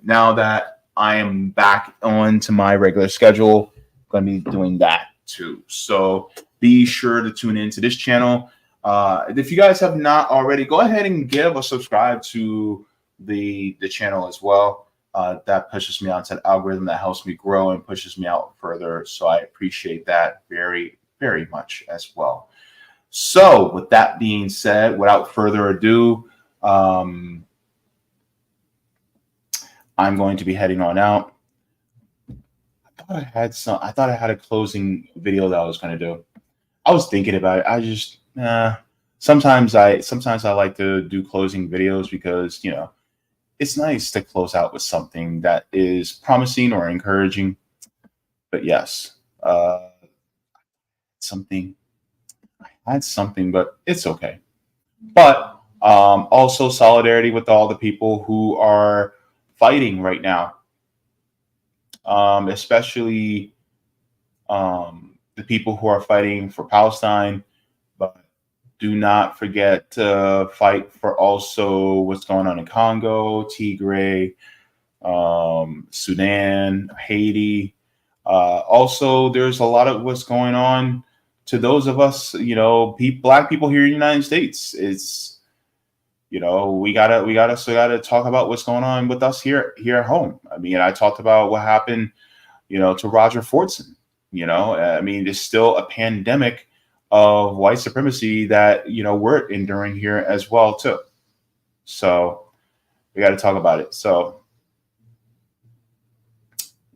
Now that I am back on to my regular schedule, I'm going to be doing that too. So be sure to tune into this channel. If you guys have not already, go ahead and give a subscribe to the channel as well. That pushes me onto the algorithm, that helps me grow and pushes me out further. So I appreciate that very, very much as well. So with that being said, without further ado, I'm going to be heading on out. I thought I had a closing video that I was going to do. I was thinking about it. I just, sometimes I like to do closing videos because, it's nice to close out with something that is promising or encouraging. But yes, I had something, but it's okay. But also solidarity with all the people who are fighting right now, especially the people who are fighting for Palestine. But do not forget to fight for also what's going on in Congo, Tigray, Sudan, Haiti. Also, there's a lot of what's going on to those of us, Black people here in the United States. It's, we gotta talk about what's going on with us here at home. I mean, I talked about what happened, to Roger Fortson. I mean, there's still a pandemic of white supremacy that we're enduring here as well too. So we got to talk about it. So,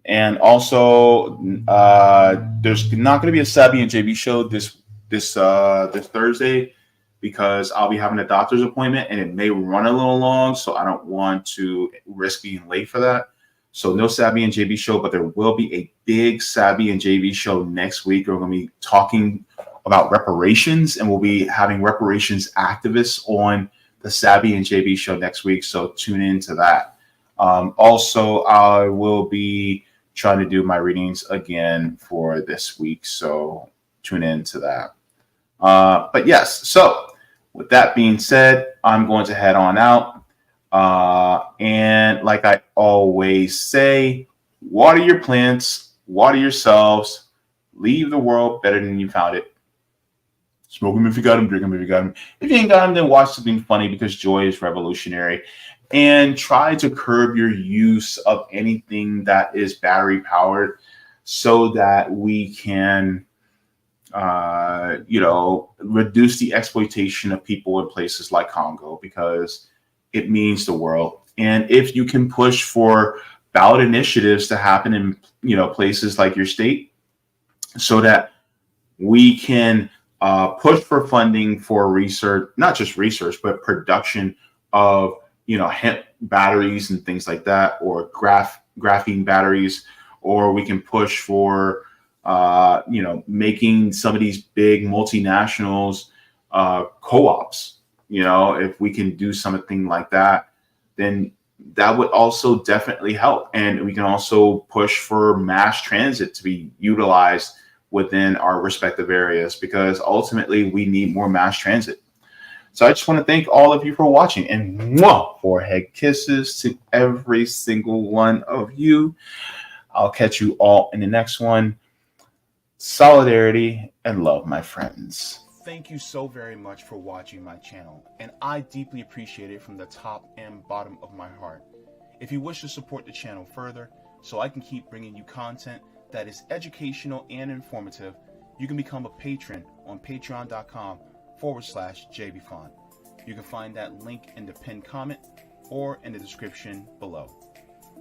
and also there's not going to be a Sabby and JB show this Thursday because I'll be having a doctor's appointment and it may run a little long, so I don't want to risk being late for that. So no Sabby and JB show, but there will be a big Sabby and JB show next week. We're going to be talking about reparations, and we'll be having reparations activists on the Savvy and JB show next week, so tune into that. Also, I will be trying to do my readings again for this week, so tune into that. But yes, so with that being said, I'm going to head on out. And like I always say, water your plants, water yourselves, leave the world better than you found it. Smoke them if you got them, drink them if you got them. If you ain't got them, then watch something funny because joy is revolutionary. And try to curb your use of anything that is battery powered so that we can, reduce the exploitation of people in places like Congo, because it means the world. And if you can push for ballot initiatives to happen in, places like your state, so that we can push for funding for research, not just research, but production of, hemp batteries and things like that, or graphene batteries, or we can push for, making some of these big multinationals co-ops. If we can do something like that, then that would also definitely help. And we can also push for mass transit to be utilized within our respective areas, because ultimately we need more mass transit. So I just want to thank all of you for watching, and forehead kisses to every single one of you. I'll catch you all in the next one. Solidarity and love, my friends. Thank you so very much for watching my channel, and I deeply appreciate it from the top and bottom of my heart. If you wish to support the channel further, so I can keep bringing you content that is educational and informative, you can become a patron on patreon.com/Jaybefaunt. You can find that link in the pinned comment or in the description below.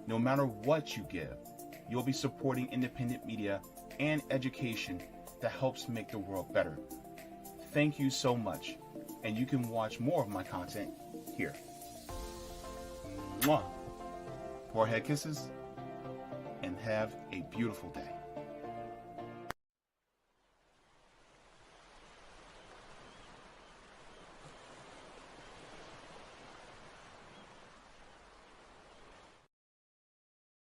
No matter what you give, you'll be supporting independent media and education that helps make the world better. Thank you so much, and you can watch more of my content here. Forehead kisses, and have a beautiful day.